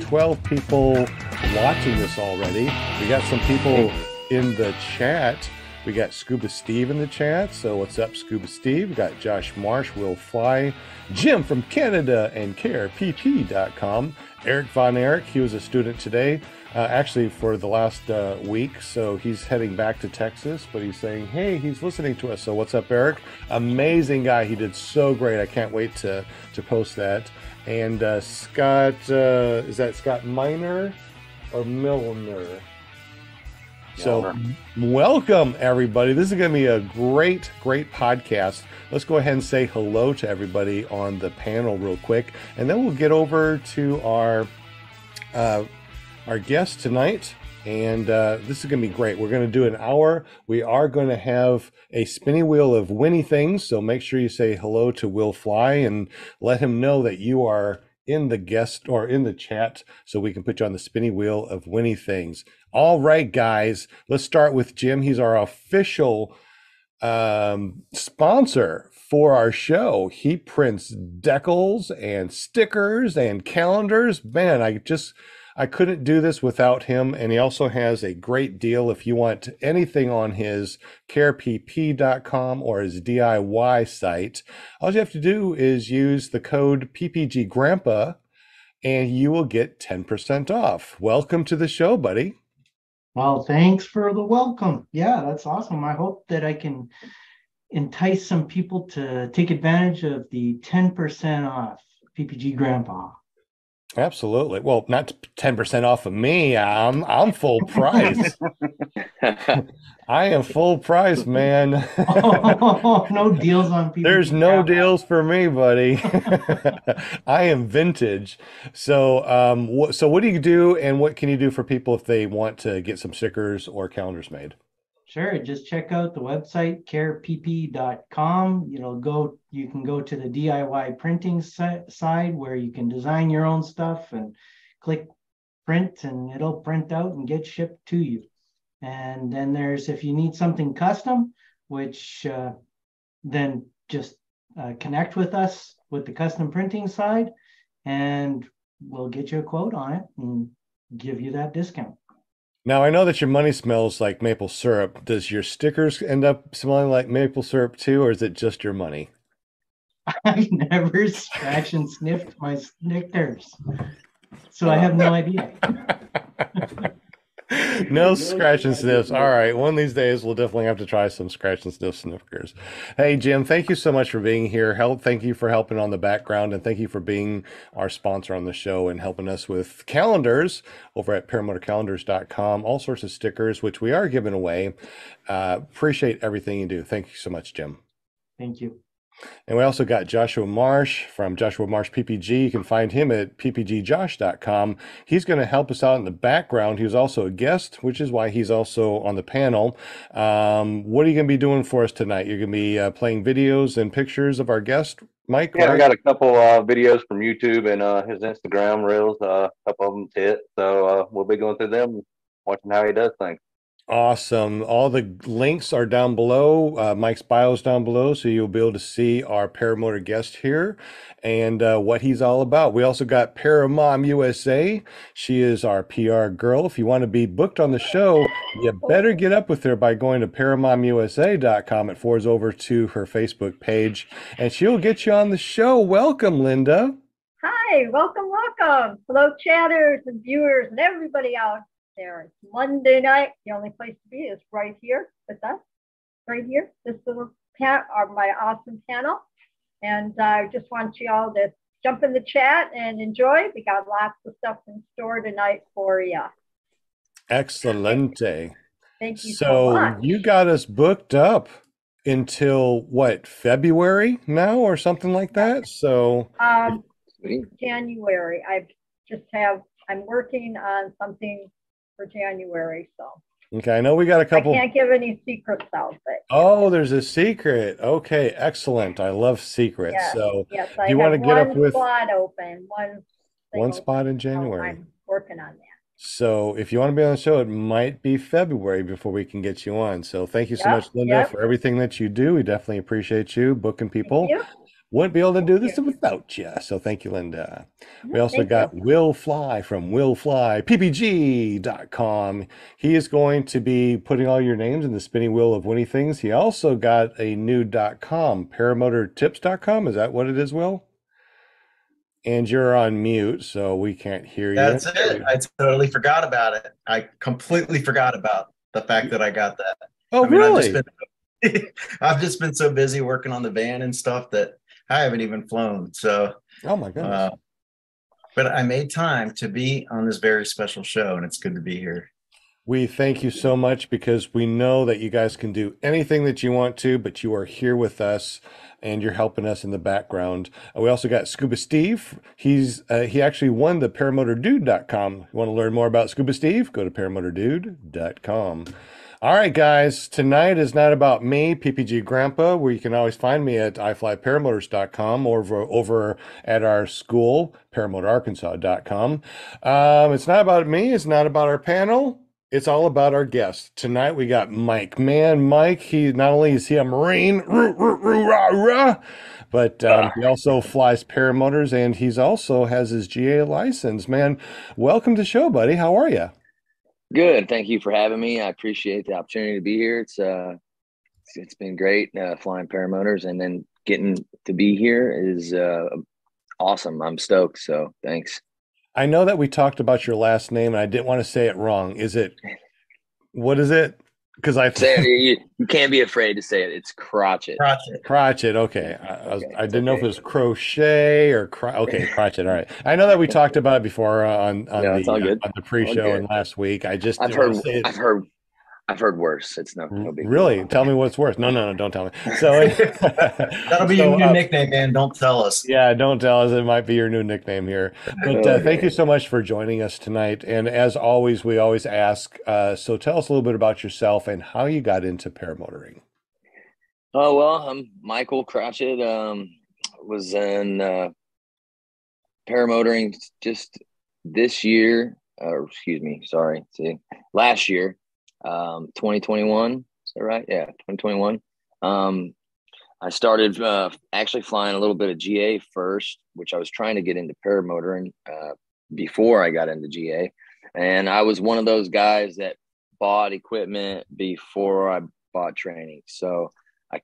12 people watching this already. We got some people in the chat. We got Scuba Steve in the chat. So what's up, Scuba Steve? We got Josh Marsh, Will Fly, Jim from Canada, and carepp.com. Eric Von Erich, he was a student today, actually for the last week. So he's heading back to Texas, but he's saying, hey, he's listening to us. So what's up, Eric? Amazing guy. He did so great. I can't wait to post that. And Scott, is that Scott Miner or Milner? So welcome, everybody. This is going to be a great podcast. Let's go ahead and say hello to everybody on the panel real quick, and then we'll get over to our guest tonight. And this is going to be great. We're going to do an hour. We are going to have a spinny wheel of Winnie things. So make sure you say hello to Will Fly and let him know that you are in the guest or in the chat so we can put you on the spinny wheel of Winnie things. All right, guys, let's start with Jim. He's our official sponsor for our show. He prints decals and stickers and calendars. Man, I couldn't do this without him. And he also has a great deal if you want anything on his carepp.com or his DIY site. All you have to do is use the code PPGGrandpa and you will get 10% off. Welcome to the show, buddy. Well, thanks for the welcome. Yeah, that's awesome. I hope that I can entice some people to take advantage of the 10% off PPG Grandpa. Absolutely. Well, not 10% off of me. I'm full price. I am full price, man. Oh, no deals on PPG. There's no deals for me, buddy. I am vintage. So, what do you do, and what can you do for people if they want to get some stickers or calendars made? Sure. Just check out the website, carepp.com. You can go to the DIY printing side where you can design your own stuff and click print, and it'll print out and get shipped to you. And then if you need something custom, which then just connect with us with the custom printing side, and we'll get you a quote on it and give you that discount. Now, I know that your money smells like maple syrup. Does your stickers end up smelling like maple syrup too, or is it just your money? I've never scratched and sniffed my Snickers, so I have no idea. No scratch and sniffs. All right. One of these days, we'll definitely have to try some scratch and sniff Snickers. Hey, Jim, thank you so much for being here. Thank you for helping on the background, and thank you for being our sponsor on the show and helping us with calendars over at paramotorcalendars.com. All sorts of stickers, which we are giving away. Appreciate everything you do. Thank you so much, Jim. Thank you. And we also got Joshua Marsh from Joshua Marsh PPG. You can find him at ppgjosh.com. He's going to help us out in the background. He was also a guest, which is why he's also on the panel. What are you going to be doing for us tonight? You're going to be playing videos and pictures of our guest, Mike? Yeah, right? I got a couple videos from YouTube and his Instagram reels. A couple of them hit. So we'll be going through them, watching how he does things. Awesome. All the links are down below. Mike's bio is down below, so you'll be able to see our Paramotor guest here and what he's all about. We also got Paramom USA. She is our PR girl. If you want to be booked on the show, you better get up with her by going to paramomusa.com. It forwards over to her Facebook page, and she'll get you on the show. Welcome, Linda. Hi, welcome. Hello, chatters and viewers and everybody out there. It's Monday night. The only place to be is right here with us, right here. This little my awesome panel. And I just want you all to jump in the chat and enjoy. We got lots of stuff in store tonight for you. Excelente. Thank you so much. You got us booked up until what, February now or something like that? So January. I'm working on something for January, so. Okay, I know we got a couple. I can't give any secrets out, but. Oh, there's a secret. Okay, excellent. I love secrets. Yes, so yes, do you want to get up with one spot open, one spot in January? I'm working on that. So if you want to be on the show, it might be February before we can get you on. So thank you so much, Linda, for everything that you do. We definitely appreciate you booking people. Wouldn't be able to do this without you. So thank you, Linda. We also Thank got you. Will Fly from willflyppg.com. He is going to be putting all your names in the spinning wheel of winning things. He also got a new .com, paramotortips.com. Is that what it is, Will? And you're on mute, so we can't hear you. That's it. I totally forgot about it. I completely forgot about the fact that I got that. Oh, I mean, really? I've just been so busy working on the van and stuff that I haven't even flown. So, Oh my goodness. but I made time to be on this very special show, and it's good to be here. We thank you so much because we know that you guys can do anything that you want to, but you are here with us and you're helping us in the background. We also got Scuba Steve. He actually won the paramotordude.com. You want to learn more about Scuba Steve? Go to paramotordude.com. All right, guys, tonight is not about me, PPG Grandpa, where you can always find me at iflyparamotors.com or over at our school, paramotorarkansas.com. It's not about me. It's not about our panel. It's all about our guest. Tonight we got Mike. Man, Mike, he not only is he a Marine, but he also flies paramotors and he's also has his GA license. Man, welcome to the show, buddy. How are you? Good. Thank you for having me. I appreciate the opportunity to be here. It's been great flying paramotors, and then getting to be here is awesome. I'm stoked. So thanks. I know that we talked about your last name, and I didn't want to say it wrong. What is it? Because I say it, you can't be afraid to say it. It's Crockett. Crotchet. Okay. I didn't know if it was crochet or okay, Crotchet. All right. I know that we talked about it before on the pre-show and last week. I've heard worse. It's no big really deal. Tell me what's worse. No, don't tell me. So that'll be your new nickname, man. Don't tell us. Yeah, don't tell us. It might be your new nickname here. But thank you so much for joining us tonight. And as always, we always ask, so tell us a little bit about yourself and how you got into paramotoring. Oh, well, I'm Michael Crockett. Was in paramotoring just this year, last year. 2021, is that right? Yeah, 2021. I started actually flying a little bit of GA first, which I was trying to get into paramotoring before I got into GA. And I was one of those guys that bought equipment before I bought training. So I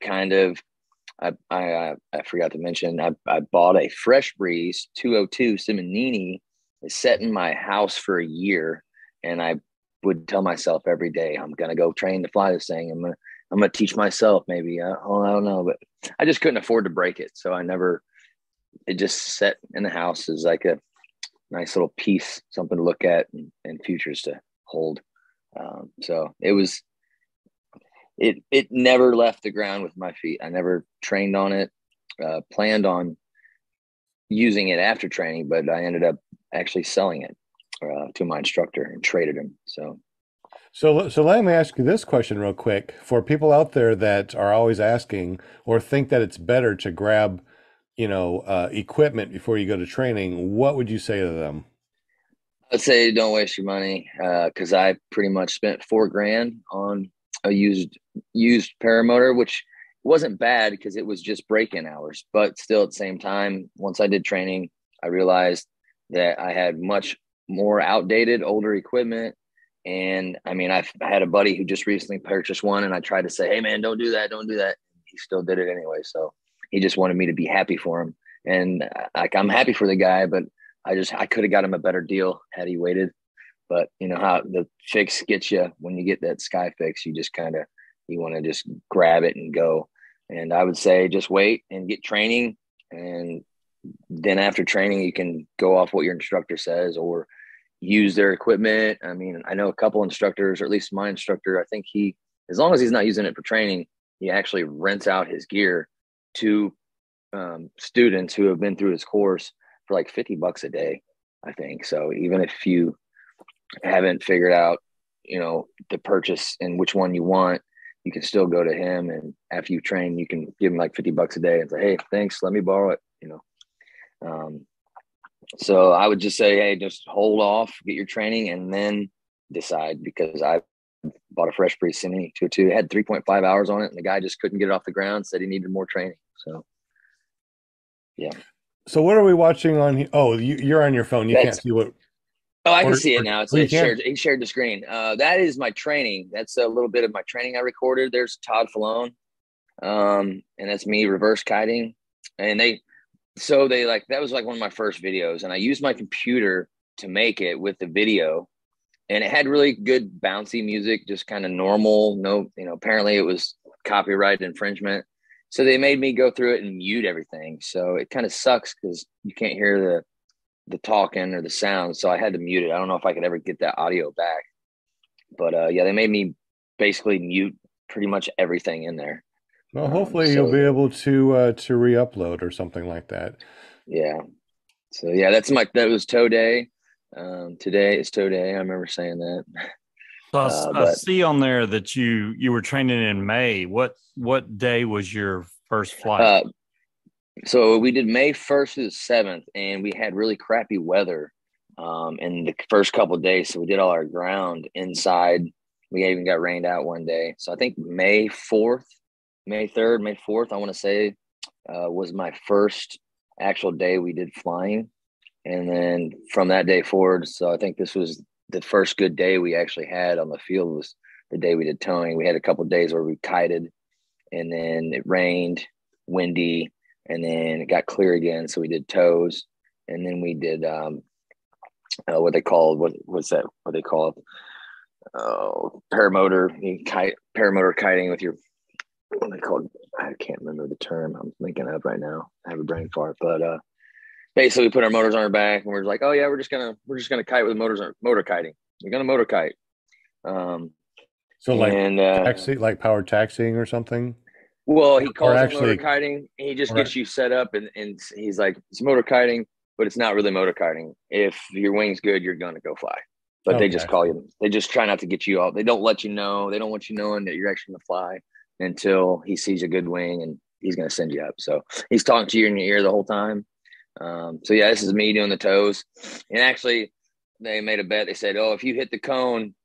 forgot to mention, I bought a Fresh Breeze 202 Simonini. It's set in my house for a year, and I would tell myself every day, I'm going to go train to fly this thing. I'm going to teach myself maybe. I don't know, but I just couldn't afford to break it. So it just sat in the house as like a nice little piece, something to look at and futures to hold. So it never left the ground with my feet. I never trained on it, planned on using it after training, but I ended up actually selling it to my instructor and traded him. So let me ask you this question real quick. For people out there that are always asking or think that it's better to grab, equipment before you go to training, what would you say to them? I'd say don't waste your money, because I pretty much spent $4,000 on a used paramotor, which wasn't bad because it was just break-in hours. But still, at the same time, once I did training, I realized that I had much more outdated, older equipment. And I mean, I had a buddy who just recently purchased one, and I tried to say, hey man, don't do that. He still did it anyway. So he just wanted me to be happy for him. And I'm happy for the guy, but I could have got him a better deal had he waited. But you know how the fix gets you when you get that Sky Fix, you just you want to just grab it and go. And I would say just wait and get training. And then after training, you can go off what your instructor says or use their equipment. I mean, I know a couple instructors, or at least my instructor, I think as long as he's not using it for training, he actually rents out his gear to students who have been through his course for like $50 a day, I think. So even if you haven't figured out, the purchase and which one you want, you can still go to him. And after you train, you can give him like $50 a day and say, hey, thanks, let me borrow it, So I would just say, hey, just hold off, get your training, and then decide, because I bought a Fresh Breeze Simonini 202. It had 3.5 hours on it, and the guy just couldn't get it off the ground, said he needed more training. So Yeah. So what are we watching on here? Oh, you're on your phone. You can't see what. Oh, I can see it now. You It's shared. He shared the screen. That is my training. That's a little bit of my training I recorded. There's Todd Falone, and that's me reverse kiting. And they that was like one of my first videos, and I used my computer to make it with the video, and it had really good bouncy music, just kind of normal. No, apparently it was copyright infringement, so they made me go through it and mute everything. So it kind of sucks because you can't hear the talking or the sound. So I had to mute it. I don't know if I could ever get that audio back, but yeah, they made me basically mute pretty much everything in there. Well, hopefully you'll be able to re-upload or something like that. Yeah. So yeah, that was toe day. Today is toe day. I remember saying that. So I see on there that you were training in May. What day was your first flight? So we did May 1st to the 7th, and we had really crappy weather in the first couple of days. So we did all our ground inside. We even got rained out one day. So I think May 4th, May 3rd, May 4th, I want to say, was my first actual day we did flying. And then from that day forward, so I think this was the first good day we actually had on the field was the day we did towing. We had a couple of days where we kited, and then it rained, windy, and then it got clear again. So we did tows, and then we did what they call paramotor. Paramotor kiting with your, what they called, I can't remember the term I'm thinking of right now. I have a brain fart, but basically we put our motors on our back, and we're like, oh yeah, we're just gonna kite with motor kiting. We're gonna motor kite. So like powered taxiing or something. Well, he calls it motor kiting. He just gets you set up, and he's like, it's motor kiting, but it's not really motor kiting. If your wing's good, you're gonna go fly. But they just call you. They just try not to get you off. They don't let you know. They don't want you knowing that you're actually gonna fly until he sees a good wing, and he's gonna send you up. So he's talking to you in your ear the whole time. So yeah, this is me doing the tows. And actually, they made a bet. They said, oh, if you hit the cone,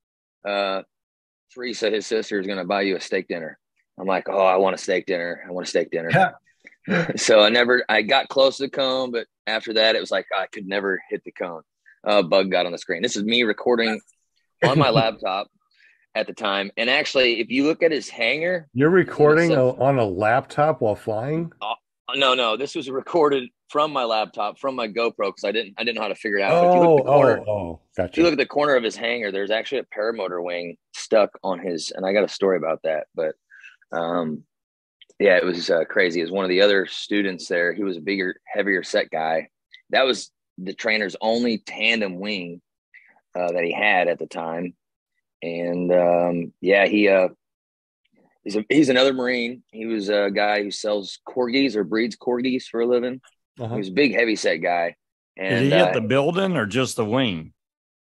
Teresa, his sister, is gonna buy you a steak dinner. I'm like, oh, I want a steak dinner. Yeah. So I got close to the cone, but after that, it was like, I could never hit the cone. Bug got on the screen. This is me recording on my laptop at the time. And actually, if you look at his hanger. You're recording on a laptop while flying? No, this was recorded from my laptop, from my GoPro, because I didn't know how to figure it out. But if you look at the corner, gotcha. If you look at the corner of his hanger, there's actually a paramotor wing stuck on his, and I got a story about that. But yeah, it was crazy. As one of the other students there, he was a bigger, heavier set guy. That was the trainer's only tandem wing that he had at the time. And yeah, he's another Marine. He was a guy who sells corgis or breeds corgis for a living. He was a big, heavy set guy. And did he hit the building or just the wing?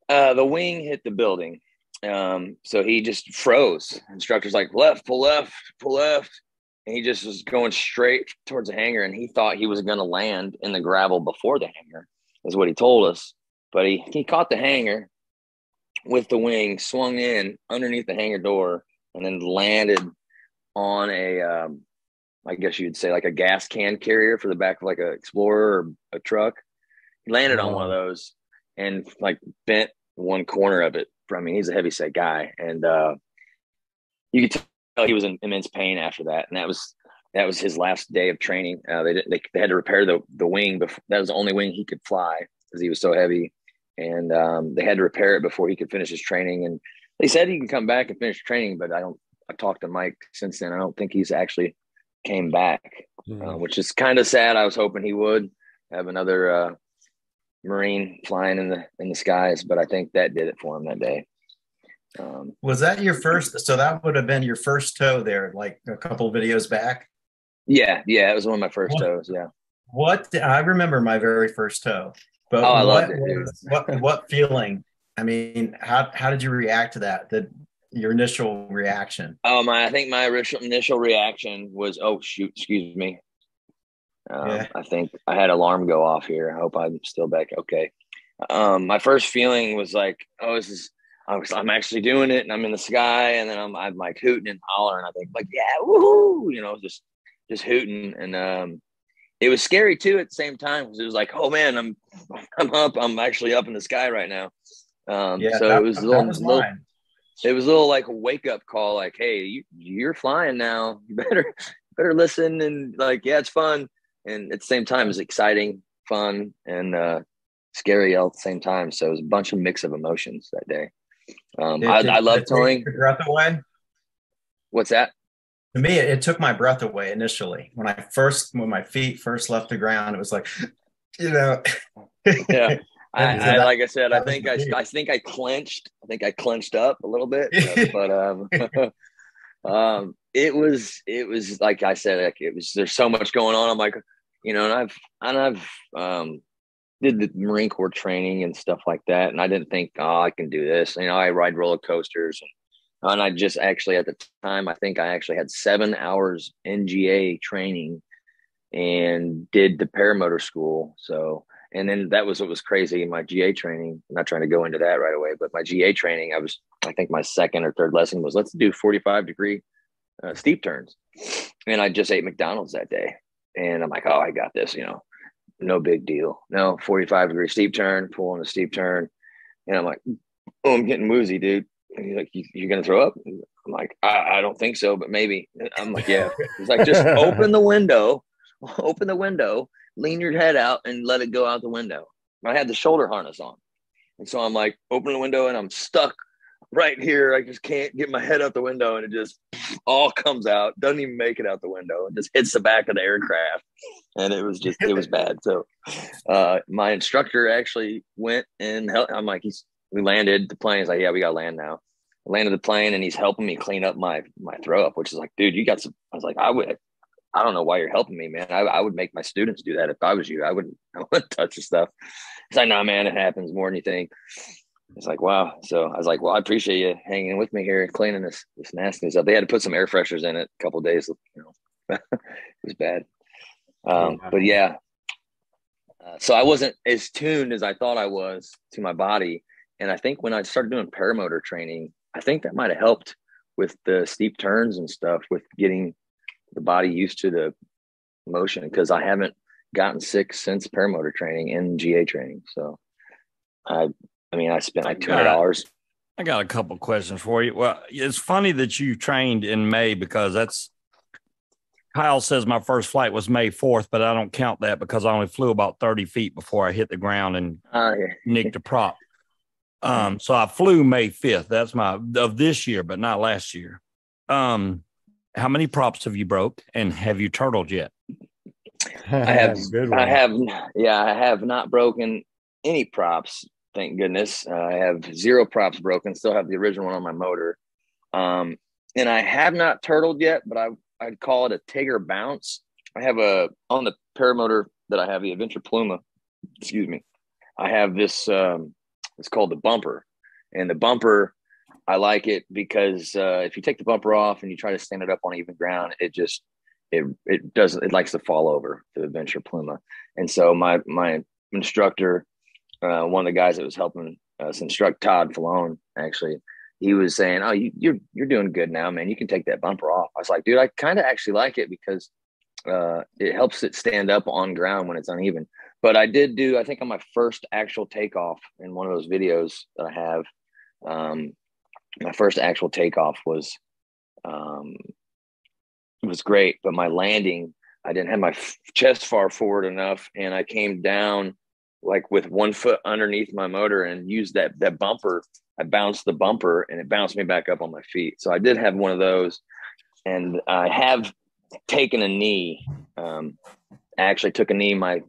The wing hit the building. So he just froze. Instructor's like, left, pull left, pull left. And he just was going straight towards the hangar, and he thought he was going to land in the gravel before the hangar, is what he told us. But he caught the hangar with the wing, swung in underneath the hangar door, and then landed on a, I guess you'd say like a gas can carrier for the back of like a Explorer or a truck. He landed on one of those and like bent one corner of it. He's a heavy set guy, and you could tell he was in immense pain after that. And that was his last day of training. They had to repair the wing. That was the only wing he could fly because he was so heavy, and they had to repair it before he could finish his training. And they said he can come back and finish training, but I talked to Mike since then. I don't think he's actually came back, which is kind of sad. I was hoping he would have another Marine flying in the skies, but I think that did it for him that day. Was that your first? So that would have been your first tow there, like a couple of videos back. Yeah, it was one of my first tows. Yeah. I remember my very first tow. But I loved it. What feeling? I mean, how did you react to that? Your initial reaction? I think my initial reaction was, oh shoot, excuse me. I think I had alarm go off here. I hope I'm still back. Okay. My first feeling was like, oh, I'm actually doing it, and I'm in the sky, and then I'm like hooting and hollering. I think like, yeah, woohoo, just hooting. And it was scary too at the same time, because it was like, oh man, I'm actually up in the sky right now. So it was a little like a wake up call, like, hey, you're flying now. You better listen. And like, yeah, it's fun. And at the same time, it's exciting, fun, and scary all at the same time. So it was a bunch of mix of emotions that day. I love towing. Your breath away? What's that? To me, it took my breath away initially. When my feet first left the ground, it was like, Yeah. Like I said, I think I clenched. I think I clenched up a little bit, but it was like I said, like there's so much going on. I'm like, and I've did the Marine Corps training and stuff like that, and I didn't think, oh, I can do this. I ride roller coasters, and I just actually at the time, I think I actually had 7 hours NGA training and did the paramotor school. So, and then that was what was crazy in my GA training. I'm not trying to go into that right away, but my GA training, I think my second or third lesson was, let's do 45-degree steep turns. And I just ate McDonald's that day. And I'm like, oh, I got this, no big deal. No, 45-degree steep turn, pulling a steep turn. And I'm like, oh, I'm getting woozy, dude. And he's like, you're going to throw up? I'm like, I don't think so, but maybe. I'm like, yeah. He's like, just open the window, lean your head out and let it go out the window. I had the shoulder harness on. And so I'm like, open the window and I'm stuck right here. I just can't get my head out the window, and it just all comes out. Doesn't even make it out the window. It just hits the back of the aircraft. And it was bad. So my instructor actually went and helped. I'm like, we landed the plane. He's like, yeah, we got to land now. I landed the plane, and he's helping me clean up my throw up, which is like, dude, you got some. I was like, I don't know why you're helping me, man. I would make my students do that if I was you. I wouldn't touch the stuff. He's like, no, man, it happens more than you think. It's like, wow. So I was like, well, I appreciate you hanging with me here, cleaning this nastiness up. They had to put some air fresheners in it a couple of days. It was bad. But yeah. So I wasn't as tuned as I thought I was to my body. And I think when I started doing paramotor training, I think that might have helped with the steep turns and stuff, with getting the body used to the motion, because I haven't gotten sick since paramotor training and GA training. So I spent like $200. I got a couple questions for you. Well, it's funny that you trained in May, because Kyle says my first flight was May 4th, but I don't count that because I only flew about 30 feet before I hit the ground and nicked a prop. So I flew May 5th. That's of this year, but not last year. How many props have you broke, and have you turtled yet? I have not broken any props. Thank goodness. I have 0 props broken. Still have the original one on my motor. And I have not turtled yet, but I'd call it a Tigger bounce. I have on the paramotor that I have, the Adventure Pluma, I have this, it's called the bumper. And the bumper, I like it because if you take the bumper off and you try to stand it up on even ground, it likes to fall over, the Adventure Pluma. And so my instructor, one of the guys that was helping us instruct, Todd Falone, actually, he was saying, oh, you're doing good now, man. You can take that bumper off. I was like, dude, I kind of actually like it because it helps it stand up on ground when it's uneven. But I did I think on my first actual takeoff in one of those videos that I have, my first actual takeoff was great, but my landing, I didn't have my chest far forward enough, and I came down like with 1 foot underneath my motor and used that bumper. I bounced the bumper and it bounced me back up on my feet. So I did have one of those, and I have taken a knee. I actually took a knee my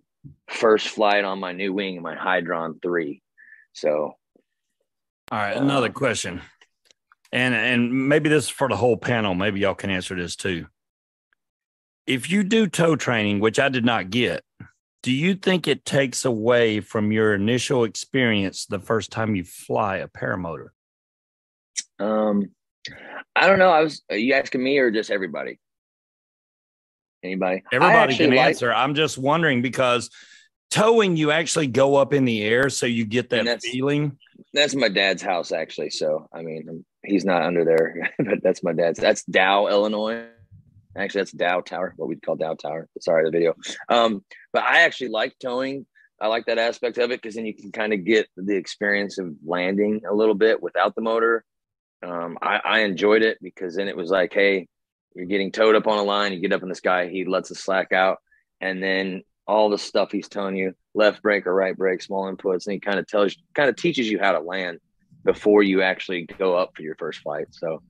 first flight on my new wing, my Hydron 3. So. All right. Another question. And maybe this is for the whole panel. Maybe y'all can answer this too. If you do tow training, which I did not get, do you think it takes away from your initial experience the first time you fly a paramotor? I don't know. Are you asking me or just everybody? Anybody? Everybody can answer. I'm just wondering, because towing, you actually go up in the air, so you get that feeling. That's my dad's house, actually. So, I mean, he's not under there, but that's my dad's. That's Dow, Illinois. Actually, that's Dow Tower, what we'd call Dow Tower. Sorry, the video. But I actually like towing. I like that aspect of it because then you can kind of get the experience of landing a little bit without the motor. I enjoyed it because then it was like, hey, you're getting towed up on a line. You get up in the sky. He lets the slack out. And then all the stuff he's telling you, left brake or right brake, small inputs. And he kind of teaches you how to land before you actually go up for your first flight. So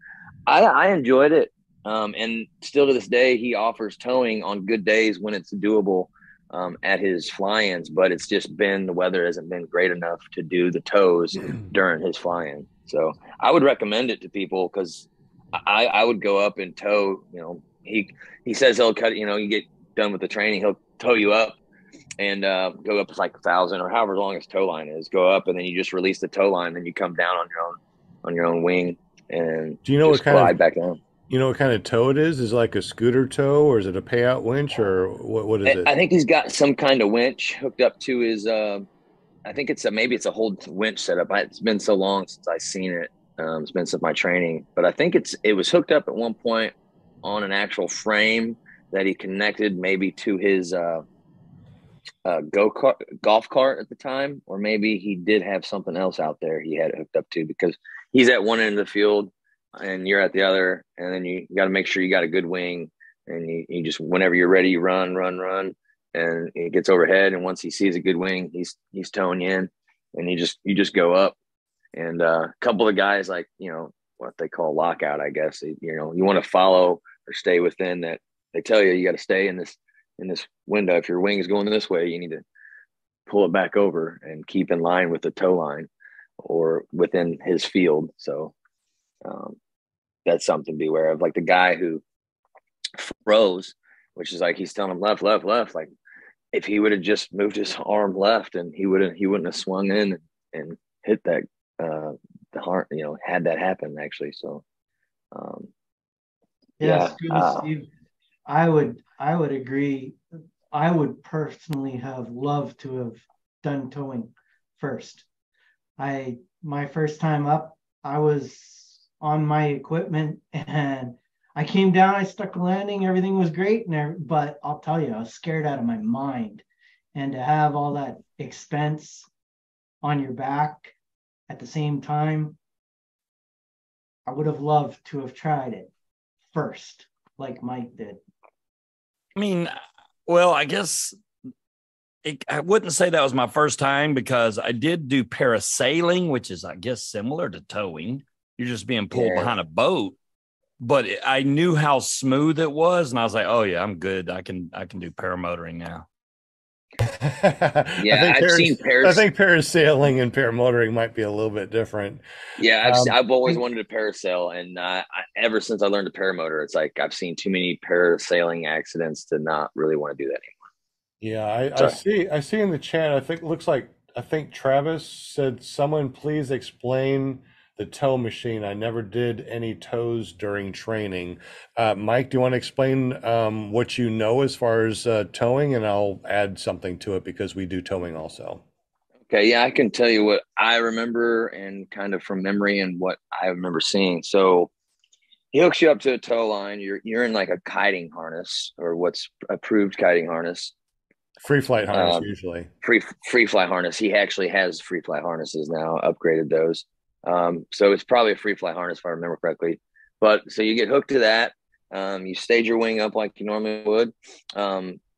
I enjoyed it. And still to this day, he offers towing on good days when it's doable at his fly-ins, but it's just been the weather hasn't been great enough to do the tows during his fly-in. So I would recommend it to people because I would go up and tow. You know, he says he'll cut. You know, you get done with the training, he'll tow you up and go up to like 1,000 or however long his tow line is. Go up and then you just release the tow line, then you come down on your own wing and do you know just what kind glide of back down. You know what kind of tow it is? Is it like a scooter tow or is it a payout winch or what is it? I think he's got some kind of winch hooked up to his. I think maybe it's a whole winch setup. It's been so long since I've seen it. It's been since my training, but I think it was hooked up at one point on an actual frame that he connected maybe to his golf cart at the time, or maybe he did have something else out there he had it hooked up to because he's at one end of the field and you're at the other, and then you got to make sure you got a good wing, and you just whenever you're ready, you run, and it gets overhead, and once he sees a good wing, he's towing you in, and you just go up, and a couple of guys like what they call lockout, I guess you want to follow or stay within that. They tell you got to stay in this window. If your wing is going this way, you need to pull it back over and keep in line with the tow line or within his field. So that's something to be aware of. Like the guy who froze, which is like he's telling him left. Like if he would have just moved his arm left, and he wouldn't have swung in and hit that the heart. Had that happen actually. So Steve, I would agree. I would personally have loved to have done towing first. My first time up, I was on my equipment and I came down, I stuck a landing, everything was great. But I'll tell you, I was scared out of my mind. And to have all that expense on your back at the same time, I would have loved to have tried it first, like Mike did. I mean, well, I guess I wouldn't say that was my first time because I did do parasailing, which is, I guess, similar to towing. You're just being pulled behind a boat, but I knew how smooth it was, and I was like, "Oh yeah, I'm good. I can do paramotoring now." Yeah, I've seen I think parasailing and paramotoring might be a little bit different. Yeah, I've always wanted to parasail, and ever since I learned to paramotor, it's like I've seen too many parasailing accidents to not really want to do that anymore. Yeah, I see in the chat. I think Travis said, "Someone please explain the tow machine. I never did any tows during training." Mike, do you want to explain what you know as far as towing, and I'll add something to it because we do towing also. Okay, yeah, I can tell you what I remember and kind of from memory and what I remember seeing. So he hooks you up to a tow line. You're in like a kiting harness or what's approved kiting harness. Free flight harness usually. Free fly harness. He actually has free fly harnesses now, upgraded those. So it's probably a free fly harness if I remember correctly. But so you get hooked to that. You stage your wing up like you normally would.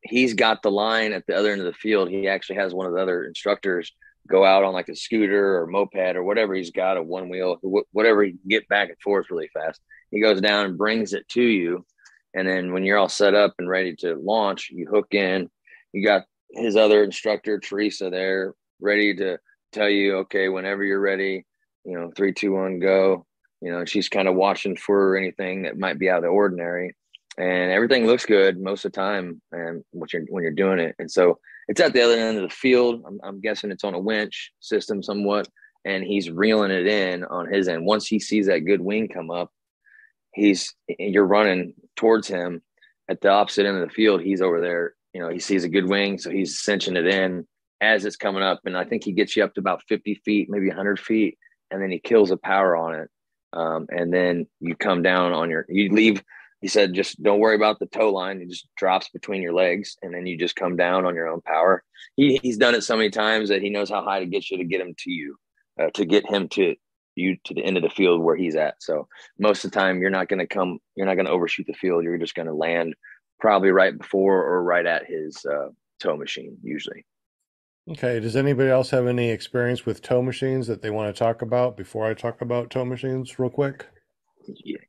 He's got the line at the other end of the field. He actually has one of the other instructors go out on like a scooter or moped or whatever he's got, a one wheel, whatever he can get back and forth really fast. He goes down and brings it to you. And then when you're all set up and ready to launch, you hook in. You got his other instructor, Teresa, there ready to tell you, okay, whenever you're ready, 3, 2, 1, go. She's kind of watching for anything that might be out of the ordinary. And everything looks good most of the time, and when you're doing it. And so it's at the other end of the field. I'm guessing it's on a winch system somewhat, and he's reeling it in on his end. Once he sees that good wing come up, you're running towards him at the opposite end of the field. He's over there. He sees a good wing, so he's cinching it in as it's coming up. And I think he gets you up to about 50 feet, maybe 100 feet, and then he kills a power on it. And then you come down you leave he said, just don't worry about the tow line. It just drops between your legs, and then you just come down on your own power. He's done it so many times that he knows how high to get you to get him to you, to get him to you to the end of the field where he's at. So most of the time, you're not going to overshoot the field. You're just going to land probably right before or right at his tow machine usually. Okay. Does anybody else have any experience with tow machines that they want to talk about before I talk about tow machines real quick?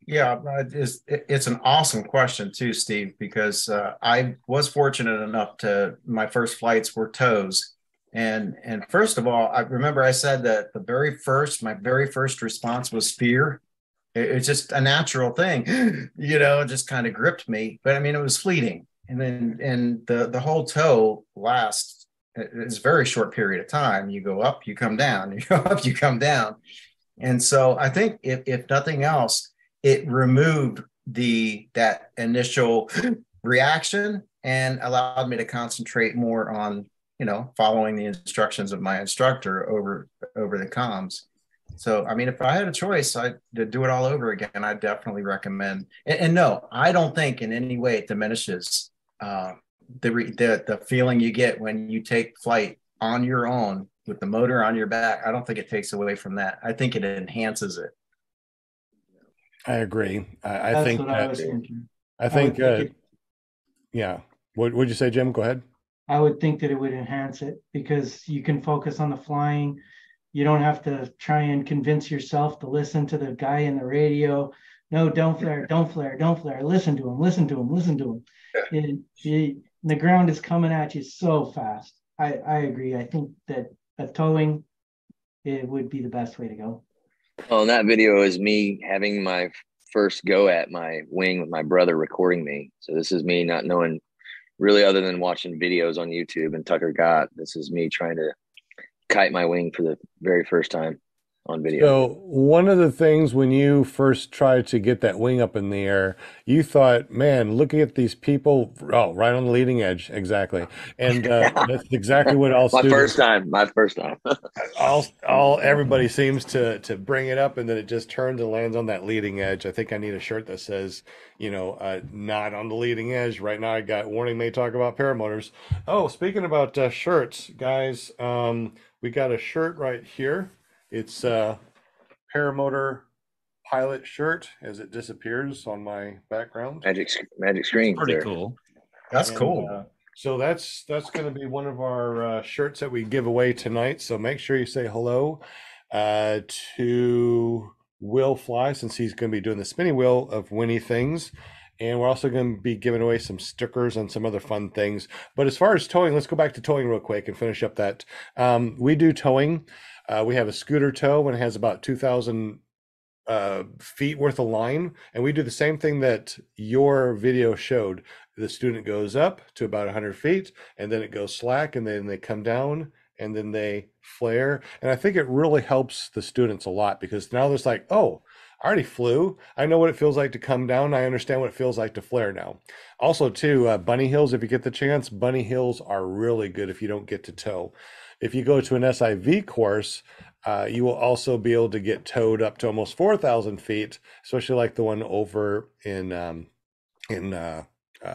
Yeah, it's an awesome question too, Steve, because I was fortunate enough to, my first flights were tows. And first of all, I remember I said that my very first response was fear. It's just a natural thing, it just kind of gripped me. But I mean, it was fleeting. And then the whole tow lasts, it's a very short period of time. You go up, you come down, you go up, you come down. And so I think if nothing else, it removed that initial reaction and allowed me to concentrate more on, following the instructions of my instructor over the comms. So, I mean, if I had a choice, to do it all over again, I definitely recommend. And no, I don't think in any way it diminishes the feeling you get when you take flight on your own with the motor on your back. I don't think it takes away from that. I think it enhances it. I agree. I That's think what I was thinking. Yeah. What would you say, Jim? Go ahead. I would think that it would enhance it because you can focus on the flying. You don't have to try and convince yourself to listen to the guy in the radio. No, don't flare, don't flare, don't flare. Listen to him, listen to him, listen to him. The ground is coming at you so fast. I agree. I think that towing, it would be the best way to go. Well, and that video is me having my first go at my wing with my brother recording me. So this is me not knowing really other than watching videos on YouTube and Tucker Gott. This is me trying to kite my wing for the very first time on video. So one of the things when you first tried to get that wing up in the air, you thought, man, looking at these people, right on the leading edge. Exactly. And that's exactly what all my students. My first time. Everybody seems to bring it up and then it just turns and lands on that leading edge. I think I need a shirt that says, not on the leading edge. Right now I got warning may talk about paramotors. Oh, speaking about shirts, guys, we got a shirt right here. It's Paramotor pilot shirt as it disappears on my background. Magic screen. Pretty cool. That's cool. So that's going to be one of our shirts that we give away tonight. So make sure you say hello to Will Fly, since he's going to be doing the spinning wheel of Winnie things. And we're also going to be giving away some stickers and some other fun things. But as far as towing, let's go back to towing real quick and finish up that. We do towing. We have a scooter tow when it has about 2,000 feet worth of line. And we do the same thing that your video showed. The student goes up to about 100 feet, and then it goes slack, and then they come down, and then they flare. And I think it really helps the students a lot because now there's like, oh, I already flew. I know what it feels like to come down. I understand what it feels like to flare now. Also, too, bunny hills, if you get the chance, bunny hills are really good if you don't get to tow. If you go to an SIV course, you will also be able to get towed up to almost 4,000 feet, especially like the one over in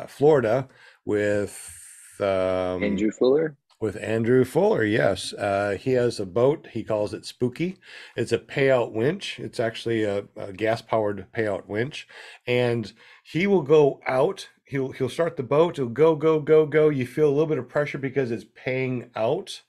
Florida with Andrew Fuller. With Andrew Fuller, yes. He has a boat. He calls it Spooky. It's a payout winch. It's actually a gas-powered payout winch. And he will go out. He'll start the boat. He'll go, go, go, go. You feel a little bit of pressure because it's paying out.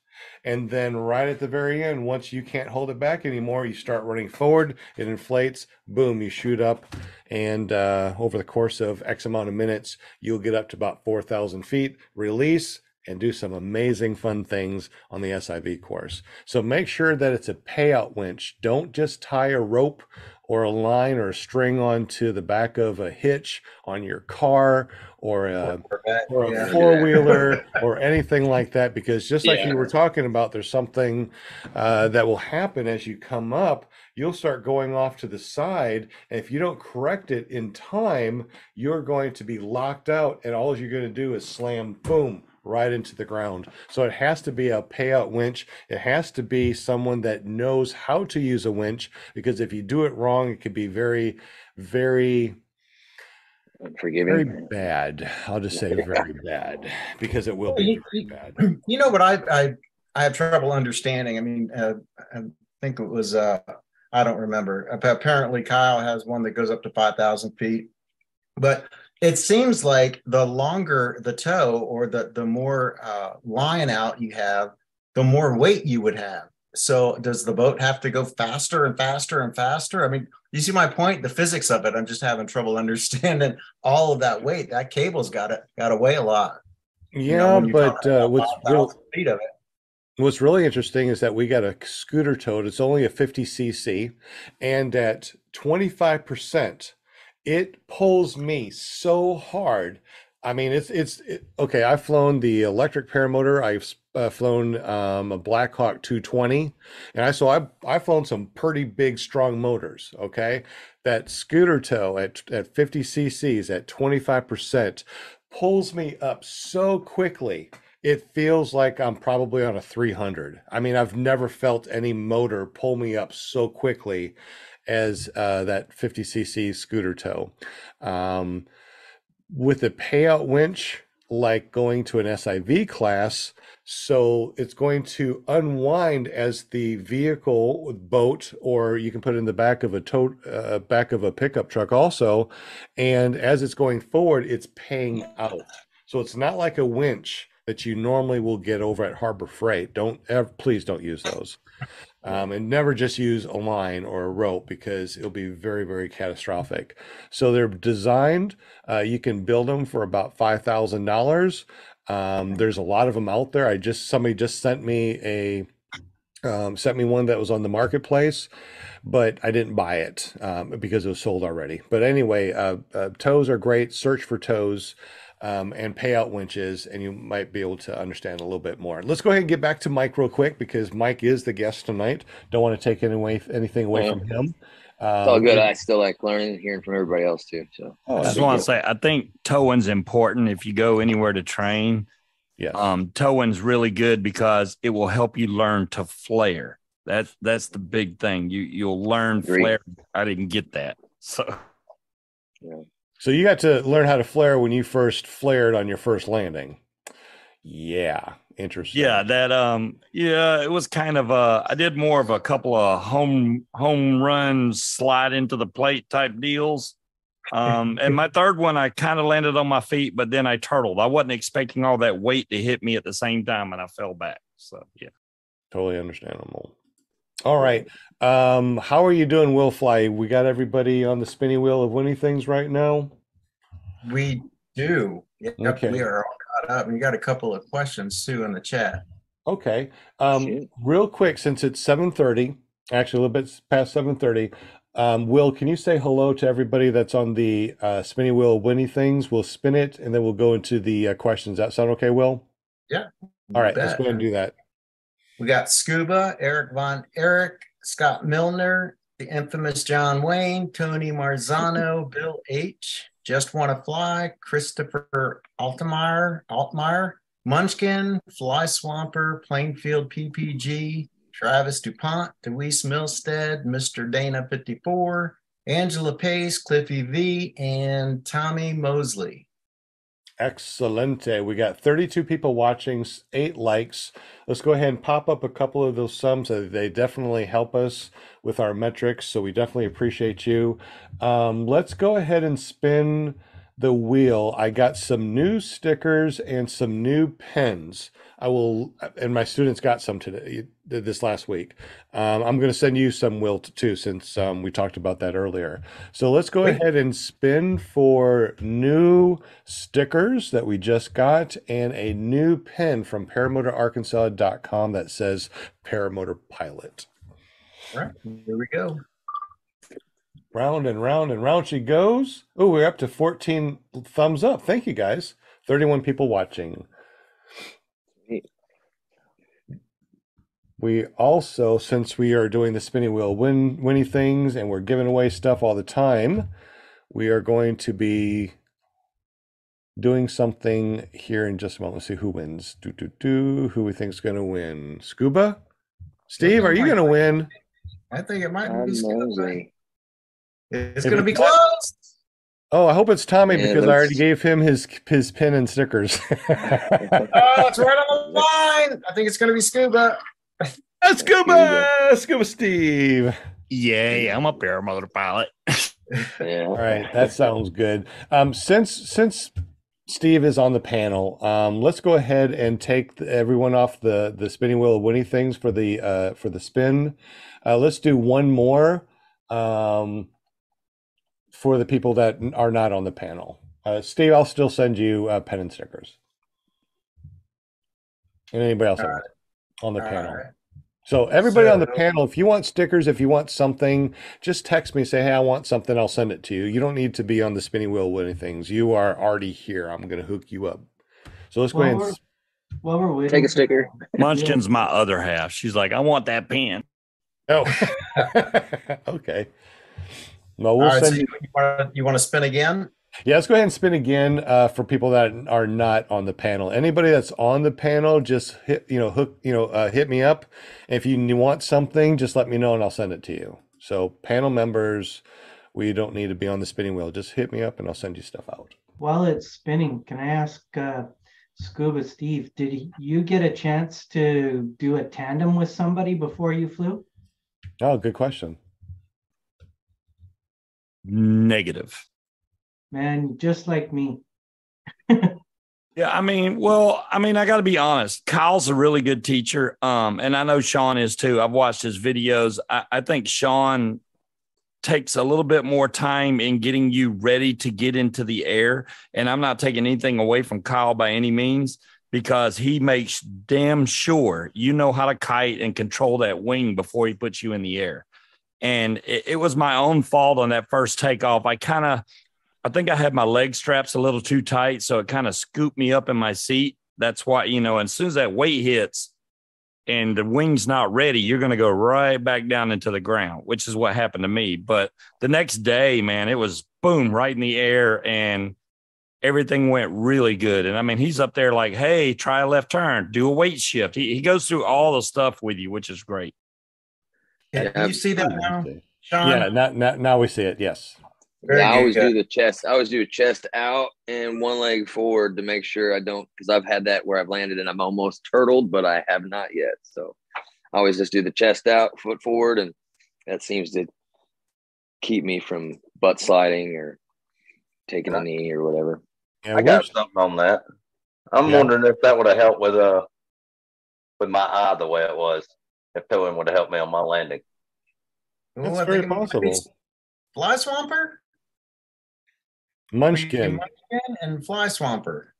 And then right at the very end, once you can't hold it back anymore, you start running forward. It inflates. Boom, you shoot up. And over the course of X amount of minutes, you'll get up to about 4,000 feet. Release. And do some amazing fun things on the SIV course. So make sure that it's a payout winch. Don't just tie a rope or a line or a string onto the back of a hitch on your car or a four-wheeler or anything like that, because just like you were talking about, there's something that will happen as you come up. You'll start going off to the side, and if you don't correct it in time, you're going to be locked out, and all you're going to do is slam, boom, right into the ground. So it has to be a payout winch. It has to be someone that knows how to use a winch, because if you do it wrong, it could be very, very Very Forgiving. bad. I'll just say very bad, because it will be very bad. You know what I have trouble understanding. I mean, I think it was I don't remember. Apparently, Kyle has one that goes up to 5,000 feet, but it seems like the longer the tow, or the more line out you have, the more weight you would have. So does the boat have to go faster and faster and faster? I mean, you see my point? The physics of it, I'm just having trouble understanding all of that weight. That cable's got to weigh a lot. You know, Yeah, when you're but talking about what's 5,000 feet of it. what's really interesting is that we got a scooter toad. It's only a 50 cc, and at 25%, it pulls me so hard. I mean, okay. I've flown the electric paramotor. I've flown a Blackhawk 220, and I've flown some pretty big, strong motors. Okay, that scooter tow at 50 cc's at 25% pulls me up so quickly. It feels like I'm probably on a 300. I mean, I've never felt any motor pull me up so quickly as that 50 cc scooter tow. Um, with a payout winch, like going to an SIV class, so it's going to unwind as the vehicle boat, or you can put it in the back of back of a pickup truck also. And as it's going forward, it's paying out. So it's not like a winch that you normally will get over at Harbor Freight. Don't ever, please don't use those. And never just use a line or a rope, because it'll be very, very catastrophic. So they're designed, you can build them for about $5,000. There's a lot of them out there. Somebody just sent me one that was on the marketplace, but I didn't buy it because it was sold already. But anyway, tows are great. Search for tows and payout winches, and you might be able to understand a little bit more. Let's go ahead and get back to Mike real quick, because Mike is the guest tonight. Don't want to take anything away from him. It's all good. I still like learning and hearing from everybody else too. So I just want to say, I think towing's important if you go anywhere to train. Yes. Towing's really good because it will help you learn to flare. That's the big thing. You'll learn flare. I didn't get that. So yeah. So you got to learn how to flare when you first flared on your first landing. Yeah, interesting. Yeah, it was kind of I did more of a couple of home runs, slide into the plate type deals. And my third one, I kind of landed on my feet, but then I turtled. I wasn't expecting all that weight to hit me at the same time, and I fell back. So yeah. Totally understandable. All right. How are you doing, Will Fly? We got everybody on the spinning wheel of winning things right now? We do. Yep, okay. We are all caught up. We got a couple of questions too in the chat. Okay. Real quick, since it's 7:30, actually a little bit past 7:30, Will, can you say hello to everybody that's on the spinning wheel of winning things? We'll spin it, and then we'll go into the questions. That sound okay, Will? Yeah. All right, let's go ahead and do that. We got Scuba, Eric Von Erich, Scott Milner, the infamous John Wayne, Tony Marzano, Bill H., Just Want to Fly, Christopher Altmeyer, Munchkin, Fly Swamper, Plainfield PPG, Travis DuPont, Deweese Milstead, Mr. Dana 54, Angela Pace, Cliffy V, and Tommy Mosley. Excelente. We got 32 people watching, 8 likes. Let's go ahead and pop up a couple of those sums. They definitely help us with our metrics, so we definitely appreciate you. Let's go ahead and spin the wheel. I got some new stickers and some new pens. And my students got some this last week. I'm going to send you some, Will, too, since we talked about that earlier. So let's go ahead and spin for new stickers that we just got, and a new pen from paramotorarkansas.com that says Paramotor Pilot. All right, here we go. Round and round and round she goes. Oh, we're up to 14 thumbs up. Thank you, guys. 31 people watching. We also, since we are doing the spinning wheel winning things and we're giving away stuff all the time, we are going to be doing something here in just a moment. Let's see who wins. Who we think is going to win? Scuba? Steve, are you going to win? I think it might be Scuba. It's going to be close. Oh, I hope it's Tommy Yeah, because I already gave him his pin and stickers. Oh, it's right on the line. I think it's going to be Scuba. Scuba Steve. Yay, I'm a paramotor pilot. Yeah. All right, that sounds good. Since Steve is on the panel, let's go ahead and take everyone off the spinning wheel of winning things for the spin. Let's do one more for the people that are not on the panel. Steve, I'll still send you pen and stickers. And anybody else on the panel. Right. So everybody on the panel, if you want stickers, if you want something, just text me, say, hey, I want something, I'll send it to you. You don't need to be on the spinning wheel winning things. You are already here. I'm going to hook you up. So let's go ahead and... While we're waiting, take a sticker. Munchkin's my other half. She's like, I want that pen. Oh, okay. Well, we'll send you... You want to spin again? Yeah, let's go ahead and spin again for people that are not on the panel. Anybody that's on the panel, just hit me up. If you want something, just let me know and I'll send it to you. So panel members, we don't need to be on the spinning wheel. Just hit me up and I'll send you stuff out. While it's spinning, can I ask Scuba Steve, did you get a chance to do a tandem with somebody before you flew? Oh, good question. Negative. Man, just like me. Yeah, I mean, I got to be honest. Kyle's a really good teacher, and I know Sean is too. I've watched his videos. I think Sean takes a little bit more time in getting you ready to get into the air, and I'm not taking anything away from Kyle by any means because he makes damn sure you know how to kite and control that wing before he puts you in the air. And it was my own fault on that first takeoff. I think I had my leg straps a little too tight, so it kind of scooped me up in my seat. That's why, and as soon as that weight hits and the wing's not ready, you're going to go right back down into the ground, which is what happened to me. But the next day, man, it was boom, right in the air, and everything went really good. And I mean, he's up there like, hey, try a left turn, do a weight shift. He goes through all the stuff with you, which is great. Can you see that now, Sean? Yeah, now we see it. Yes. Yeah, I always do the chest. I always do a chest out and one leg forward to make sure I don't, because I've had that where I've landed and I'm almost turtled, but I have not yet. So I always just do the chest out, foot forward, and that seems to keep me from butt sliding or taking a knee or whatever. Yeah, I got something on that. I'm wondering if that would have helped with my eye the way it was. If towing would have helped me on my landing. That's very possible. Fly Swamper? Munchkin and Fly Swamper.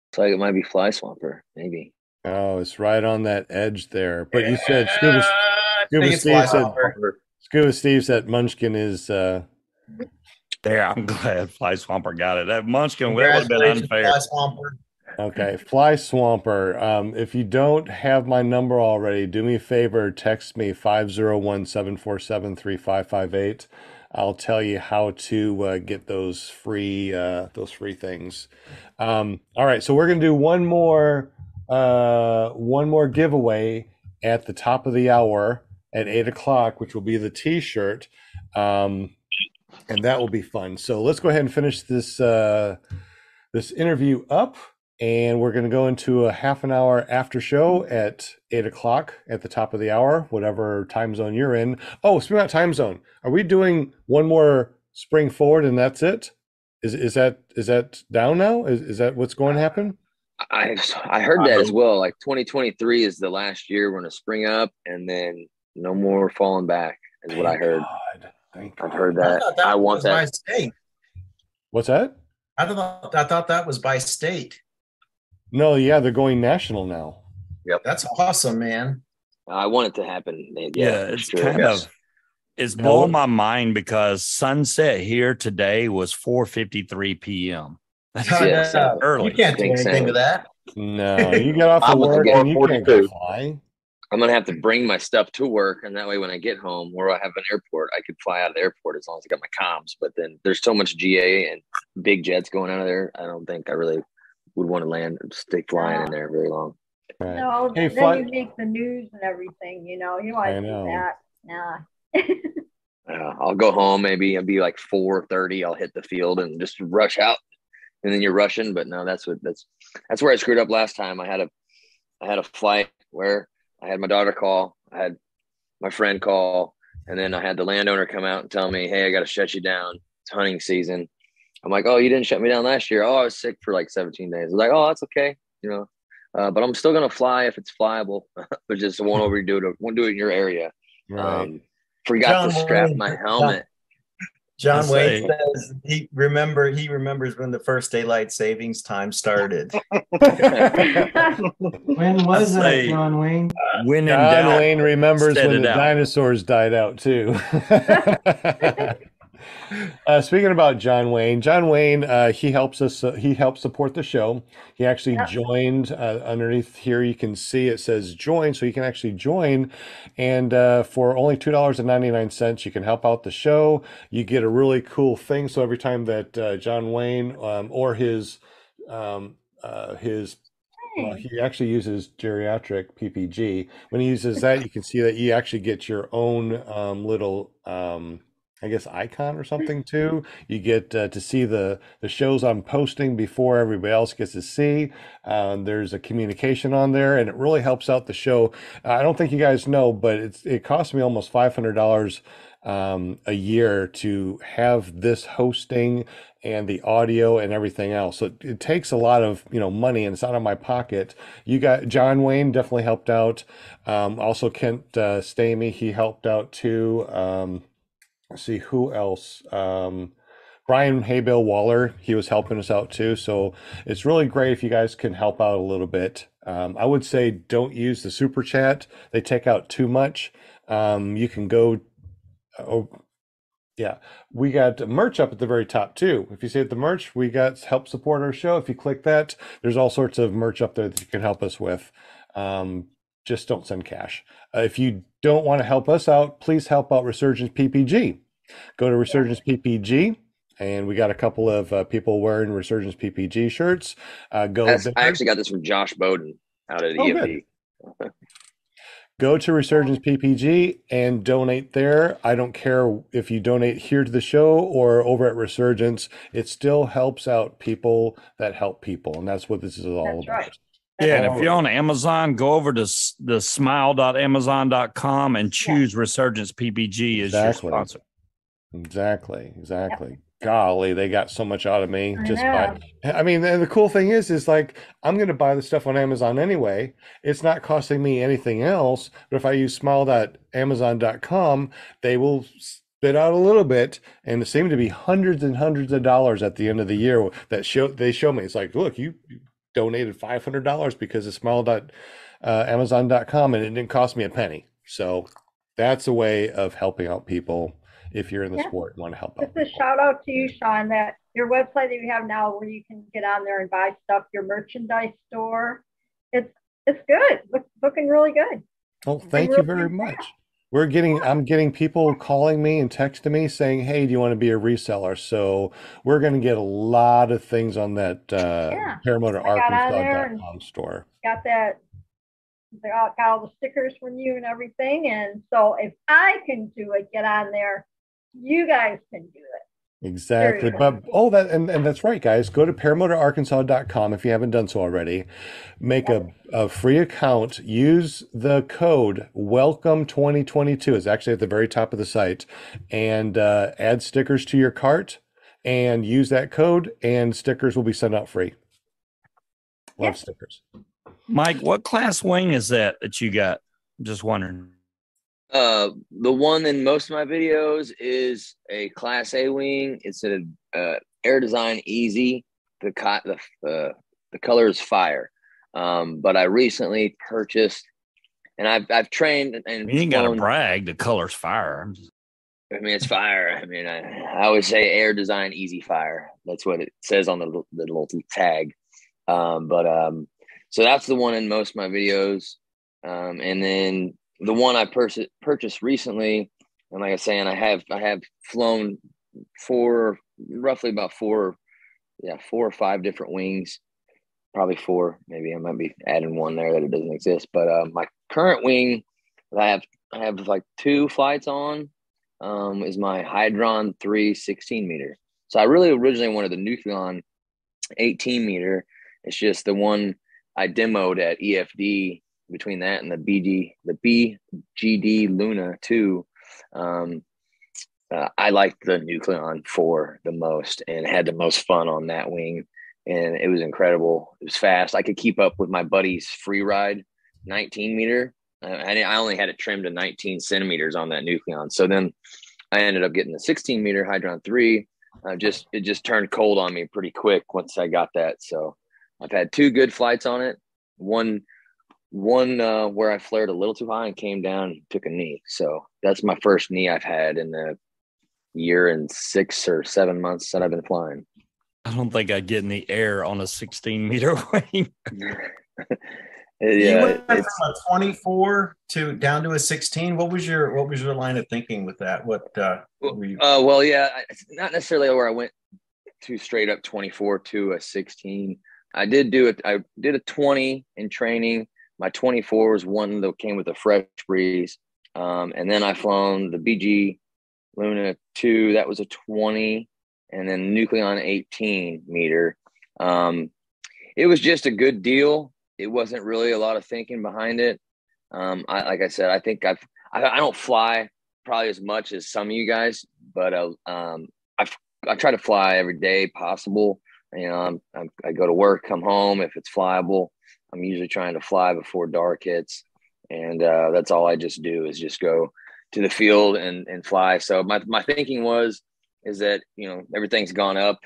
Looks like it might be Fly Swamper, maybe. Oh, it's right on that edge there. But you said Scuba Steve said Munchkin is there. I'm glad Fly Swamper got it. That Munchkin would have been unfair. Fly Swamper. Okay, Fly Swamper. If you don't have my number already, do me a favor, text me 501-747-3558. I'll tell you how to get those free things. All right, so we're gonna do one more giveaway at the top of the hour at 8 o'clock, which will be the T-shirt, and that will be fun. So let's go ahead and finish this interview up. And we're going to go into a half an hour after show at 8 o'clock at the top of the hour, whatever time zone you're in. Oh, speaking about time zone, are we doing one more spring forward and that's it? Is that down now? Is that what's going to happen? I heard that as well. Like 2023 is the last year we're going to spring up and then no more falling back is what I heard. I've heard that. I want that. By state. What's that? I thought that was by state. No, yeah, they're going national now. Yep, that's awesome, man. I want it to happen. Yeah, it's sure. It's blowing my mind because sunset here today was 4:53 p.m. That's early. You can't do anything with that. No, you get off of work and you can't go fly. I'm gonna have to bring my stuff to work, and that way when I get home, where I have an airport, I could fly out of the airport as long as I got my comms. But then there's so much GA and big jets going out of there. I don't think I really would want to land or stay flying in there very long. Right. No, hey, then you make the news and everything, you want to do that. Nah. I'll go home, maybe I'll be like 4:30. I'll hit the field and just rush out, and then you're rushing. But no, that's where I screwed up last time. I had a flight where I had my daughter call, I had my friend call, and then I had the landowner come out and tell me, "Hey, I got to shut you down. It's hunting season." I'm like, "Oh, you didn't shut me down last year." "Oh, I was sick for like 17 days." I was like, "Oh, that's okay, you know, but I'm still gonna fly if it's flyable, but just won't overdo it. Won't do it in your area." Right. Forgot to strap my helmet. John Wayne says he remembers when the first daylight savings time started. When was that, John Wayne? When in John doubt, Wayne remembers set when it the out. dinosaurs died out too. Speaking about John Wayne, he helps us. He helps support the show. He actually joined underneath here. You can see it says join, so you can actually join. And for only $2.99, you can help out the show. You get a really cool thing. So every time that John Wayne or his well, he actually uses geriatric PPG. When he uses that, you can see that you actually get your own little, I guess, icon or something too. You get to see the shows I'm posting before everybody else gets to see. There's a communication on there, and it really helps out the show. I don't think you guys know, but it cost me almost $500 a year to have this hosting and the audio and everything else. So it takes a lot of money, and it's out of my pocket. You got John Wayne definitely helped out. Also Kent Stamey, he helped out too. Let's see who else. Brian Haybill Waller, he was helping us out too. So it's really great if you guys can help out a little bit. I would say don't use the super chat. They take out too much. You can go. Yeah, we got merch up at the very top too. If you see at the merch, we got help support our show. If you click that, there's all sorts of merch up there that you can help us with. Just don't send cash. If you don't want to help us out, please help out Resurgence PPG. Go to Resurgence PPG, and we got a couple of people wearing Resurgence PPG shirts. Go there. I actually got this from Josh Bowden out at EMP. Go to Resurgence PPG and donate there. I don't care if you donate here to the show or over at Resurgence. It still helps out people that help people, and that's what this is all about. Right. Yeah, and if you're on Amazon, go over to the smile.amazon.com and choose Resurgence PPG as your sponsor. Exactly. Golly, they got so much out of me just by. I mean, and the cool thing is like I'm going to buy the stuff on Amazon anyway. It's not costing me anything else. But if I use smile.amazon.com, they will spit out a little bit, and it seemed to be hundreds and hundreds of dollars at the end of the year that they show me. It's like, look, you donated $500 because of smile.amazon.com, and it didn't cost me a penny. So that's a way of helping out people. If you're in the sport and want to help out. Just a shout out to you, Sean, that your website that you have now where you can get on there and buy stuff, your merchandise store, it's good. Looking really good. Well, thank you very much. I'm getting people calling me and texting me saying, hey, do you want to be a reseller? So we're going to get a lot of things on that ParamotorArkansas.com store. Got all the stickers from you and everything. And so if I can do it, get on there. You guys can do it. Exactly. But and that's right, guys. Go to ParamotorArkansas.com if you haven't done so already. Make a free account. Use the code WELCOME2022. It's actually at the very top of the site. And add stickers to your cart and use that code, and stickers will be sent out free. Love stickers. Mike, what class wing is that you got? I'm just wondering. The one in most of my videos is a Class A wing. It's an Air Design Easy. The color is fire. But I recently purchased, and I've trained and you ain't got to brag. The color's fire. I mean, it's fire. I mean, I always say Air Design Easy Fire. That's what it says on the little tag. So that's the one in most of my videos. And then the one I purchased recently, and like I was saying, I have flown roughly about four or five different wings, probably four. Maybe I might be adding one there that it doesn't exist. But my current wing, I have like 2 flights on. is my Hydron 3 16 meter. So I really originally wanted the Nucleon 18 meter. It's just the one I demoed at EFD. Between that and the BGD Luna 2, I liked the Nucleon 4 the most and had the most fun on that wing. And it was incredible. It was fast. I could keep up with my buddy's free ride 19 meter. I only had it trimmed to 19 centimeters on that Nucleon. So then I ended up getting the 16 meter Hydron 3. It just turned cold on me pretty quick once I got that. So I've had 2 good flights on it. One where I flared a little too high and came down and took a knee. So that's my first knee I've had in the year and 6 or 7 months that I've been flying. I don't think I'd get in the air on a 16 meter wing. You went from a 24 down to a 16. What was your line of thinking with that? What were you? Well, yeah, not necessarily where I went to straight up 24 to a 16. I did a 20 in training. My 24 was one that came with a fresh breeze. And then I flown the BG Luna 2. That was a 20. And then Nucleon 18 meter. It was just a good deal. It wasn't really a lot of thinking behind it. Like I said, I think I don't fly probably as much as some of you guys, but I try to fly every day possible. You know, I go to work, come home. If it's flyable, I'm usually trying to fly before dark hits. And that's all I just do is just go to the field and fly. So my thinking is that, you know, everything's gone up.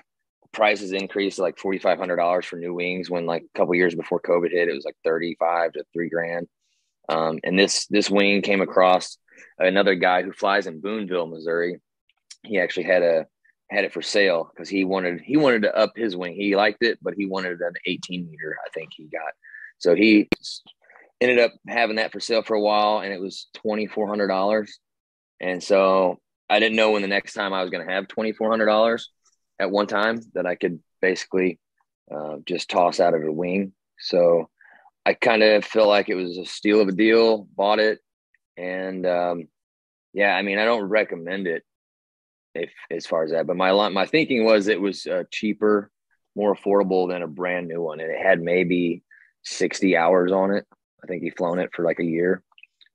Prices increased to like $4,500 for new wings when like a couple years before COVID hit, it was like 35 to $3,000. And this wing came across another guy who flies in Boonville, Missouri. He actually had it for sale because he wanted to up his wing. He liked it, but he wanted an 18 meter, I think he got. So he ended up having that for sale for a while, and it was $2,400. And so I didn't know when the next time I was going to have $2,400 at one time that I could basically just toss out of a wing. So I kind of felt like it was a steal of a deal, bought it. And yeah, I mean, I don't recommend it as far as that, but my thinking was it was cheaper, more affordable than a brand new one. And it had maybe 60 hours on it. I think he'd flown it for like a year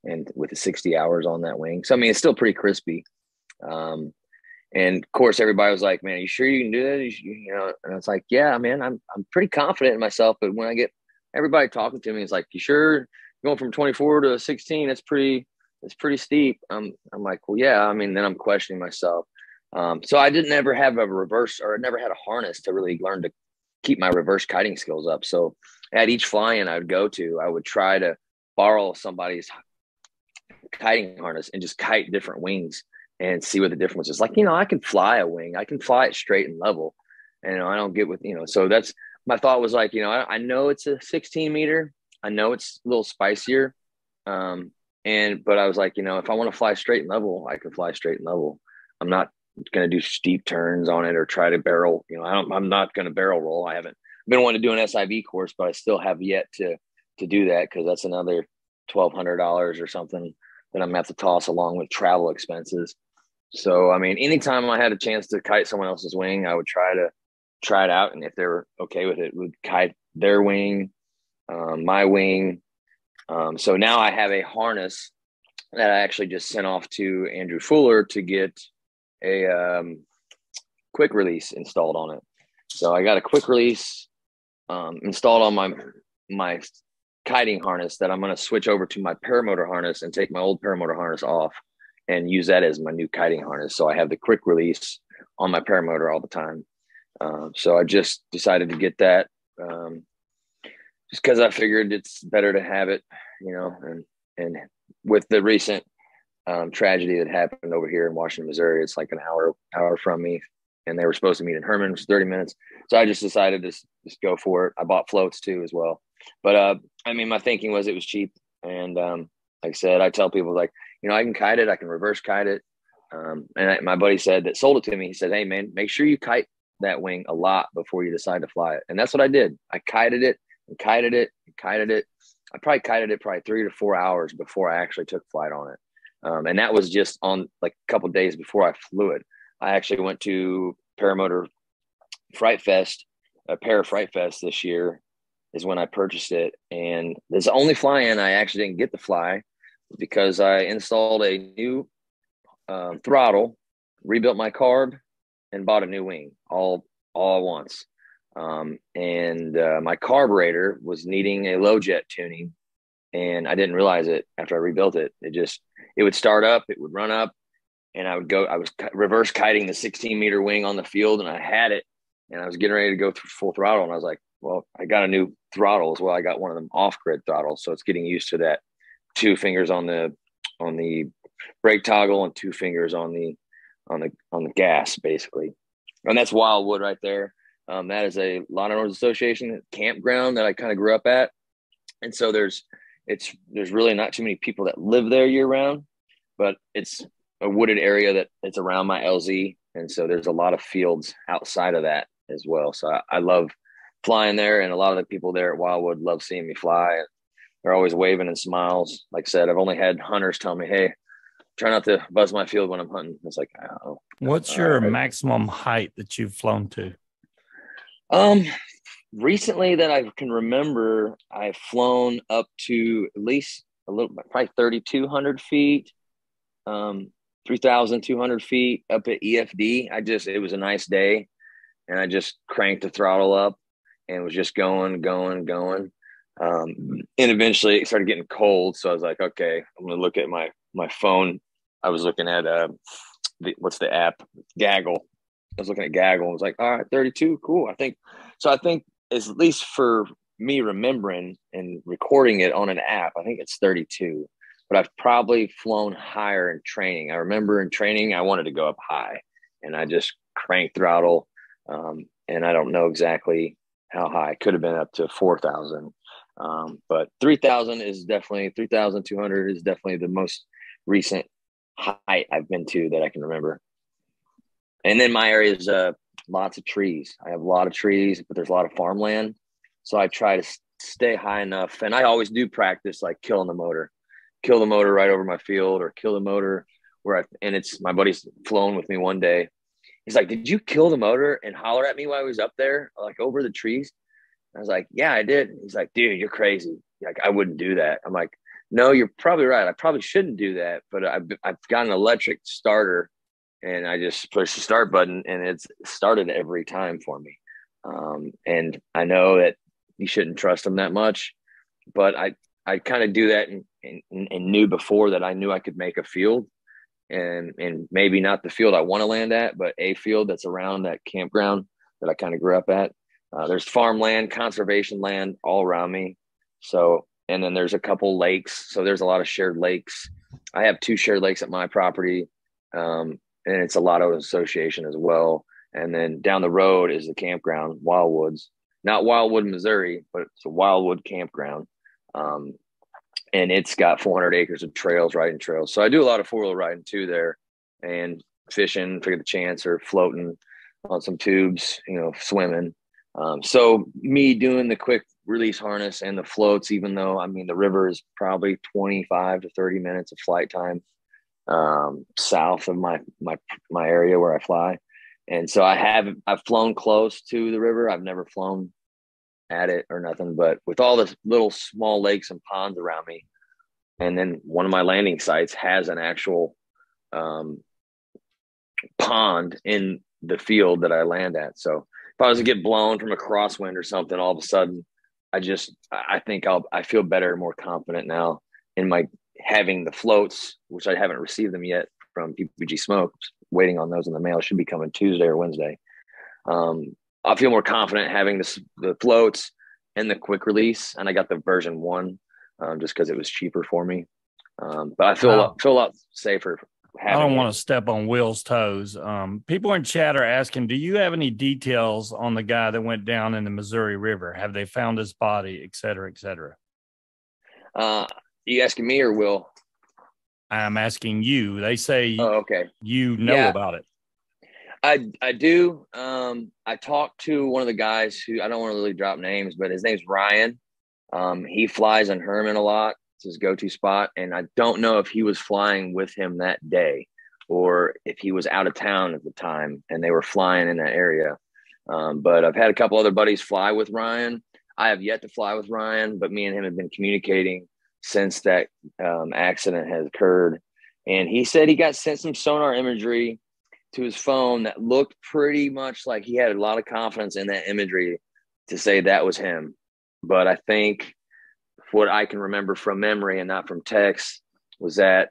and with the 60 hours on that wing. So, I mean, it's still pretty crispy. And of course, everybody was like, "Man, are you sure you can do that?" You know, and it's like, "Yeah, man, I'm pretty confident in myself." But when I get everybody talking to me, it's like, "You sure going from 24 to 16? It's pretty steep." I'm like, "Well, yeah." I mean, then I'm questioning myself. So I didn't ever have a reverse, or I never had a harness to really learn to keep my reverse kiting skills up. So at each fly-in I would go to, I would try to borrow somebody's kiting harness and just kite different wings and see what the difference is. Like, you know, I can fly a wing. I can fly it straight and level. And, you know, I don't get with, you know, so that's my thought was like, you know, I know it's a 16 meter. I know it's a little spicier. But I was like, you know, if I want to fly straight and level, I can fly straight and level. I'm not going to do steep turns on it or try to barrel. You know, I'm not going to barrel roll. I haven't been wanting to do an SIV course, but I still have yet to do that because that's another $1,200 or something that I'm going to have to toss along with travel expenses. So, I mean, anytime I had a chance to kite someone else's wing, I would try it out. And if they were okay with it, would kite their wing, my wing. So now I have a harness that I actually just sent off to Andrew Fuller to get a quick release installed on it. So I got a quick release installed on my kiting harness that I'm going to switch over to my paramotor harness and take my old paramotor harness off and use that as my new kiting harness. So I have the quick release on my paramotor all the time. So I just decided to get that just because I figured it's better to have it, you know, and with the recent tragedy that happened over here in Washington, Missouri, it's like an hour from me, and they were supposed to meet in Herman, which is 30 minutes. So I just decided to just go for it. I bought floats too, as well. But I mean, my thinking was it was cheap. And like I said, I tell people like, you know, I can kite it, I can reverse kite it. My buddy said that sold it to me. He said, "Hey man, make sure you kite that wing a lot before you decide to fly it." And that's what I did. I kited it and kited it and kited it. I probably kited it 3 to 4 hours before I actually took flight on it. And that was just on like a couple of days before I flew it. I actually went to Paramotor Fright Fest, a Para Fright Fest this year is when I purchased it. And this only fly-in I actually didn't get to fly because I installed a new throttle, rebuilt my carb, and bought a new wing all at once. And my carburetor was needing a low jet tuning, and I didn't realize it after I rebuilt it. It would start up, it would run up, and I was reverse kiting the 16-meter wing on the field, and I had it, and I was getting ready to go through full throttle, and I was like, well, I got a new throttle as well. I got one of them off-grid throttles, so it's getting used to that 2 fingers on the brake toggle and 2 fingers on the gas, basically. And that's Wildwood right there. That is a Lawn and Owners Association campground that I kind of grew up at. And so there's really not too many people that live there year round, but it's a wooded area that it's around my LZ. And so there's a lot of fields outside of that as well. So I love flying there, and a lot of the people there at Wildwood love seeing me fly. They're always waving and smiles. Like I said, I've only had hunters tell me, hey, try not to buzz my field when I'm hunting. It's like, oh. What's your maximum height that you've flown to? Recently that I can remember, I've flown up to at least a little, probably 3,200 feet, 3,200 feet up at EFD. It was a nice day, and I just cranked the throttle up and was just going. And eventually it started getting cold. So I was like, okay, I'm going to look at my phone. I was looking at, what's the app? Gaggle. I was looking at Gaggle and was like, all right, 32, cool. I think at least for me remembering and recording it on an app, I think it's 32, but I've probably flown higher in training. I remember in training, I wanted to go up high, and I just cranked throttle. And I don't know exactly how high. It could have been up to 4,000. But 3,200 is definitely the most recent height I've been to that I can remember. And then my area is lots of trees. I have a lot of trees, but there's a lot of farmland. So I try to stay high enough. And I always do practice like kill the motor right over my field, or kill the motor my buddy's flown with me one day. He's like, did you kill the motor and holler at me while I was up there, like over the trees? I was like, yeah, I did. He's like, dude, you're crazy. Like, I wouldn't do that. I'm like, no, you're probably right. I probably shouldn't do that. But I've got an electric starter, and I just push the start button, and it's started every time for me. And I know that you shouldn't trust them that much, but I kind of do that and knew before that I knew I could make a field, and maybe not the field I want to land at, but a field that's around that campground that I kind of grew up at. There's farmland, conservation land all around me. So, and then there's a couple lakes. So there's a lot of shared lakes. I have 2 shared lakes at my property. And it's a Lotto Association as well. And then down the road is the campground, Wildwoods, not Wildwood, Missouri, but it's a Wildwood campground. And it's got 400 acres of trails, riding trails. So I do a lot of 4-wheel riding too there, and fishing, figure the chance, or floating on some tubes, swimming. So me doing the quick release harness and the floats, even though, I mean, the river is probably 25 to 30 minutes of flight time south of my area where I fly. And so I've flown close to the river. I've never flown at it or nothing, but with all the little small lakes and ponds around me, and then one of my landing sites has an actual pond in the field that I land at. So if I was to get blown from a crosswind or something, all of a sudden, I think I feel better, more confident now in my having the floats, which I haven't received them yet from PPG Smoke. Waiting on those in the mail. Should be coming Tuesday or Wednesday. I feel more confident having the floats and the quick release, and I got the version 1 just because it was cheaper for me. But I feel a lot safer. I don't want to step on Will's toes. People in chat are asking, do you have any details on the guy that went down in the Missouri River? Have they found his body, et cetera, et cetera? You asking me or Will? I'm asking you. They say, okay, you know about it. I do. I talked to one of the guys who, I don't want to really drop names, but his name's Ryan. He flies in Herman a lot. It's his go-to spot. And I don't know if he was flying with him that day or if he was out of town at the time and they were flying in that area. But I've had a couple other buddies fly with Ryan. I have yet to fly with Ryan, but me and him have been communicating since that accident has occurred. And he said he got sent some sonar imagery to his phone that looked pretty much like he had a lot of confidence in that imagery to say that was him. But I think what I can remember from memory and not from text was that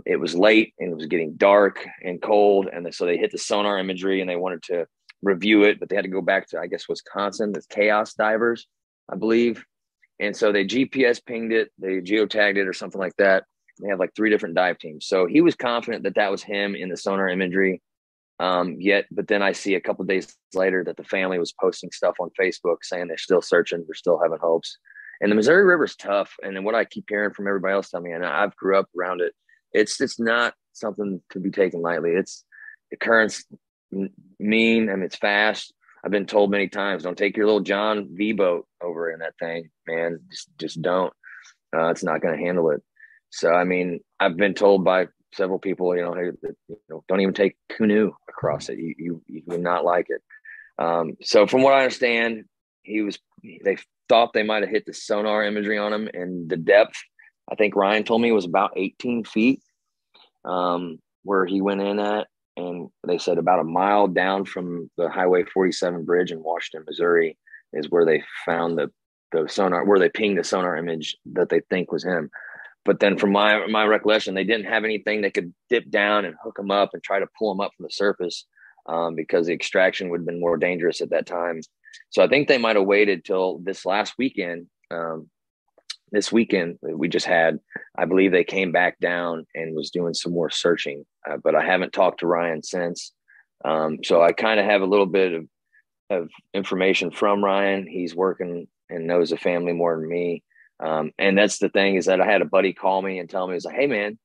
it was late and it was getting dark and cold. And so they hit the sonar imagery and they wanted to review it, but they had to go back to, I guess, Wisconsin, the Chaos Divers, I believe. And so they GPS pinged it, they geotagged it or something like that. They have like 3 different dive teams. So he was confident that that was him in the sonar imagery. But then I see a couple of days later that the family was posting stuff on Facebook saying they're still searching, they're still having hopes. And the Missouri River is tough. And then what I keep hearing from everybody else telling me, and I've grew up around it, it's not something to be taken lightly. It's the current's mean and it's fast. I've been told many times, don't take your little John V boat over in that thing, man. Just don't. It's not going to handle it. So, I mean, I've been told by several people, hey, don't even take canoe across it. You would not like it. So from what I understand, they thought they might have hit the sonar imagery on him, and the depth, I think Ryan told me, was about 18 feet where he went in at. And they said about a mile down from the Highway 47 bridge in Washington, Missouri, is where they found the sonar, where they pinged the sonar image that they think was him. But then from my recollection, they didn't have anything they could dip down and hook him up and try to pull him up from the surface because the extraction would have been more dangerous at that time. So I think they might have waited till this last weekend. This weekend we just had, I believe they came back down and was doing some more searching, but I haven't talked to Ryan since. So I kind of have a little bit of information from Ryan. He's working and knows the family more than me. And that's the thing, is that I had a buddy call me and tell me, he's like, hey man,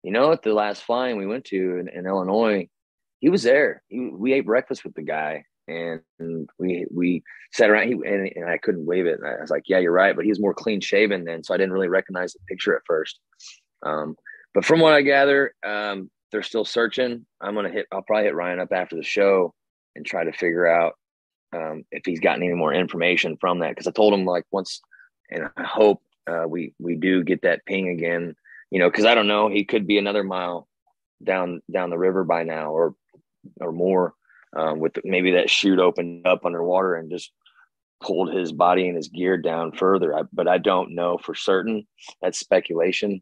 at the last flying we went to in Illinois, he was there. We ate breakfast with the guy and we sat around and I couldn't wave it. And I was like, yeah, you're right. But he was more clean shaven then. So I didn't really recognize the picture at first. But from what I gather, they're still searching. I'll probably hit Ryan up after the show and try to figure out if he's gotten any more information from that. Cause I told him once, and I hope we do get that ping again, cause I don't know, he could be another mile down the river by now or more. With maybe that chute opened up underwater and just pulled his body and his gear down further. But I don't know for certain. That's speculation.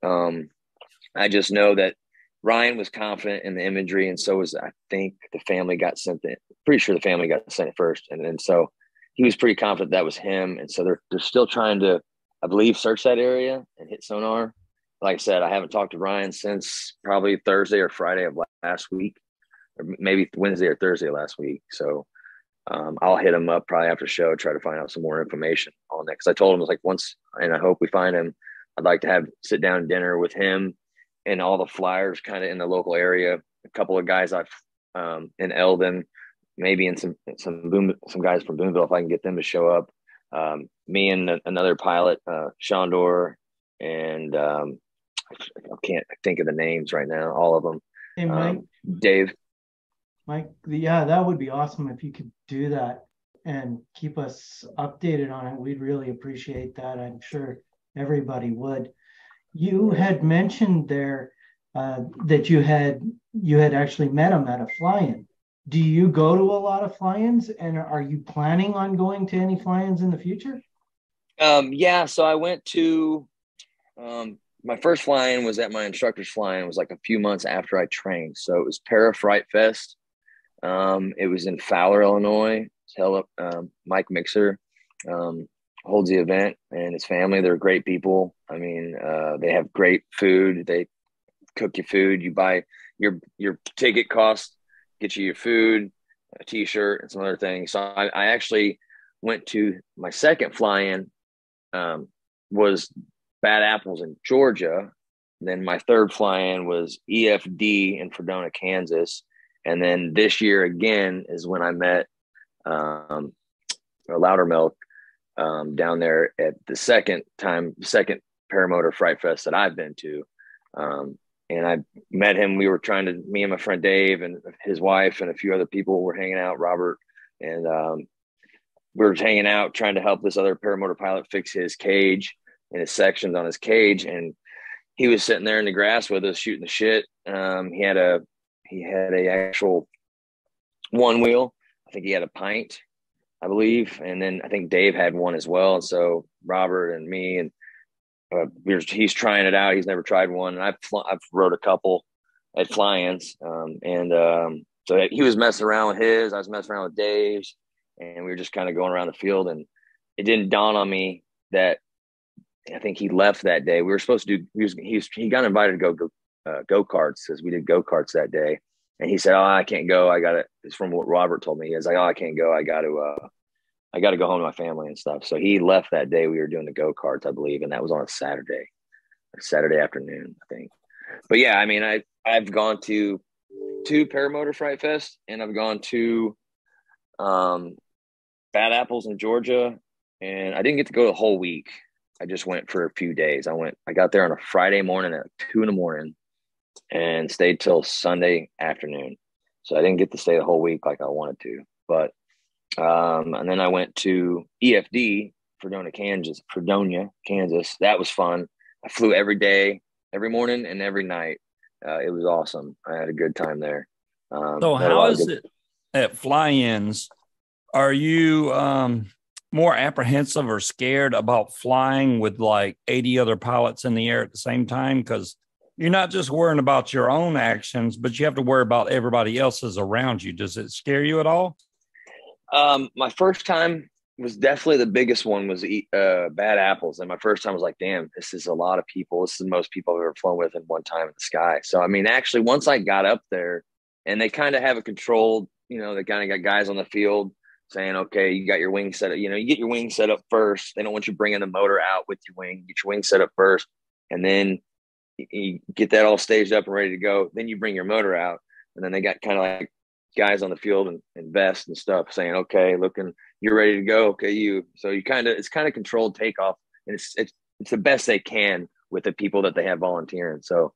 I just know that Ryan was confident in the imagery, and so was, I think, the family got sent it. Pretty sure the family got sent it first, and then so he was pretty confident that was him. And so they're still trying to, I believe, search that area and hit sonar. Like I said, I haven't talked to Ryan since probably Thursday or Friday of last week. Or maybe Wednesday or Thursday last week. So I'll hit him up probably after the show, try to find out some more information on that. Because I told him, I was like, once, and I hope we find him, I'd like to sit down dinner with him and all the flyers kind of in the local area. A couple of guys I've in Eldon, maybe in some guys from Boonville, if I can get them to show up. Me and another pilot, Shondor, and I can't think of the names right now, all of them. Hey, Mike. Dave. Mike, yeah, that would be awesome if you could do that and keep us updated on it. We'd really appreciate that. I'm sure everybody would. You had mentioned there that you had actually met him at a fly-in. Do you go to a lot of fly-ins, and are you planning on going to any fly-ins in the future? Yeah, so I went to my first fly-in was at my instructor's fly-in. It was like a few months after I trained. So it was Para Fright Fest. It was in Fowler, Illinois. Mike Mixer holds the event, and his family, they're great people. I mean, they have great food. They cook your food. You buy your ticket cost, get you your food, a t-shirt, and some other things. So I actually went to my second fly-in, was Bad Apples in Georgia. Then my third fly-in was EFD in Fredonia, Kansas. And then this year again is when I met Loudermilk down there at the second Paramotor Fright Fest that I've been to. And I met him. Me and my friend Dave and his wife and a few other people were hanging out, Robert. And we were hanging out trying to help this other paramotor pilot fix his cage and his sections on his cage. And he was sitting there in the grass with us shooting the shit. He had a actual one wheel. I think he had a pint, I believe. And then I think Dave had one as well. And so Robert and me and he's trying it out. He's never tried one. And I've rode a couple at fly-ins. So he was messing around with his, I was messing around with Dave's, and we were just kind of going around the field. And it didn't dawn on me that I think he left that day. We were supposed to do, he got invited to go go-karts, as we did go-karts that day. And he said, "Oh, I can't go. It's from what Robert told me. He was like, "Oh, I can't go. I got to go home to my family and stuff." So he left that day. We were doing the go-karts, I believe. And that was on a Saturday afternoon, I think. But yeah, I mean, I've gone to 2 Paramotor Fright Fest, and I've gone to Bad Apples in Georgia, and I didn't get to go the whole week. I just went for a few days. I got there on a Friday morning at 2 a.m. and stayed till Sunday afternoon. So I didn't get to stay the whole week like I wanted to. But and then I went to EFD, Fredonia, Kansas. That was fun. I flew every day, every morning and every night. It was awesome. I had a good time there. So how is it at fly-ins? Are you more apprehensive or scared about flying with like 80 other pilots in the air at the same time? Because you're not just worrying about your own actions, but you have to worry about everybody else's around you. Does it scare you at all? My first time was definitely the biggest one was Bad Apples. And my first time was like, damn, this is a lot of people. This is the most people I've ever flown with in one time in the sky. So, I mean, actually, once I got up there and they kind of have it controlled, they kind of got guys on the field saying, okay, you got your wing set up. You get your wing set up first. They don't want you bringing the motor out with your wing. Get your wing set up first. And then you get that all staged up and ready to go. Then you bring your motor out. And then they got kind of like guys on the field and vests and stuff saying, okay, you're ready to go. Okay. So it's kind of controlled takeoff, and it's the best they can with the people that they have volunteering. So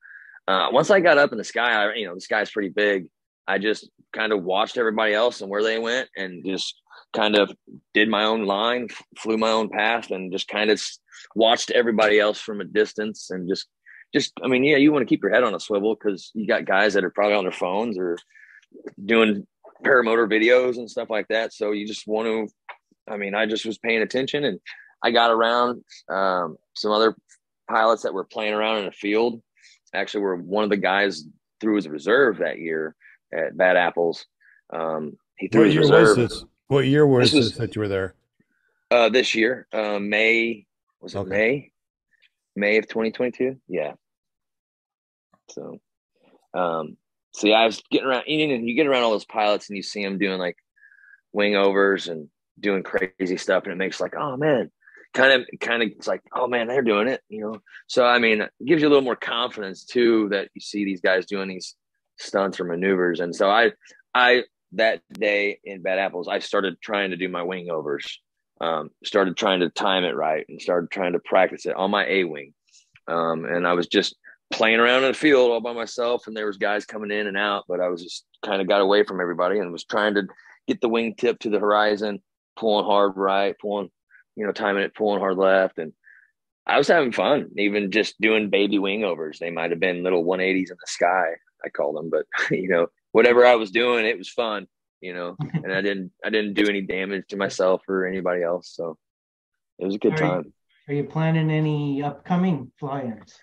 once I got up in the sky, the sky's pretty big. I just kind of watched everybody else and where they went and just kind of did my own line, flew my own path, and just kind of watched everybody else from a distance. And just, I mean, yeah, you want to keep your head on a swivel because you got guys that are probably on their phones or doing paramotor videos and stuff like that. So you just want to, I just was paying attention, and I got around some other pilots that were playing around in the field. Actually, were one of the guys threw his reserve that year at Bad Apples. He threw his reserve. What year was this that you were there? This year, May. Was it okay. May of 2022? Yeah. So, yeah, I was getting around, and you get around all those pilots and you see them doing like wing overs and doing crazy stuff, and it makes like, oh man, kind of, it's like, oh man, they're doing it, So it gives you a little more confidence too that you see these guys doing these stunts or maneuvers. And so I that day in Bad Apples, I started trying to do my wing overs, started trying to time it right, and started trying to practice it on my A wing, and I was just playing around in the field all by myself, and there was guys coming in and out, but I was just kind of got away from everybody and was trying to get the wing tip to the horizon, pulling hard right, timing it, pulling hard left. And I was having fun, even just doing baby wing overs. They might've been little 180s in the sky, I call them, but whatever I was doing, it was fun, and I didn't do any damage to myself or anybody else. So it was a good time. Are you planning any upcoming fly-ins?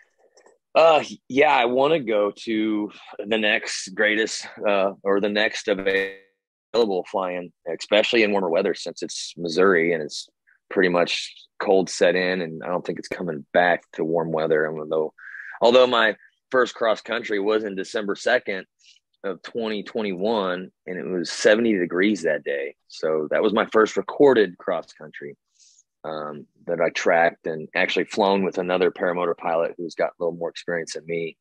Yeah, I want to go to the next greatest or the next available fly-in, especially in warmer weather, since it's Missouri and it's pretty much cold set in, and I don't think it's coming back to warm weather. And although my first cross country was in December 2nd of 2021, and it was 70 degrees that day, so that was my first recorded cross country. That I tracked and actually flown with another paramotor pilot who's got a little more experience than me.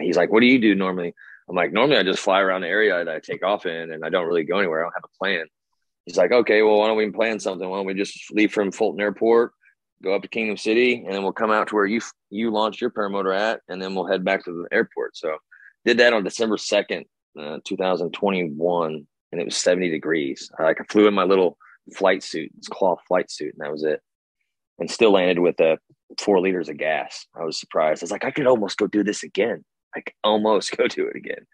He's like, what do you do normally? I'm like, normally I just fly around the area that I take off in, and I don't really go anywhere. I don't have a plan. He's like, okay, well, why don't we plan something? Why don't we just leave from Fulton Airport, go up to Kingdom City, and then we'll come out to where you launched your paramotor at, and then we'll head back to the airport. So did that on December 2nd, 2021, and it was 70 degrees. I flew in my little flight suit, it's cloth flight suit, and that was it. And still landed with 4 liters of gas. I was surprised. I was like, I could almost go do this again. I could almost go do it again.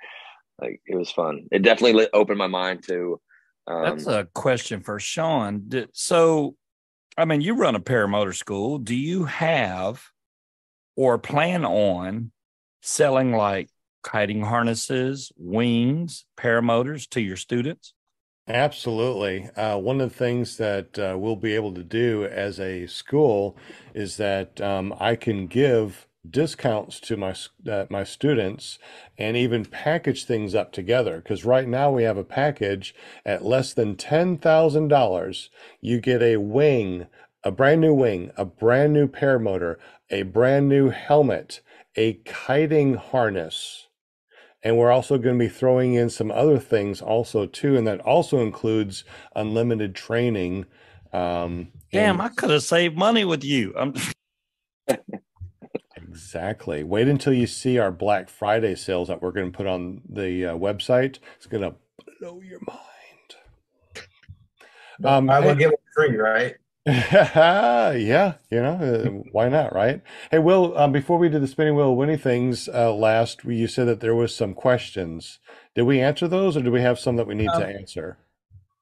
Like, it was fun. It definitely opened my mind to. That's a question for Sean. So, I mean, you run a paramotor school. Do you have or plan on selling like kiting harnesses, wings, paramotors to your students? Absolutely. One of the things that we'll be able to do as a school is that I can give discounts to my students and even package things up together. Because right now we have a package at less than $10,000. You get a wing, a brand new wing, a brand new paramotor, a brand new helmet, a kiting harness. And we're also going to be throwing in some other things also too, and that also includes unlimited training. Damn, I could have saved money with you. Exactly. Wait until you see our Black Friday sales that we're going to put on the website. It's going to blow your mind. I will give it free, right? Yeah, why not, right? Hey, Will, before we did the spinning wheel winning things last, you said that there was some questions. Did we answer those, or do we have some that we need to answer?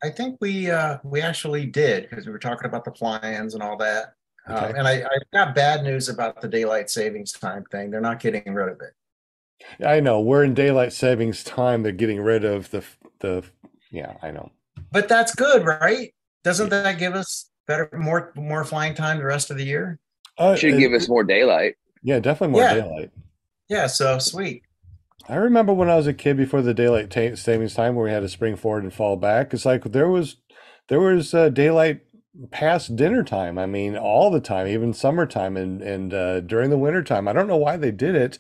I think we actually did, because we were talking about the fly-ins and all that. Okay. And I got bad news about the daylight savings time thing. They're not getting rid of it. I know we're in daylight savings time. They're getting rid of the yeah, I know. But that's good, right? Doesn't that give us more flying time the rest of the year? Should give us more daylight. Yeah, definitely more daylight. Yeah, so sweet. I remember when I was a kid before the daylight savings time, where we had to spring forward and fall back. It's like there was daylight past dinner time. I mean, all the time, even summertime and during the winter time. I don't know why they did it,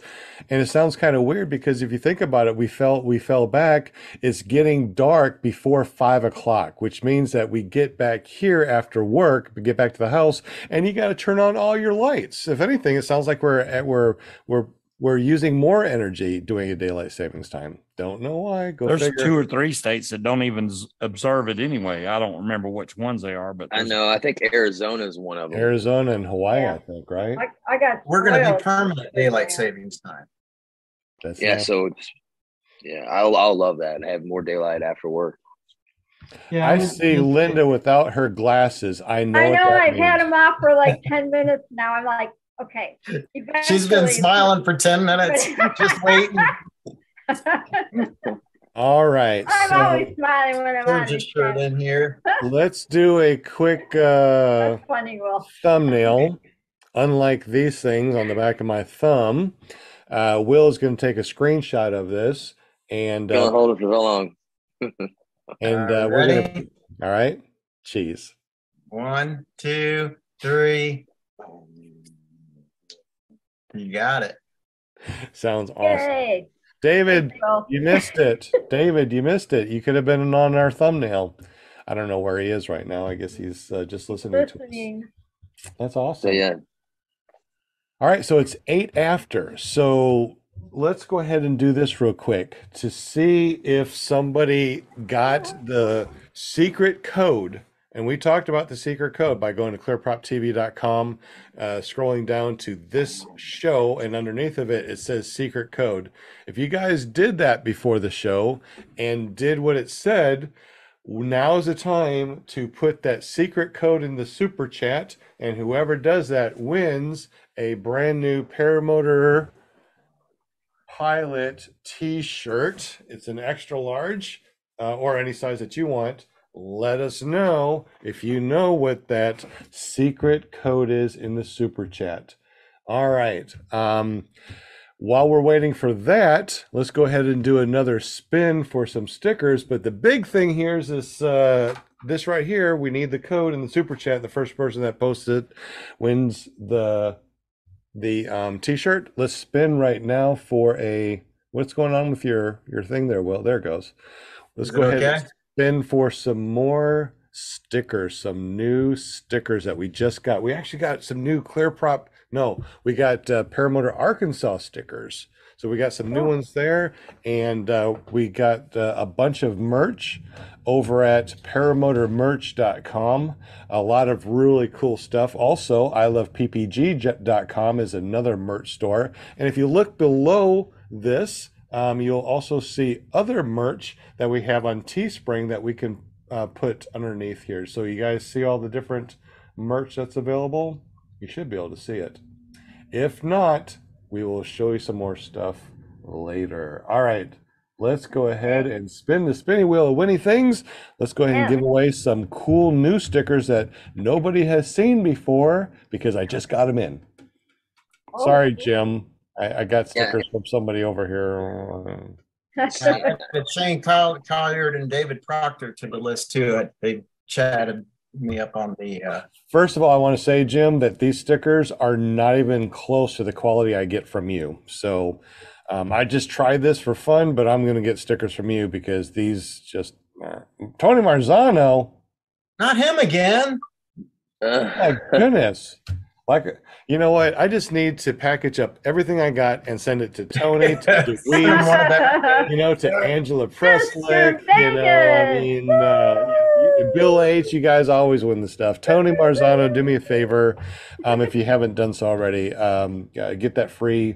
and it sounds kind of weird because if you think about it, we fell back. It's getting dark before 5 o'clock, which means that we get back here after work, we get back to the house, and you got to turn on all your lights. If anything, it sounds like we're using more energy doing a daylight savings time. Don't know why. There's figure. 2 or 3 states that don't even observe it anyway. I don't remember which ones they are, but I know. I think Arizona is one of them. Arizona and Hawaii, I think, right? I got. We're going to be permanent daylight savings time. That's nice. So I'll love that and have more daylight after work. Yeah, I see Linda without her glasses. I know. I've had them off for like 10 minutes now. I'm like, okay. She's been smiling for 10 minutes, just waiting. All right. I'm always smiling when I'm on this shirt in here. Let's do a quick funny, Will. thumbnail. Unlike these things on the back of my thumb, Will is going to take a screenshot of this and don't hold it for so long. And we're going to. All right. Cheese. 1, 2, 3. You got it. Sounds awesome. Yay. David, you missed it. David, you missed it. You could have been on our thumbnail. I don't know where he is right now. I guess he's just listening to us. That's awesome. So, yeah. All right, so it's 8 after. So let's go ahead and do this real quick to see if somebody got the secret code. And we talked about the secret code by going to clearproptv.com, scrolling down to this show, and underneath of it, it says secret code. If you guys did that before the show and did what it said, now is the time to put that secret code in the super chat, and whoever does that wins a brand new Paramotor Pilot t-shirt. It's an extra large or any size that you want. Let us know if you know what that secret code is in the super chat. All right. While we're waiting for that, let's go ahead and do another spin for some stickers. But the big thing here is this right here. We need the code in the super chat. The first person that posts it wins the t-shirt. Let's spin right now for what's going on with your thing there? Well, there it goes. Let's go ahead and spin for some more stickers, some new stickers that we just got. We actually got some new ClearProp. No, we got Paramotor Arkansas stickers. So we got some new ones there, and we got a bunch of merch over at paramotormerch.com. A lot of really cool stuff. Also, iloveppg.com is another merch store. And if you look below this, you'll also see other merch that we have on Teespring that we can put underneath here. So you guys see all the different merch that's available? You should be able to see it. If not, we will show you some more stuff later. All right, let's go ahead and spin the spinning wheel of winning things. Let's go ahead and give away some cool new stickers that nobody has seen before because I just got them in. Sorry, Jim. I got stickers from somebody over here. Shane Colliard and David Proctor to the list too. They chatted me up on the First of all, I want to say, Jim, that these stickers are not even close to the quality I get from you. So I just tried this for fun, but I'm going to get stickers from you because these just Tony Marzano. Not him again. My goodness. Like, you know what? I just need to package up everything I got and send it to Tony, to DeWeese, to Angela Preslick, Bill H. You guys always win the stuff. Tony Marzano, do me a favor, if you haven't done so already, get that free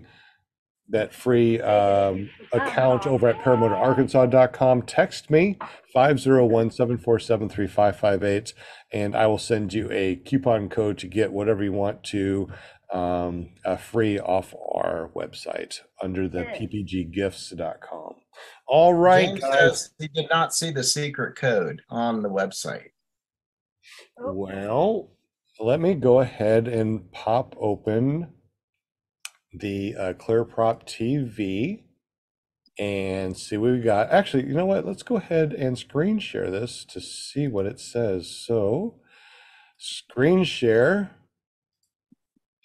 account over at paramotorarkansas.com. Text me 501-747-3558 and I will send you a coupon code to get whatever you want to free off our website under the ppggifts.com. All right, James guys. says he did not see the secret code on the website. Well, let me go ahead and pop open the ClearProp TV and see what we got. Actually, you know what? Let's go ahead and screen share this to see what it says. So, screen share,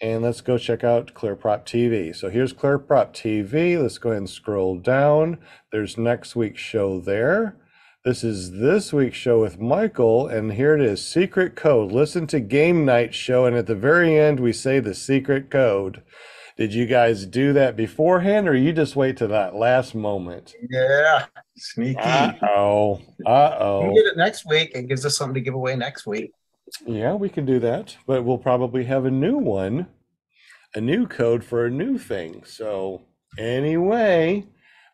and let's go check out ClearProp TV. So here's ClearProp TV. Let's go ahead and scroll down. There's next week's show there. This is this week's show with Michael, and here it is, secret code. Listen to Game Night show, and at the very end, we say the secret code. Did you guys do that beforehand, or you just wait to that last moment? Yeah, sneaky. Uh-oh. We'll get it next week. It gives us something to give away next week. Yeah, we can do that, but we'll probably have a new one, a new code for a new thing. So anyway,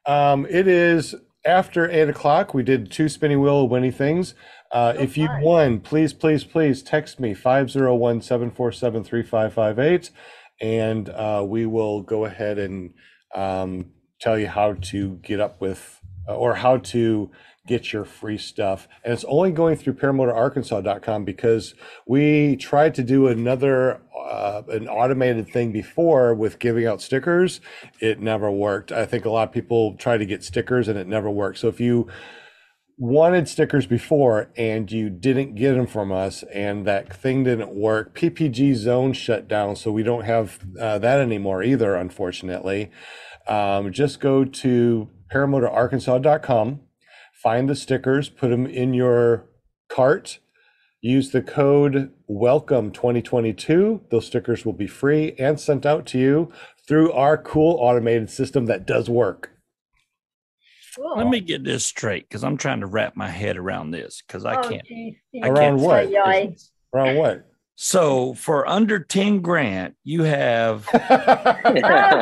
it is after 8 o'clock. We did 2 spinning wheel winning things. If you won, please text me 501-747-3558. And we will go ahead and tell you how to get up with or how to get your free stuff. And it's only going through paramotorarkansas.com because we tried to do another an automated thing before with giving out stickers. It never worked. I think a lot of people try to get stickers and it never worked. So if you wanted stickers before and you didn't get them from us and that thing didn't work, PPG Zone shut down, so we don't have that anymore either, unfortunately. Just go to paramotorarkansas.com, find the stickers, put them in your cart, use the code WELCOME 2022. Those stickers will be free and sent out to you through our cool automated system that does work. Cool. Let me get this straight because I'm trying to wrap my head around this because I can't. Around what? Around what? So for under 10 grand, you have a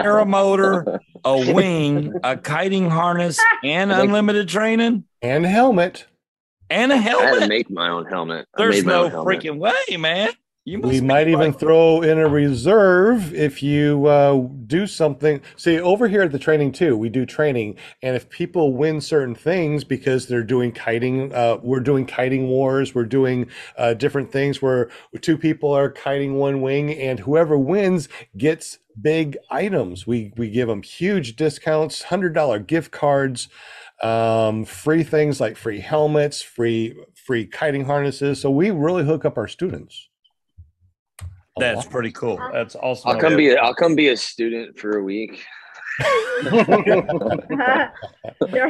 paramotor, a wing, a kiting harness, and unlimited training. And a helmet. And a helmet. I had to make my own helmet. There's no freaking way, man. We might even throw in a reserve if you do something. See, over here at the training too, we do training. And if people win certain things because they're doing kiting, we're doing kiting wars. We're doing different things where 2 people are kiting one wing and whoever wins gets big items. We give them huge discounts, $100 gift cards, free things like free helmets, free kiting harnesses. So we really hook up our students. That's pretty cool. That's awesome. I'll come be a student for a week. There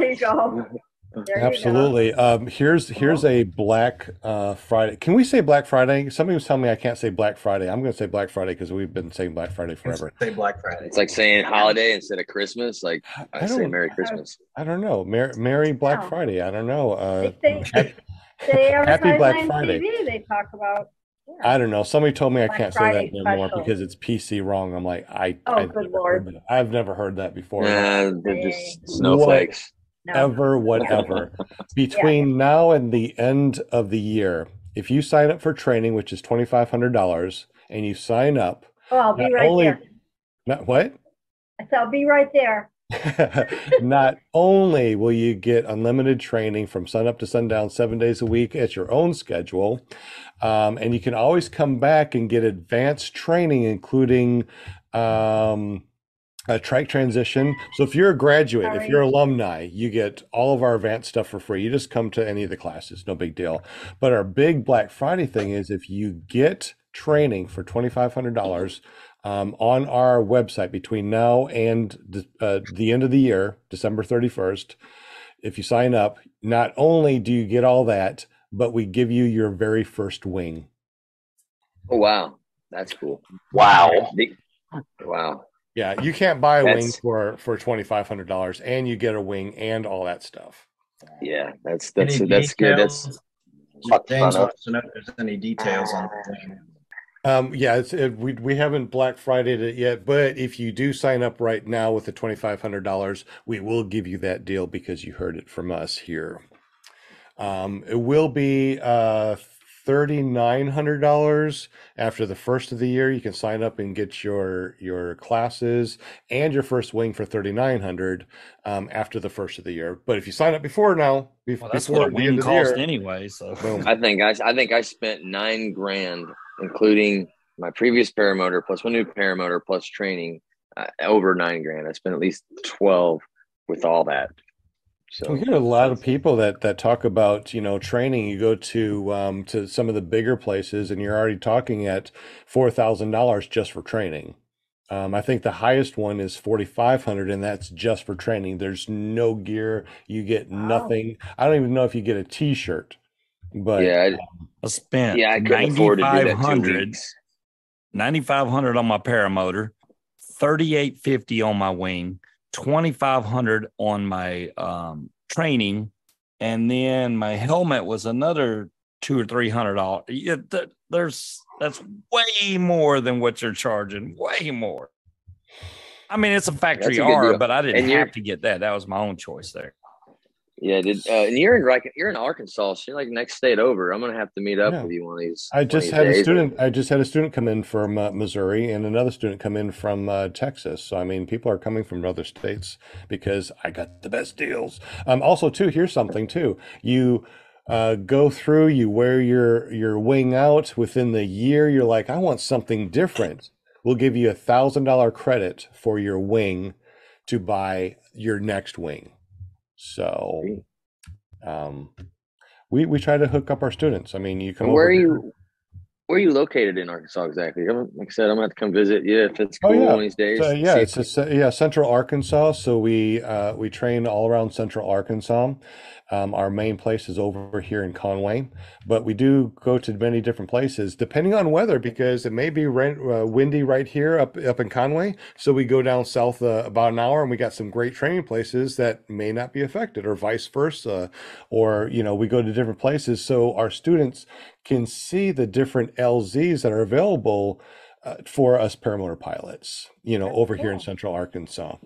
you go. There Absolutely. Here's a Black Friday. Can we say Black Friday? Somebody was telling me I can't say Black Friday. I'm going to say Black Friday because we've been saying Black Friday forever. Say Black Friday. It's like saying holiday instead of Christmas. Like I say Merry Christmas. I don't know. Merry Black Friday. I don't know. They Happy advertise Black on Friday. TV. They talk about. Yeah. I don't know. Somebody told me I Black can't Friday say that anymore special. because it's PC wrong. I'm like, Good Lord. I've never heard that before. They're just snowflakes. Whatever. Between now and the end of the year, if you sign up for training, which is $2,500, and you sign up, I'll be right there. What? I said I'll be right there. Not only will you get unlimited training from sunup to sundown 7 days a week at your own schedule, and you can always come back and get advanced training, including a trike transition. So if you're a graduate, if you're alumni, you get all of our advanced stuff for free. You just come to any of the classes, no big deal. But our big Black Friday thing is if you get training for $2,500 on our website between now and the end of the year, December 31st, if you sign up, not only do you get all that, but we give you your very first wing. Oh, wow. That's cool. Wow. Wow. Yeah, you can't buy a wing for $2,500, and you get a wing and all that stuff. Yeah, that's Any good. details? That's James wants to know if there's any details on the wing. Yeah, we haven't Black Friday'd it yet, but if you do sign up right now with the $2,500, we will give you that deal because you heard it from us here. It will be $3,900 after the first of the year. You can sign up and get your classes and your first wing for $3,900 after the first of the year. But if you sign up before now, that's before what a wing cost anyway. So boom. I think I spent $9,000, including my previous paramotor plus my new paramotor plus training, over $9,000. I spent at least 12 with all that. So we get a lot of people that talk about, training. You go to some of the bigger places and you're already talking at $4,000 just for training. I think the highest one is $4,500, and that's just for training. There's no gear. You get nothing. I don't even know if you get a T-shirt. But yeah, I spent I couldn't afford to do that 2 weeks. $9,500 on my paramotor, $3,850 on my wing, $2,500 on my training, and then my helmet was another $200 or $300. Yeah, that's way more than what you're charging. Way more. I mean, it's a factory R, but I didn't have to get that. That was my own choice there. Yeah, and you're in Arkansas, so you're like next state over. I'm gonna have to meet up with you one of these. I just had a student come in from Missouri and another student come in from Texas. So I mean, people are coming from other states because I got the best deals. Also, too, here's something too. You go through, you wear your wing out within the year. You're like, I want something different. We'll give you $1,000 credit for your wing to buy your next wing. So, we try to hook up our students. I mean, you come over here. Where are you located in Arkansas exactly? Like I said, I'm gonna have to come visit you if it's cool one of these days. It's Central Arkansas. So we train all around Central Arkansas. Our main place is over here in Conway, but we do go to many different places depending on weather because it may be windy right here up in Conway. So we go down south about an hour, and we got some great training places that may not be affected, or vice versa. Or we go to different places so our students can see the different LZs that are available for us paramotor pilots, over here in Central Arkansas.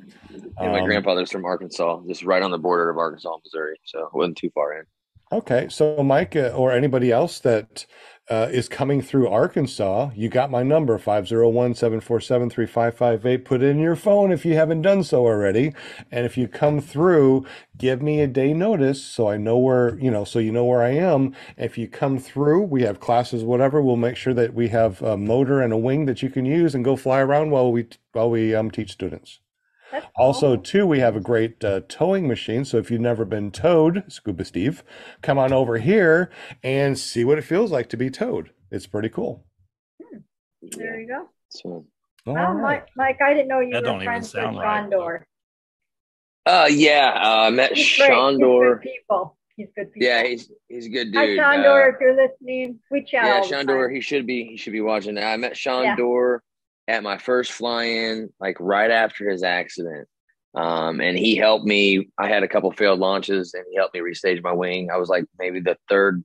And my grandfather's from Arkansas, just right on the border of Arkansas and Missouri, so it wasn't too far in. Okay, so Mike or anybody else that is coming through Arkansas, you got my number, 501-747-3558. Put it in your phone if you haven't done so already. And if you come through, give me a day notice so I know where, so you know where I am. If you come through, we have classes, whatever, we'll make sure that we have a motor and a wing that you can use and go fly around while we teach students. Also, too, we have a great towing machine. So if you've never been towed, Scuba Steve, come on over here and see what it feels like to be towed. It's pretty cool. There you go. So, Mike, I didn't know you were friends with Gondor. I met He's great. Shondor. He's good people. Yeah, he's a good Hi, dude. Shondor, if you're listening, we chat all the Shondor, time. he should be watching that. I met Shondor at my first fly-in, like right after his accident. And he helped me. I had a couple failed launches, and he helped me restage my wing. I was like maybe the third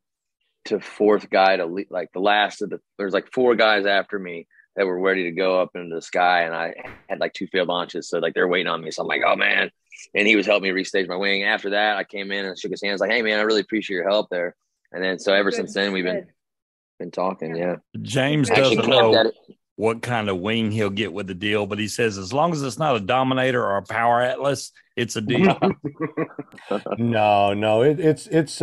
to fourth guy to like the last of the. There's like four guys after me that were ready to go up into the sky, and I had like two failed launches, so like they're waiting on me. So I'm like, oh man. And he was helping me restage my wing. After that, I came in and shook his hands, like, "Hey, man, I really appreciate your help there." And then, so ever since then, we've been talking. Yeah. James doesn't know what kind of wing he'll get with the deal, but he says as long as it's not a Dominator or a Power Atlas, it's a deal. No, it's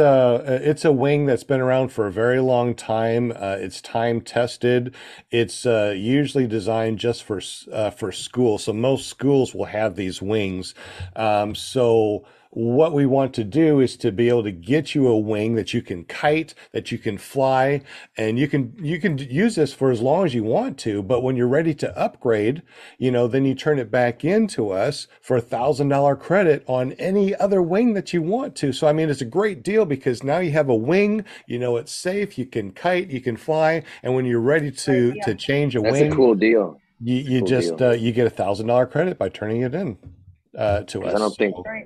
a wing that's been around for a very long time. It's time tested. It's usually designed just for school. So most schools will have these wings. So what we want to do is to be able to get you a wing that you can kite, that you can fly, and you can use this for as long as you want to. But when you're ready to upgrade, then you turn it back into us for $1,000 credit on any other wing that you want to. So I mean, it's a great deal because now you have a wing. It's safe. You can kite, you can fly, and when you're ready to change a wing, that's a cool deal. You get $1,000 credit by turning it in. To us. I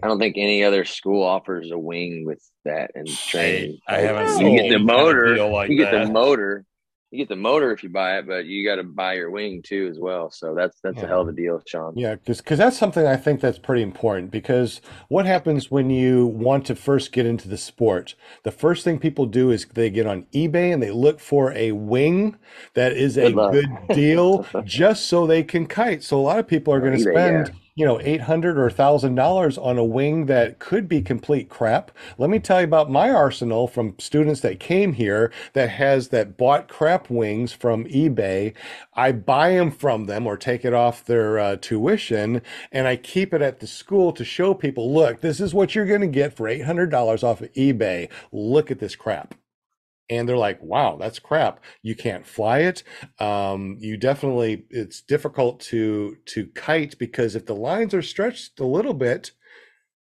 don't think any other school offers a wing with that and training. I haven't seen you get the motor. You get the motor. You get the motor if you buy it, but you got to buy your wing too as well. So that's a hell of a deal, Sean. Yeah, because that's something I think that's pretty important. Because what happens when you want to first get into the sport? The first thing people do is they get on eBay and they look for a wing that is a good deal, just so they can kite. So a lot of people are going to spend $800 or $1,000 on a wing that could be complete crap. Let me tell you about my arsenal from students that came here that bought crap wings from eBay. I buy them from them or take it off their tuition, and I keep it at the school to show people, look, this is what you're going to get for $800 off of eBay. Look at this crap. And they're like, wow, that's crap. You can't fly it. It's difficult to kite because if the lines are stretched a little bit,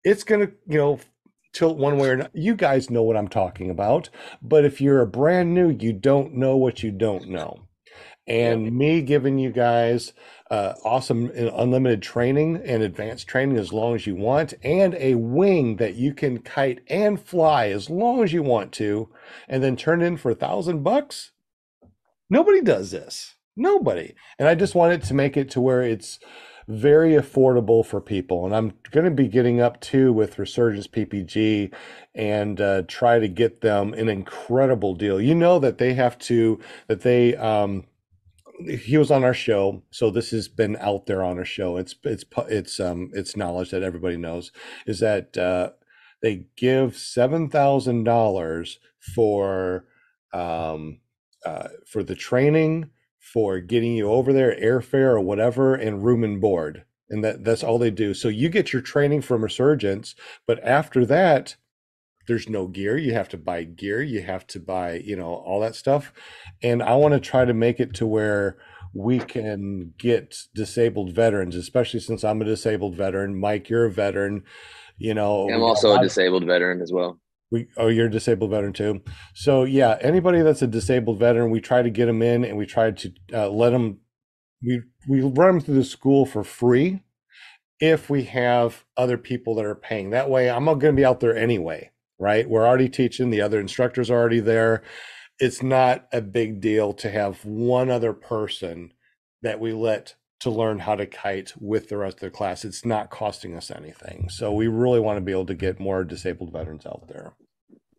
it's going to, tilt one way or another. You guys know what I'm talking about. But if you're a brand new, you don't know what you don't know. And me giving you guys awesome unlimited training and advanced training as long as you want, and a wing that you can kite and fly as long as you want to, and then turn in for $1,000. Nobody does this. Nobody. And I just wanted to make it to where it's very affordable for people. And I'm going to be getting up too with Resurgence PPG and try to get them an incredible deal. He was on our show, so this has been out there on our show. It's knowledge that everybody knows is that they give $7,000 for the training, for getting you over there, airfare or whatever, and room and board, and that's all they do. So you get your training from Resurgence, but after that, there's no gear. You have to buy gear. You have to buy, all that stuff. And I want to try to make it to where we can get disabled veterans, especially since I'm a disabled veteran. Mike, you're a veteran. I'm also a disabled veteran as well. You're a disabled veteran too. So yeah, anybody that's a disabled veteran, we try to get them in and we try to let them, we run them through the school for free if we have other people that are paying. That way I'm not going to be out there anyway. Right? We're already teaching. The other instructors are already there. It's not a big deal to have one other person that we let to learn how to kite with the rest of the class. It's not costing us anything. So we really want to be able to get more disabled veterans out there.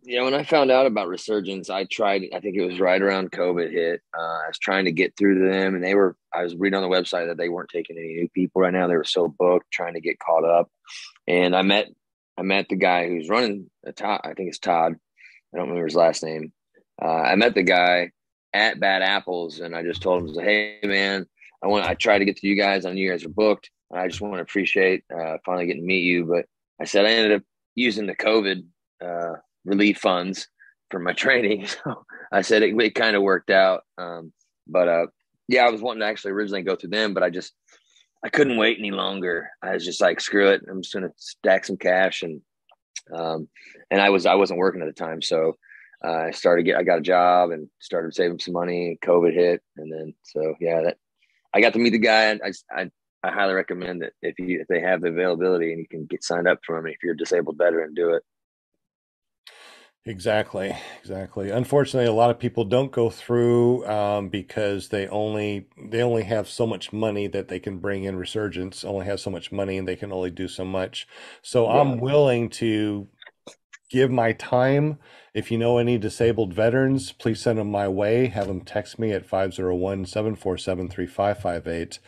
Yeah, when I found out about Resurgence, I think it was right around COVID hit. I was trying to get through to them, and I was reading on the website that they weren't taking any new people right now. They were so booked, trying to get caught up. And I met the guy who's running I think it's Todd. I don't remember his last name. I met the guy at Bad Apples, and I just told him, hey, man, I tried to get to you guys. I knew you guys were booked. And I just want to appreciate finally getting to meet you. But I said I ended up using the COVID relief funds for my training. So I said it kind of worked out. I was wanting to actually originally go through them, but I couldn't wait any longer. I was just like, screw it. I'm just going to stack some cash. And I wasn't working at the time. So I got a job and started saving some money. COVID hit. And then, so yeah, I got to meet the guy. I highly recommend it if they have the availability and you can get signed up for them. If you're a disabled veteran, do it. Exactly. Unfortunately, a lot of people don't go through because they only have so much money that they can bring in. Resurgence only has so much money and they can only do so much. So yeah. I'm willing to give my time. If you know any disabled veterans, please send them my way. Have them text me at 501-747-3558.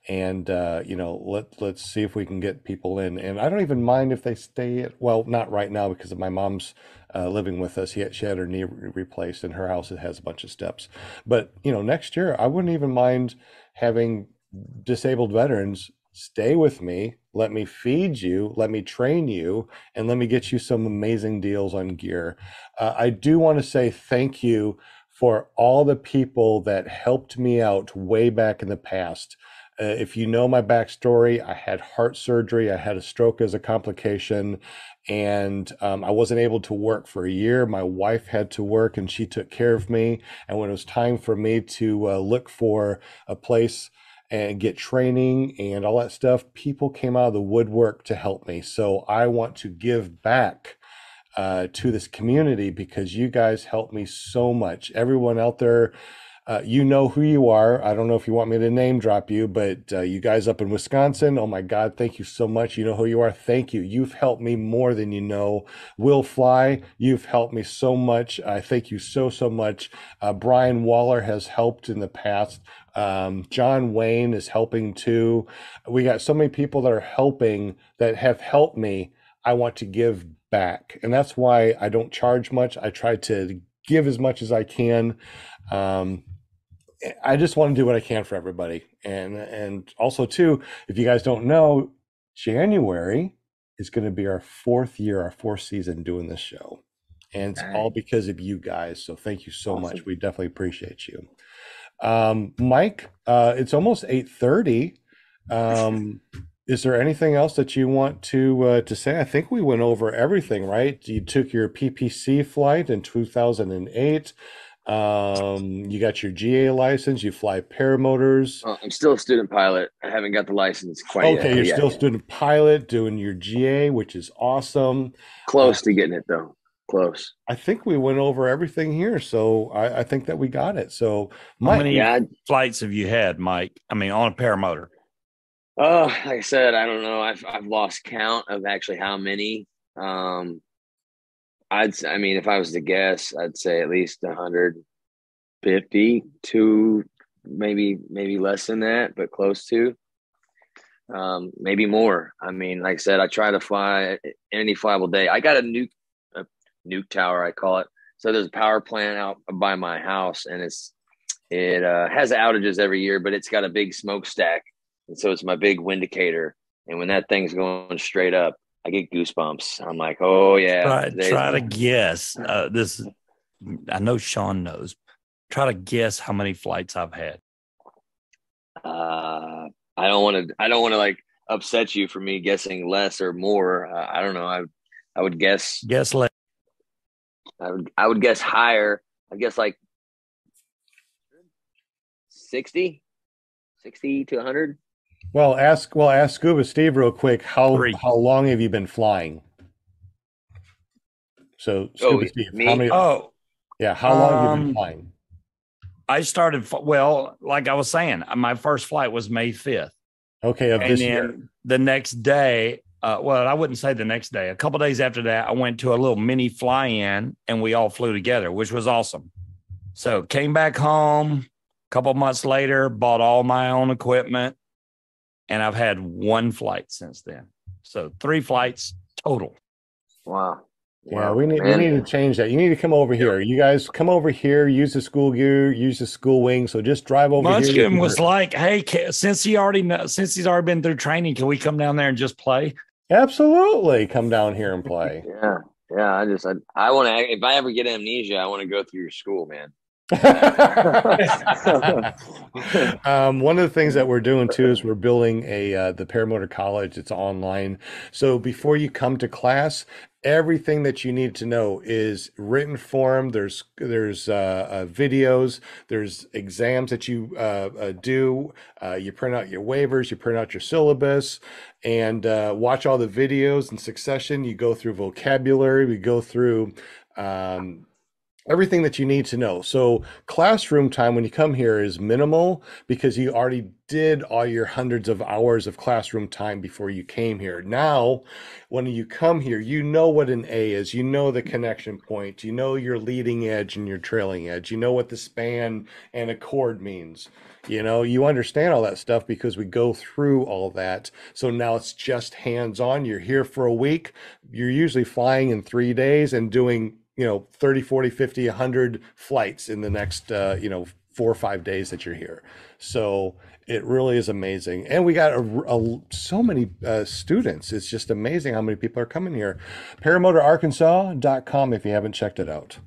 And let's see if we can get people in. And I don't even mind if they stay well, not right now because of my mom's living with us. She had her knee replaced and her house has a bunch of steps. But next year I wouldn't even mind having disabled veterans stay with me, let me feed you, let me train you, and let me get you some amazing deals on gear. I do want to say thank you for all the people that helped me out way back in the past. If you know my backstory, I had heart surgery. I had a stroke as a complication, and I wasn't able to work for a year. My wife had to work, and she took care of me. And when it was time for me to look for a place and get training and all that stuff, people came out of the woodwork to help me. So I want to give back to this community because you guys helped me so much. Everyone out there, you know who you are. I don't know if you want me to name drop you, but you guys up in Wisconsin, oh my God, thank you so much. You know who you are. Thank you. You've helped me more than you know. Will Fly, you've helped me so much. I thank you so much. Brian Waller has helped in the past. John Wayne is helping too. We got so many people that are helping that have helped me. I want to give back. And that's why I don't charge much. I try to give as much as I can. I just want to do what I can for everybody. And also too, if you guys don't know, January is going to be our fourth season doing this show. And it's all because of you guys. So thank you so much. We definitely appreciate you. Mike, it's almost 8:30. Is there anything else that you want to say? I think we went over everything, right? You took your PPC flight in 2008. You got your GA license. You fly paramotors. I'm still a student pilot. I haven't got the license quite yet. Okay, you're still a student pilot doing your GA, which is awesome. Close to getting it though. Close. I think we went over everything here, so I think that we got it. So, Mike, how many flights have you had, Mike? I mean, on a paramotor. Oh, like I said, I don't know. I've lost count of actually how many. I mean, if I was to guess, I'd say at least 150 to maybe less than that, but close to. Maybe more. I mean, like I said, I try to fly any flyable day. I got a nuke tower, I call it. So there's a power plant out by my house, and it has outages every year, but it's got a big smokestack. And so it's my big windicator. And when that thing's going straight up, I get goosebumps. I'm like, oh yeah. Try to guess. I know Sean knows. Try to guess how many flights I've had. I don't want to like upset you for me guessing less or more. I don't know. I would guess less. I would guess higher. I guess like 60 to 100. Well, ask Scuba Steve real quick. How long have you been flying? So Scuba Steve, me? How long have you been flying? I started like I was saying, my first flight was May 5th. Okay, of this year. The next day, I wouldn't say the next day. A couple of days after that, I went to a little mini fly-in, and we all flew together, which was awesome. So came back home. A couple of months later, bought all my own equipment. And I've had one flight since then. So 3 flights total. Wow. Yeah, we need to change that. You need to come over here. You guys come over here, use the school gear, use the school wing. So just drive over here. Munchkin was like, hey, since he's already been through training, can we come down there and just play? Absolutely. Come down here and play. Yeah. I want to, if I ever get amnesia, I want to go through your school, man. One of the things that we're doing too is we're building the Paramotor College. It's online. So before you come to class, everything that you need to know is written form. There's videos. There's exams that you do. You print out your waivers. You print out your syllabus, and watch all the videos in succession. You go through vocabulary. We go through. Everything that you need to know. So classroom time when you come here is minimal because you already did all your hundreds of hours of classroom time before you came here. Now, when you come here, you know what an A is, you know the connection point, you know your leading edge and your trailing edge, you know what the span and a chord means. You know, you understand all that stuff because we go through all that. So now it's just hands-on. You're here for a week. You're usually flying in 3 days and doing 30, 40, 50, 100 flights in the next, 4 or 5 days that you're here. So it really is amazing. And we got so many students. It's just amazing how many people are coming here. ParamotorArkansas.com if you haven't checked it out.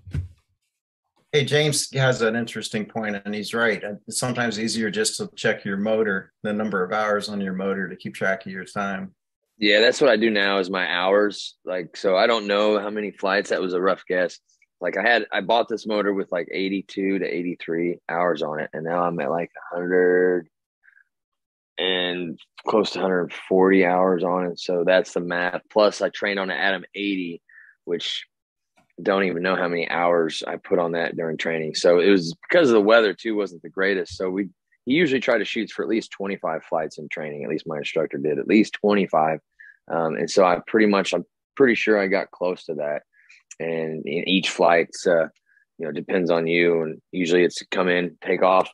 Hey, James has an interesting point, and he's right. It's sometimes easier just to check your motor, the number of hours on your motor to keep track of your time. Yeah, that's what I do now is my hours. Like, so I don't know how many flights. That was a rough guess. Like I bought this motor with like 82 to 83 hours on it. And now I'm at like 100 and close to 140 hours on it. So that's the math. Plus I trained on an Atom 80, which I don't even know how many hours I put on that during training. So it was because of the weather too, wasn't the greatest. So he usually try to shoot for at least 25 flights in training. At least my instructor did at least 25. And so I'm pretty sure I got close to that. And in each flight, depends on you. And usually it's come in, take off,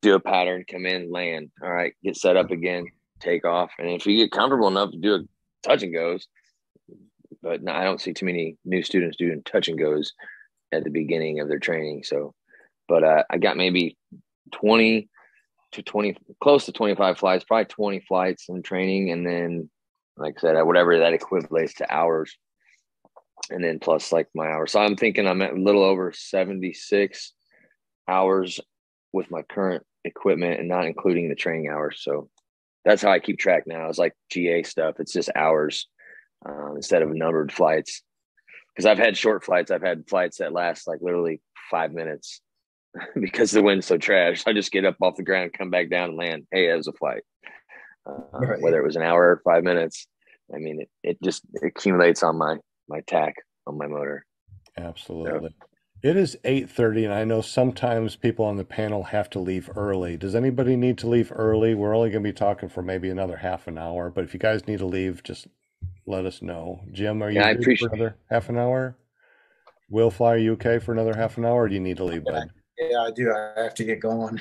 do a pattern, come in, land. All right, get set up again, take off. And if you get comfortable enough to do a touch and goes, but no, I don't see too many new students doing touch and goes at the beginning of their training. So, but I got maybe 20 to 20, close to 25 flights, probably 20 flights in training. And then, like I said, whatever that equates to hours. And then plus like my hours. So I'm thinking I'm at a little over 76 hours with my current equipment and not including the training hours. So that's how I keep track now. It's like GA stuff. It's just hours instead of numbered flights. Because I've had short flights. I've had flights that last like literally 5 minutes because the wind's so trash. I just get up off the ground, come back down and land. Hey, it was a flight. Right. Whether it was an hour or 5 minutes. I mean, it just accumulates on my tack on my motor. Absolutely. So, it is 8:30, and I know sometimes people on the panel have to leave early. Does anybody need to leave early? We're only going to be talking for maybe another half an hour, but if you guys need to leave, just let us know. Jim, are you good for another half an hour? Will Fly, are you okay for another half an hour, or do you need to leave, bud? Yeah, I do. I have to get going.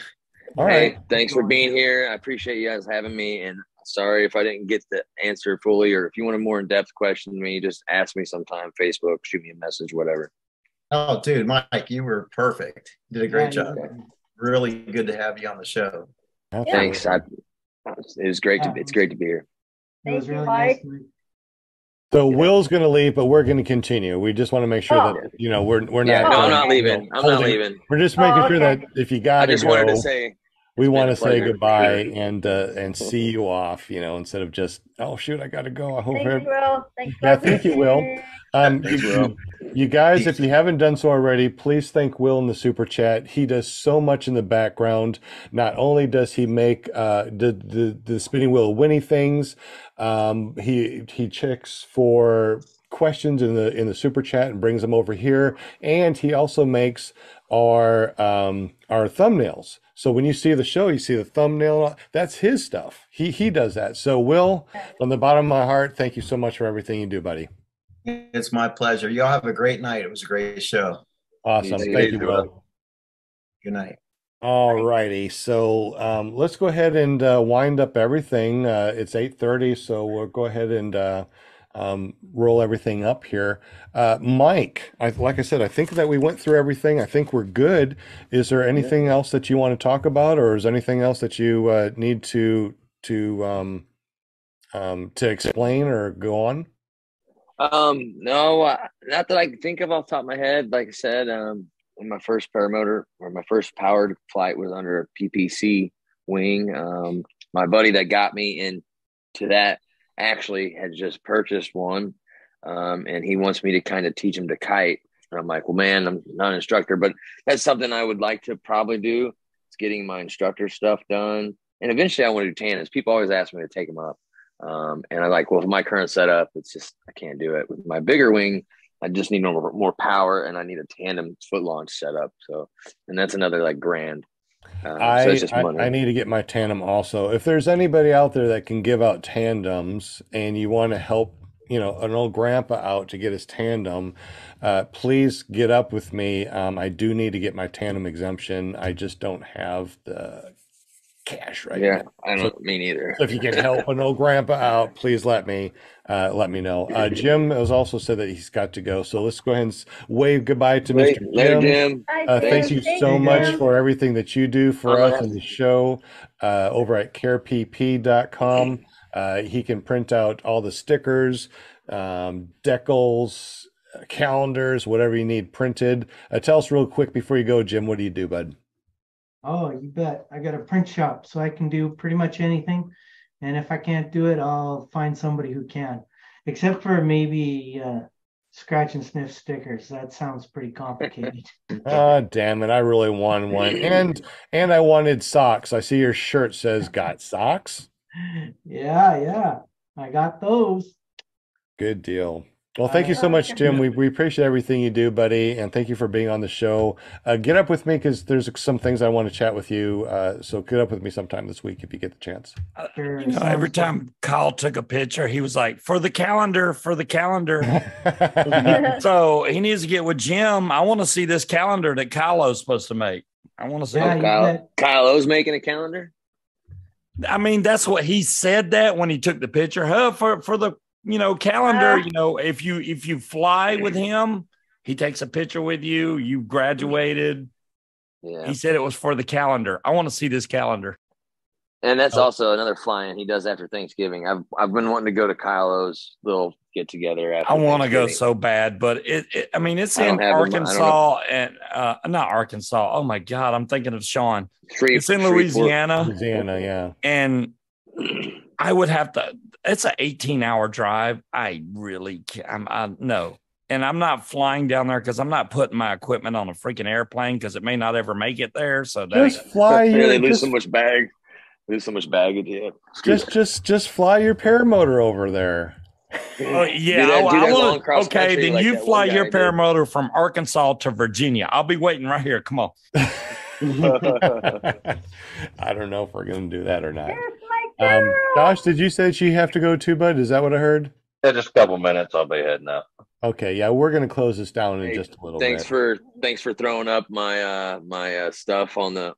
All right. Thanks for being here. I appreciate you guys having me, and sorry if I didn't get the answer fully, or if you want a more in-depth question to me, just ask me sometime, Facebook, shoot me a message, whatever. Oh, dude, Mike, you were perfect. You did a great job. Really good to have you on the show. Thanks. It was great it's great to be here. Thank you, Mike. So Will's going to leave, but we're going to continue. We just want to make sure that we're not. Yeah, no, I'm not leaving. I'm not leaving. We're just making sure that if you got to go, wanted to say. We want to say goodbye and see you off, instead of just, oh shoot, I got to go. I hope. Thank you, Will. Thanks thank you, Will. You guys, if you haven't done so already, please thank Will in the super chat. He does so much in the background. Not only does he make the spinning wheel Winnie things, he checks for questions in the super chat and brings them over here, and he also makes our thumbnails. So when you see the show, you see the thumbnail. That's his stuff. He does that. So Will, from the bottom of my heart, thank you so much for everything you do, buddy. It's my pleasure. Y'all have a great night. It was a great show. Awesome. Thank you, Will. Good night. All righty. So let's go ahead and wind up everything. It's 8:30, so we'll go ahead and roll everything up here. Mike, like I said, I think that we went through everything. I think we're good. Is there anything else that you want to talk about, or is there anything else that you need to explain or go on? No, not that I can think of off the top of my head. Like I said, my first paramotor or my first powered flight was under a PPC wing. My buddy that got me into that actually had just purchased one, and he wants me to kind of teach him to kite. And I'm like, well, man, I'm not an instructor, but that's something I would like to probably do. It's getting my instructor stuff done. And eventually I want to do tandems. People always ask me to take them up. And I like, well, with my current setup, it's just, I can't do it. With my bigger wing, I just need more power, and I need a tandem foot launch setup. So, and that's another like grand. So it's just money. I need to get my tandem also. If there's anybody out there that can give out tandems and you want to help, an old grandpa out to get his tandem, please get up with me. I do need to get my tandem exemption. I just don't have the cash right now. I don't mean either. So if you can help an old grandpa out, please let me know. Jim has also said that he's got to go, so let's go ahead and wave goodbye to Mr. Jim. Later, Jim. Thank you so much for everything that you do for us in the show over at carepp.com. He can print out all the stickers, decals, calendars, whatever you need printed. Tell us real quick before you go, Jim, what do you do, bud? Oh, you bet. I got a print shop, so I can do pretty much anything. And if I can't do it, I'll find somebody who can, except for maybe scratch and sniff stickers. That sounds pretty complicated. Damn it. I really wanted one. And I wanted socks. I see your shirt says got socks. Yeah. I got those. Good deal. Well, thank you so much, Jim. We appreciate everything you do, buddy, and thank you for being on the show. Get up with me because there's some things I want to chat with you. So get up with me sometime this week if you get the chance. Every time Kyle took a picture, he was like, for the calendar. So he needs to get with Jim. I want to see this calendar that Kylo's supposed to make. I want to see Kylo's making a calendar. I mean, that's what he said that when he took the picture. For the calendar, if you fly with him, he takes a picture with you, you graduated. Yeah. He said it was for the calendar. I want to see this calendar. And that's also another flying he does after Thanksgiving. I've been wanting to go to Kylo's little get together. I want to go so bad, but it's in Arkansas and not Arkansas. Oh my God. I'm thinking of Sean. It's in Louisiana. Louisiana. Yeah. And I would have to, it's an 18-hour drive. I really can't. No. And I'm not flying down there because I'm not putting my equipment on a freaking airplane because it may not ever make it there. So just fly. They lose so much baggage. Yeah. Just fly your paramotor over there. Oh yeah. Okay, then like you fly your paramotor from Arkansas to Virginia. I'll be waiting right here. Come on. I don't know if we're going to do that or not. Josh, did you say that you have to go too, bud? Is that what I heard? Yeah, just a couple minutes. I'll be heading out. Okay, yeah, we're going to close this down in just a little bit. Thanks for throwing up my my stuff on the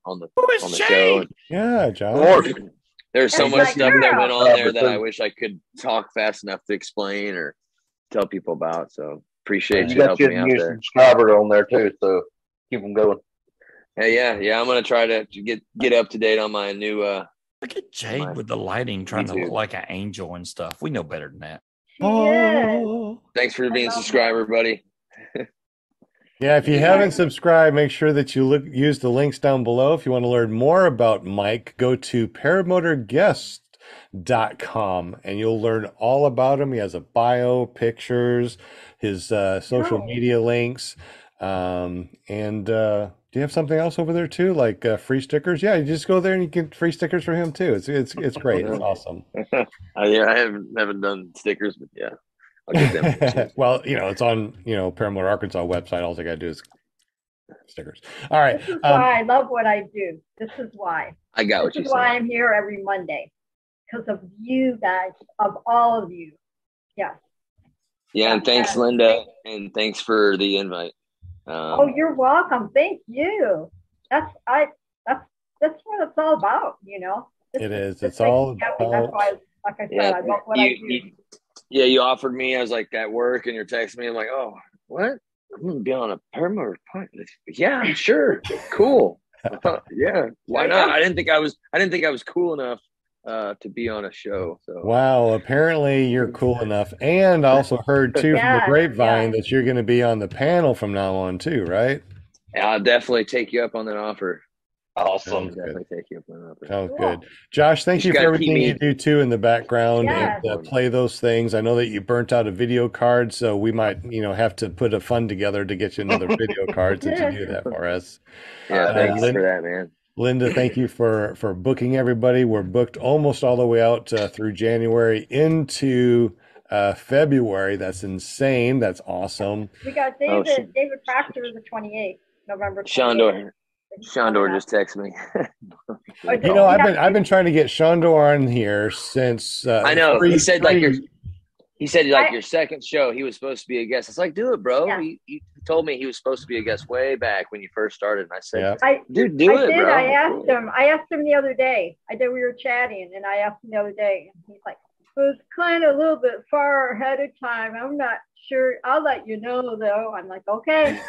show. Yeah, Josh. There's so much stuff that went on there that I wish I could talk fast enough to explain or tell people about. So appreciate you helping me out there. Subscriber on there too, so keep them going. Hey, yeah, I'm gonna try to get up to date on my new. Look at Jade with the lighting, trying to look like an angel and stuff. We know better than that. Oh, thanks for being a subscriber, buddy. Yeah, if you haven't subscribed, make sure that you use the links down below. If you want to learn more about Mike, go to paramotorguest.com and you'll learn all about him. He has a bio, pictures, his social media links, and do you have something else over there too, like free stickers? Yeah, you just go there and you get free stickers for him too. It's great. It's awesome. Yeah, I haven't done stickers, but yeah, I'll get them. Well, it's on Paramotor Arkansas website. All I gotta do is stickers. All right. This is why I love what I do. This is why. I got what you said. This is why I'm here every Monday, because of you guys, of all of you. Yes. Yeah, and thanks, Linda, and thanks for the invite. You're welcome. Thank you. That's what it's all about, It is. It's all about. That's why, like I said, I love what I do. Yeah, you offered me. I was like at work, and you're texting me. I'm like, oh, what? I'm gonna be on a paramotor punt. Yeah, sure, cool. Yeah, why not? I didn't think I was cool enough to be on a show. So wow, apparently you're cool enough. And I also heard too from the grapevine that you're going to be on the panel from now on too, right? I'll definitely take you up on that offer. Awesome. Definitely take you up on that offer. Sounds Cool. good. Josh, thank You you for gotta keep everything me- you do too in the background Yes. and play those things. I know that you burnt out a video card, so we might, have to put a fund together to get you another video card since you do that for us. Yeah, thanks Lin- for that, man. Linda, thank you for booking everybody. We're booked almost all the way out through January into February. That's insane. That's awesome. We got David Proctor the 28th, November 28th. Shondor just texted me. I've been trying to get Shondor on here since I know. He said your second show, he was supposed to be a guest. It's like, do it, bro. Yeah. He told me he was supposed to be a guest way back when you first started. And I said, Yeah. dude, do it, bro. I asked him the other day. We were chatting, and I asked him the other day, and he's like, it was kind of a little bit far ahead of time. I'm not sure. I'll let you know, though. I'm like, okay.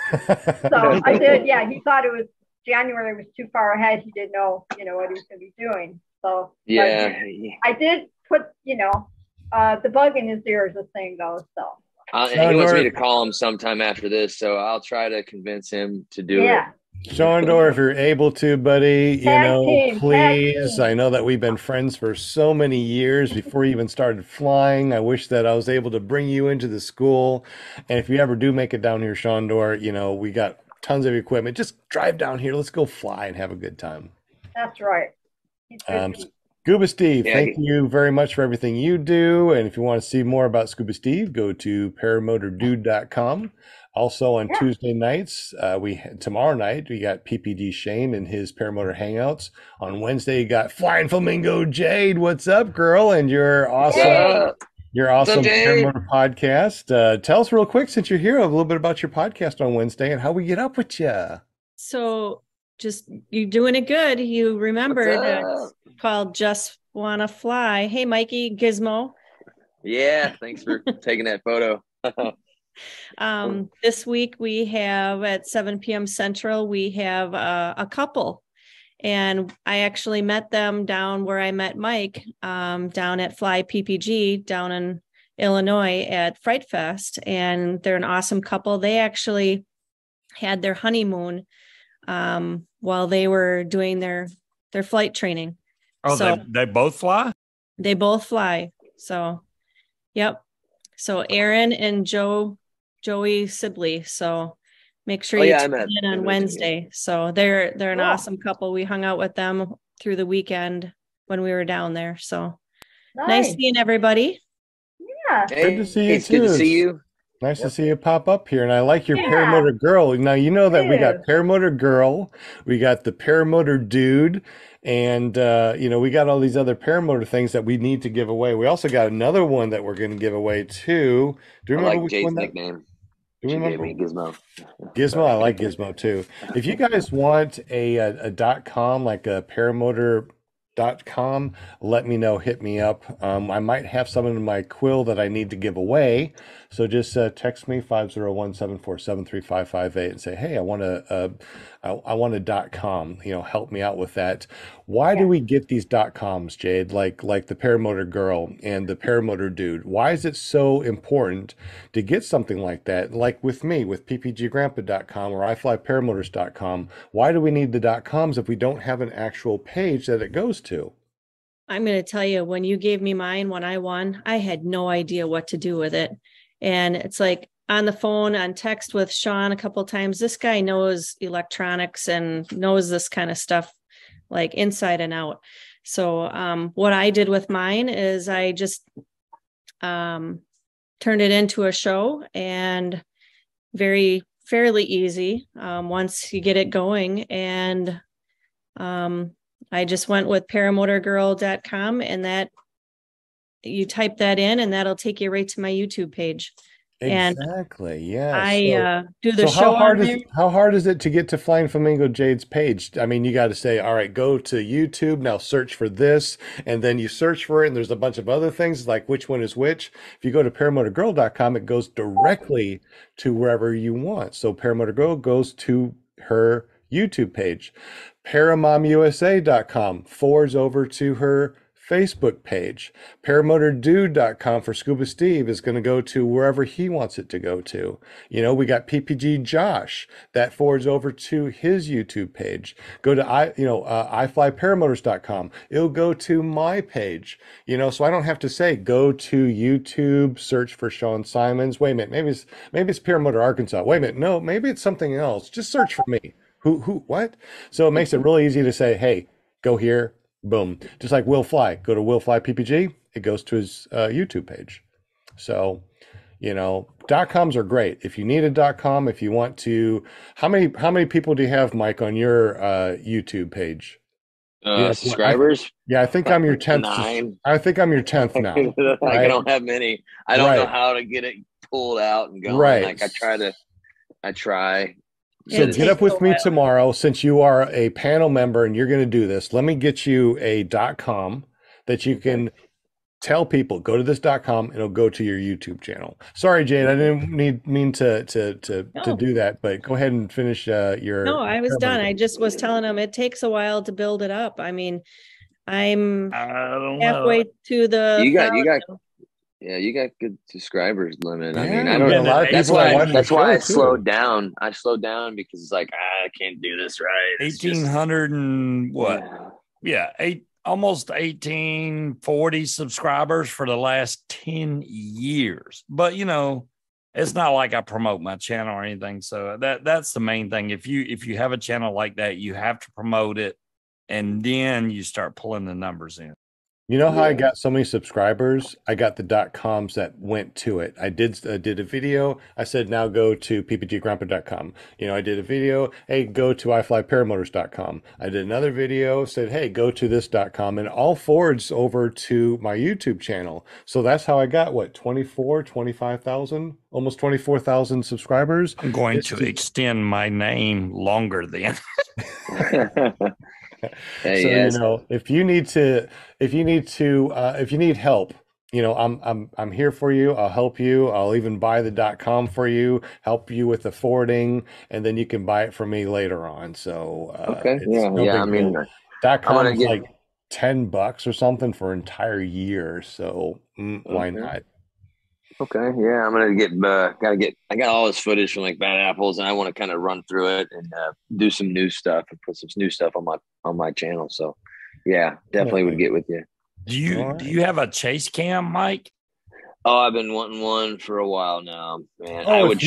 So I did. Yeah, he thought it was January was too far ahead. He didn't know, what he was going to be doing. So yeah, I did put, the bug in his ear as a thing, though. So and he wants me to call him sometime after this, so I'll try to convince him to do it. Shondor, if you're able to, buddy, please. Tag team. I know that we've been friends for so many years before you even started flying. I wish that I was able to bring you into the school. And if you ever do make it down here, Shondor, we got tons of equipment. Just drive down here. Let's go fly and have a good time. That's right. Scuba Steve, thank you very much for everything you do. And if you want to see more about Scuba Steve, go to paramotordude.com. Also on Tuesday nights, tomorrow night, we got PPD Shane and his Paramotor Hangouts. On Wednesday, you got Flying Flamingo Jade. What's up, girl? And your awesome Paramotor podcast. Tell us real quick, since you're here, a little bit about your podcast on Wednesday and how we get up with you. So just you doing it good. You remembered it's called Just Wanna Fly. Hey, Mikey, Gizmo. Yeah, thanks for taking that photo. This week we have at 7 p.m. Central, we have a couple. And I actually met them down where I met Mike, down at Fly PPG down in Illinois at Fright Fest. And they're an awesome couple. They actually had their honeymoon while they were doing their flight training. Oh, so they both fly? They both fly. So, yep. So Aaron and Joey Sibley. So make sure you tune in on Wednesday. So they're an awesome couple. We hung out with them through the weekend when we were down there. So nice seeing everybody. Yeah. Good to see you too. Good to see you. Nice to see you pop up here. And I like your Paramotor Girl. Now, you know that we got Paramotor Girl, we got the Paramotor Dude, and, we got all these other Paramotor things that we need to give away. We also got another one that we're going to give away too. Do you remember which Jade's one nickname? Do you remember? Gave me Gizmo. Gizmo, I like Gizmo too. If you guys want a .com, like a paramotor.com, let me know, hit me up. I might have some in my quill that I need to give away. So just text me 501-747-3558 and say, hey, I want a .com, help me out with that. Why do we get these .coms, Jade? Like the Paramotor Girl and the Paramotor Dude. Why is it so important to get something like that? Like with me, with ppggrandpa.com or iflyparamotors.com. Why do we need the .coms if we don't have an actual page that it goes to? I'm going to tell you, when you gave me mine, when I won, I had no idea what to do with it. And it's like on the phone, on text with Sean a couple of times, this guy knows electronics and knows this kind of stuff like inside and out. So what I did with mine is I just turned it into a show, and fairly easy once you get it going. And I just went with paramotorgirl.com, and that you type that in and that'll take you right to my YouTube page. Exactly. Yeah. I do the show. How hard is it to get to Flying Flamingo Jade's page? I mean, you got to say, all right, go to YouTube now, search for this, and then you search for it, and there's a bunch of other things like which one is which. If you go to paramotorgirl.com, it goes directly to wherever you want. So Paramotor Girl goes to her YouTube page. Paramomusa.com forwards over to her Facebook page. ParamotorDude.com for Scuba Steve is going to go to wherever he wants it to go to. You know, we got PPG Josh that forwards over to his YouTube page. Go to iFlyParamotors.com. It'll go to my page. You know, so I don't have to say go to YouTube, search for Sean Simons. Wait a minute, maybe it's Paramotor Arkansas. Wait a minute, no, maybe it's something else. Just search for me. Who, what? So it makes it really easy to say, hey, go here. Boom. Just like Will Fly. Go to Will Fly PPG. It goes to his YouTube page. So, you know, .coms are great. If you need a .com, if you want to, how many people do you have, Mike, on your YouTube page? Subscribers? I think I'm your 10th. 9. I think I'm your 10th now. Like, I don't have many. I don't know how to get it pulled out and going. Right. Like I try. So get up with me tomorrow, since you are a panel member and you're going to do this. Let me get you a .com that you can tell people, go to this .com and it'll go to your YouTube channel. Sorry, Jade, I didn't mean to do that, but go ahead and finish your. No, I was done. I just was telling them it takes a while to build it up. I mean, I'm halfway to the. You got good subscribers limit. I mean, Yeah, I don't know. That's why I too. slowed down. I slowed down because it's like I can't do this right. 1,800 and what? Yeah, almost 1,840 subscribers for the last 10 years. But you know, it's not like I promote my channel or anything. So that's the main thing. If you have a channel like that, you have to promote it, and then you start pulling the numbers in. You know how I got so many subscribers? I got the .coms that went to it. I did a video. I said, now go to ppggrandpa.com. You know, I did a video. Hey, go to iFlyParamotors.com. I did another video, said, hey, go to this .com, and all forwards over to my YouTube channel. So that's how I got, what, 25,000, almost 24,000 subscribers. I'm going to extend my name longer then. Hey, so yes. You know, if you need help, you know, I'm here for you. I'll help you. I'll even buy the .com for you, help you with the forwarding, and then you can buy it from me later on. So okay, I mean, .com is like $10 or something for an entire year. So why not? Okay, yeah, I'm gonna I got all this footage from like Bad Apples, and I want to kind of run through it and do some new stuff and put some new stuff on my channel. So, yeah, definitely would get with you. Do you have a chase cam, Mike? Oh, I've been wanting one for a while now, man. Oh, I would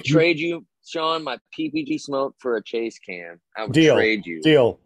trade you, Sean, my PPG smoke for a chase cam. I would trade you. Deal.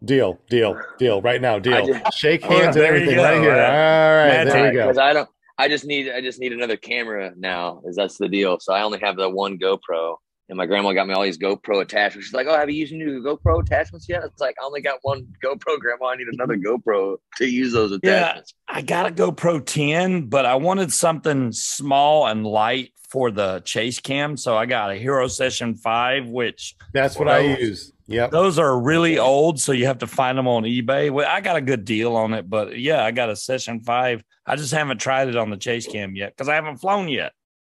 Right now, deal. Shake hands and everything right here. All right, there we go. Because I just need another camera now. That's the deal. So I only have the one GoPro, and my grandma got me all these GoPro attachments. She's like, "Oh, have you used new GoPro attachments yet?" It's like I only got one GoPro, Grandma. I need another GoPro to use those attachments. Yeah, I got a GoPro 10, but I wanted something small and light for the chase cam, so I got a Hero Session 5, which that's what I use. Yep. Those are really old, so you have to find them on eBay. Well, I got a good deal on it, but yeah, I got a Session 5. I just haven't tried it on the chase cam yet because I haven't flown yet.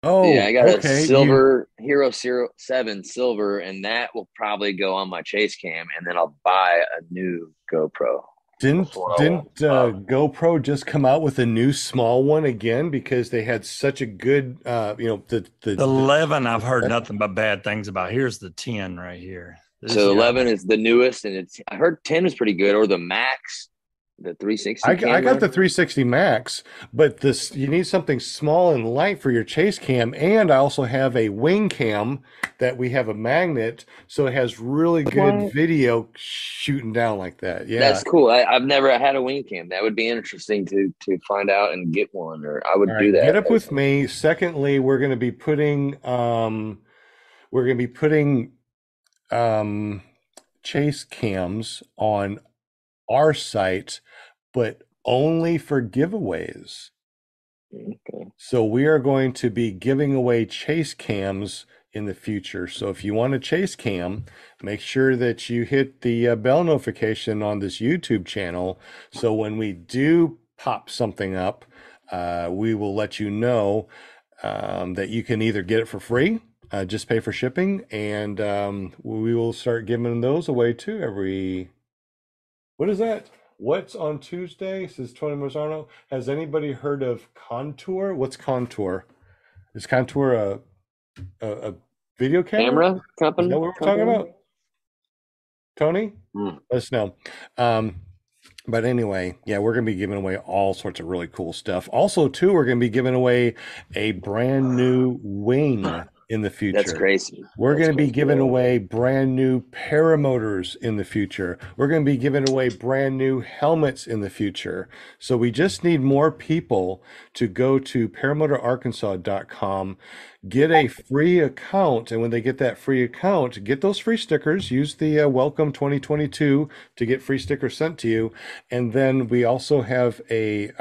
Oh, yeah, I got a silver Hero 7 silver, and that will probably go on my chase cam, and then I'll buy a new GoPro. Didn't GoPro just come out with a new small one again because they had such a good, the 11? I've heard nothing but bad things about. Here's the 10 right here. So 11 is the newest, and I heard 10 is pretty good, or the Max, the 360. I got the 360 Max, but you need something small and light for your chase cam, and I also have a wing cam that we have a magnet, so it has really good video shooting down like that. Yeah, that's cool. I've never had a wing cam. That would be interesting to find out and get one, or I would do that. Get up with me. Secondly, we're going to be putting chase cams on our site, but only for giveaways. Okay. So we are going to be giving away chase cams in the future. So if you want a chase cam, make sure that you hit the bell notification on this YouTube channel. So when we do pop something up, we will let you know that you can either get it for free, just pay for shipping, and we will start giving those away too what is that? What's on Tuesday? Says Tony Marzano. Has anybody heard of Contour? What's Contour? Is Contour a video camera? company? Is that what we're talking about? Tony? Let us know. But anyway, yeah, we're going to be giving away all sorts of really cool stuff. Also, too, we're going to be giving away a brand new wing in the future. That's crazy. We're going to be giving away brand new paramotors in the future. We're going to be giving away brand new helmets in the future. So we just need more people to go to paramotorarkansas.com, get a free account. And when they get that free account, get those free stickers. Use the Welcome 2022 to get free stickers sent to you. And then we also have a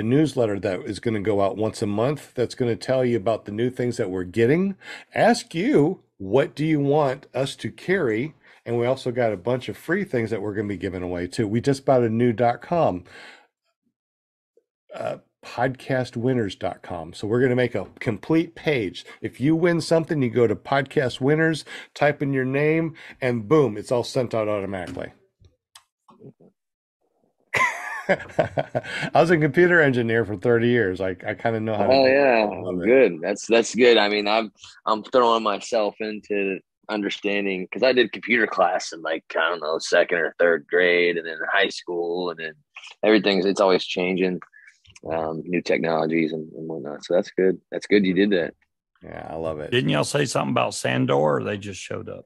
newsletter that is going to go out once a month that's going to tell you about the new things that we're getting. Ask you, what do you want us to carry? And we also got a bunch of free things that we're going to be giving away too. We just bought a new .com, podcastwinners.com. So we're going to make a complete page. If you win something, you go to Podcast Winners, type in your name, and boom, it's all sent out automatically. I was a computer engineer for 30 years. I kind of know how to do it. Good. That's good. I mean, I'm throwing myself into understanding, because I did computer class in, like, I don't know, 2nd or 3rd grade, and then high school, and then it's always changing, new technologies and whatnot. So that's good. That's good you did that. Yeah, I love it. Didn't y'all say something about Sandor, or they just showed up?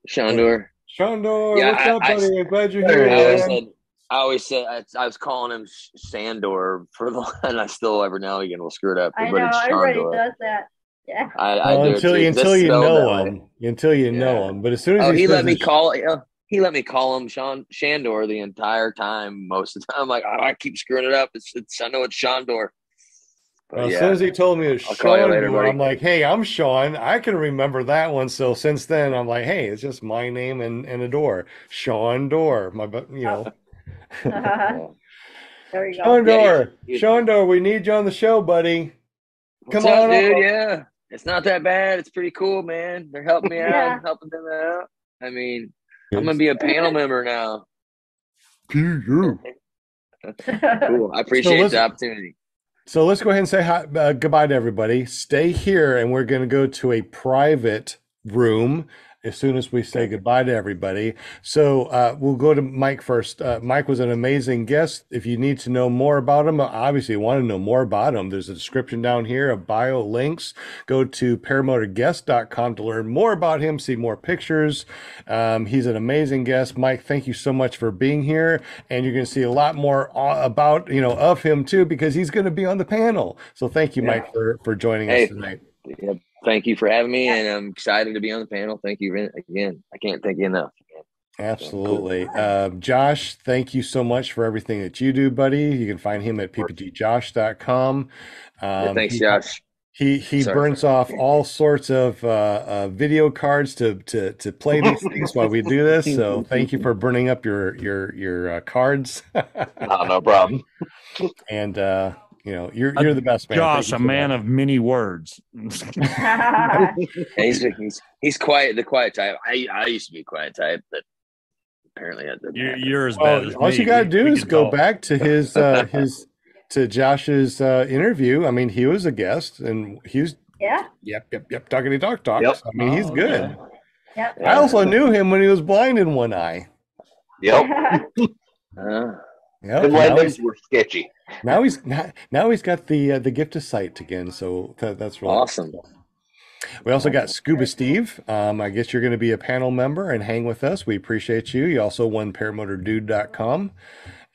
Shandor, yeah, what's up, buddy? I'm glad you're here. I always said I was calling him Sandor and I still every now and again will screw it up. I know everybody does that. Yeah. Until you know him. But as soon as he let me call him Shandor the entire time. Most of the time, I'm like, I keep screwing it up. I know it's Shandor. As soon as he told me it was Sean, I'm like, hey, I'm Sean. I can remember that one. So since then, I'm like, hey, it's just my name and a door, Sean Door. There you go. Sean Door, we need you on the show, buddy. Come on, dude. Yeah, it's not that bad. It's pretty cool, man. They're helping me out. I'm helping them out. I mean, I'm gonna be a panel member now. Cool. I appreciate the opportunity. So let's go ahead and say goodbye to everybody. Stay here, and we're going to go to a private room as soon as we say goodbye to everybody. So we'll go to Mike first. Mike was an amazing guest. If you need to know more about him, obviously you want to know more about him, there's a description down here of bio links. Go to paramotorguest.com to learn more about him, see more pictures. He's an amazing guest. Mike, thank you so much for being here. And you're going to see a lot more about, of him too, because he's going to be on the panel. So thank you, Mike, for joining us tonight. Yeah. Thank you for having me, and I'm excited to be on the panel. Thank you again. I can't thank you enough. Absolutely. Josh, thank you so much for everything that you do, buddy. You can find him at pptjosh.com. Thanks, Josh. He burns off all sorts of video cards to play these things while we do this. So thank you for burning up your cards. No problem. And you're the best, man. Josh, a man of many words. He's quiet, the quiet type. I used to be quiet type, but apparently you're as bad as me. All you gotta do is go back to his to Josh's interview. I mean, he was a guest, and he was yep talkity talk. Yep. I mean, he's good. Yep. I also knew him when he was blind in one eye. Yep. Yeah, the lenses were sketchy. Now he's got the gift of sight again, so that's really awesome. Cool. We also got Scuba Steve. I guess you're going to be a panel member and hang with us. We appreciate you. You also won paramotordude.com.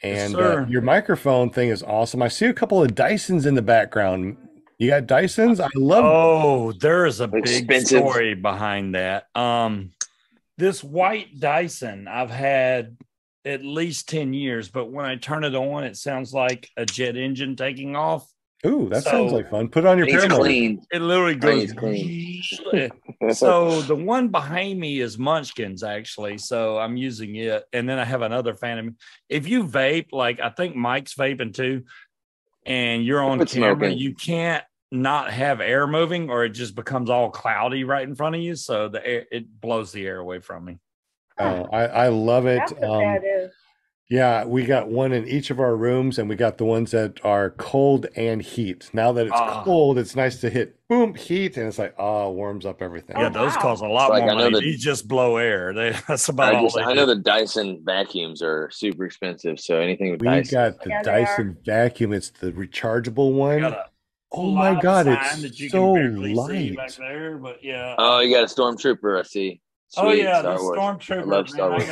And your microphone thing is awesome. I see a couple of Dysons in the background. You got Dysons? I love them. There is a big story behind that. This white Dyson I've had at least 10 years, but when I turn it on, it sounds like a jet engine taking off. Ooh, that sounds like fun. Put it on your Paramotor. It literally goes clean. So the one behind me is Munchkins, actually. So I'm using it. And then I have another Phantom. If you vape, like I think Mike's vaping too, and you're on camera, you can't not have air moving, or it just becomes all cloudy right in front of you. So the air, it blows the air away from me. Oh, I love it. That's what that is. Yeah, we got one in each of our rooms, and we got the ones that are cold and heat. Now that it's cold, it's nice to hit boom heat, and it's like warms up everything. Yeah, those cost a lot more money. These just blow air. That's about all they do. I know the Dyson vacuums are super expensive, so anything with we Dyson. got the Dyson vacuum. It's the rechargeable one. Oh my God, it's so light. Back there, but yeah. Oh, you got a Stormtrooper, I see. Sweet, oh yeah, Star the Wars. Stormtrooper. I love Star Wars.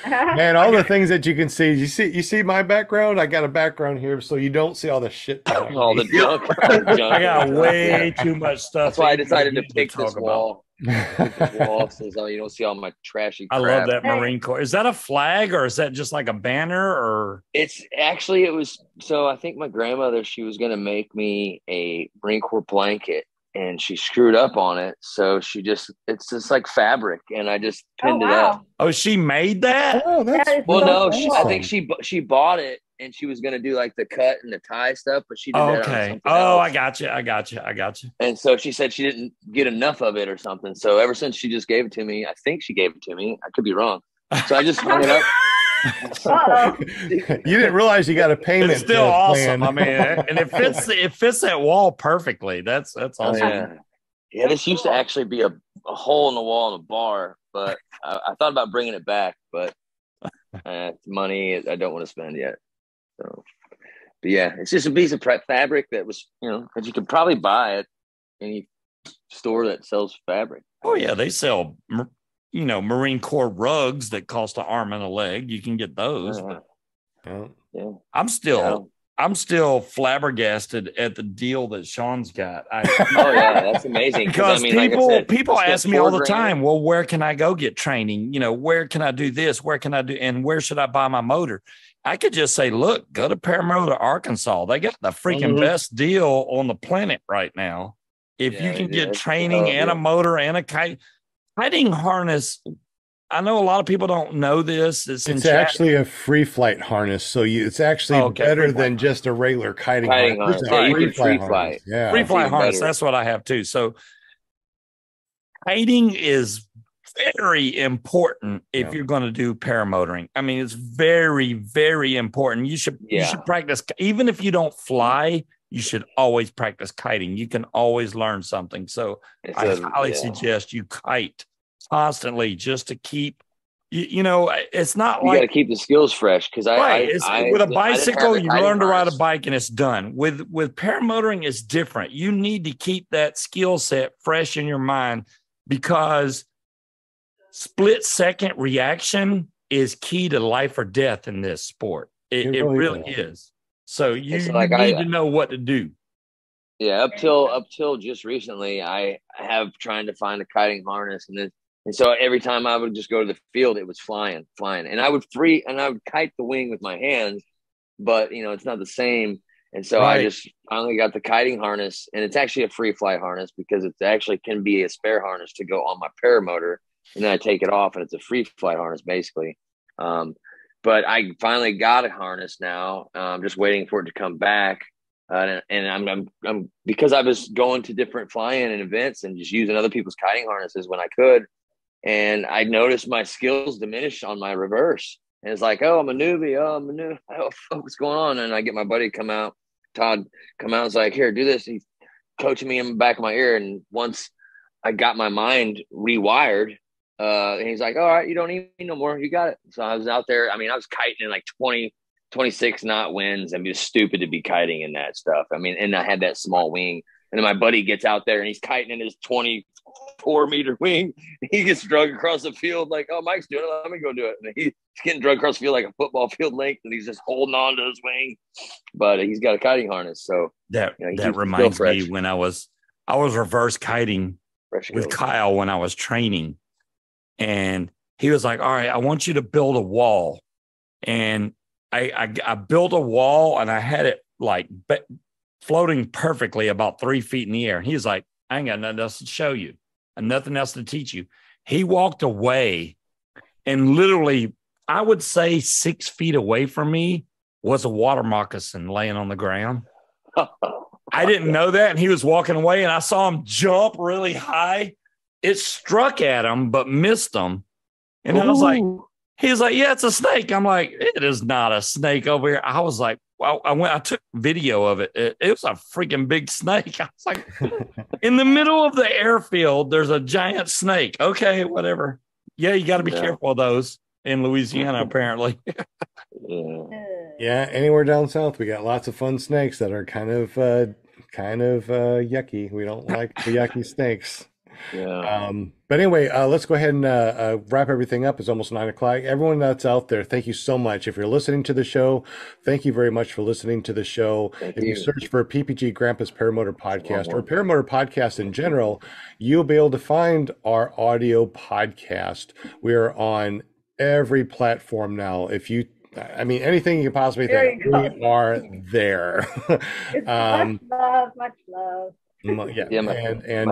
Man, all the things that you can see. You see my background? I got a background here, so you don't see all the shit. All the junk. I got way too much stuff. That's why I decided to pick this wall. So you don't see all my trashy crap. I love that Marine Corps. Is that a flag or is that just like a banner? Or it's actually it was. So I think my grandmother, she was going to make me a Marine Corps blanket, and she screwed up on it. So it's just like fabric, and I just pinned it up. Oh, she made that? Oh, that's awesome. I think she bought it, and she was going to do like the cut and the tie stuff, but she did that on something else. I got you. And so she said she didn't get enough of it or something. So ever since she just gave it to me, I think she gave it to me. I could be wrong. So I just hung it up. You didn't realize you got a payment. It's still awesome. I mean, and it fits that wall perfectly. That's awesome. Yeah, this used to actually be a hole in the wall in a bar, but I thought about bringing it back, but money I don't want to spend yet. So, but yeah, it's just a piece of fabric that was, that you could probably buy at any store that sells fabric. Oh yeah, they sell, Marine Corps rugs that cost an arm and a leg. You can get those. Yeah. I'm still flabbergasted at the deal that Sean's got. That's amazing. Because people ask me all the time, well, where can I go get training? Where can I do this? Where can I do, and where should I buy my motor? I could just say, look, go to Paramotor, Arkansas. They got the freaking best deal on the planet right now. If you can get training and a motor and a kiting harness. I know a lot of people don't know this. It's actually a free flight harness. So it's actually better than just a regular kiting harness. You can free flight. Yeah. Free flight harness. That's what I have too. So kiting is very important if you're going to do paramotoring. I mean, it's very, very important. You should practice. Even if you don't fly, you should always practice kiting. You can always learn something. So I highly suggest you kite constantly just to keep, it's not you like got to keep the skills fresh. Because with a bicycle, you learn to ride a bike and it's done. With paramotoring, it's different. You need to keep that skill set fresh in your mind because split second reaction is key to life or death in this sport. It really is. So you need to know what to do. Yeah, up till just recently, I have trying to find a kiting harness, and so every time I would just go to the field, it was flying, and I would kite the wing with my hands, but it's not the same. And so I just finally got the kiting harness, and it's actually a free fly harness because it actually can be a spare harness to go on my paramotor, and then I take it off, and it's a free fly harness basically. But I finally got a harness now. I'm just waiting for it to come back. And I'm because I was going to different fly-in and events and just using other people's kiting harnesses when I could. And I noticed my skills diminish on my reverse. And it's like, I'm a newbie. What's going on? And I get my buddy Todd come out and is like, here, do this. He's coaching me in the back of my ear. And once I got my mind rewired, and he's like, all right, you don't need me no more. You got it. So I was out there. I mean, I was kiting in like 26 knot winds. I mean, it's stupid to be kiting in that stuff. I mean, and I had that small wing. And then my buddy gets out there and he's kiting in his 24-meter wing. He gets drug across the field like, oh, Mike's doing it. Let me go do it. And he's getting drug across the field like a football field length, and he's just holding on to his wing. But he's got a kiting harness. So that reminds me when I was reverse kiting with Kyle when I was training. And he was like, all right, I want you to build a wall. And I built a wall and I had it like floating perfectly about 3 feet in the air. And he was like, I ain't got nothing else to show you and nothing else to teach you. He walked away and literally, I would say 6 feet away from me was a water moccasin laying on the ground. I didn't know that. And he was walking away and I saw him jump really high. It struck at him, but missed him. And I was like, He's like, yeah, it's a snake. I'm like, it is not a snake over here. I was like, well, I took video of it. It was a freaking big snake. I was like, in the middle of the airfield, there's a giant snake. Okay, whatever. Yeah, you got to be careful of those in Louisiana, apparently. Yeah, anywhere down south, we got lots of fun snakes that are kind of yucky. We don't like the yucky snakes. Yeah. But anyway, let's go ahead and wrap everything up. It's almost 9 o'clock. Everyone that's out there, thank you so much. If you're listening to the show, thank you very much for listening to the show. If you search for PPG Grandpa's Paramotor Podcast or Paramotor Podcast in general, you'll be able to find our audio podcast. We are on every platform now. I mean, anything you can possibly think, we are there. Much love, much love. Yeah, my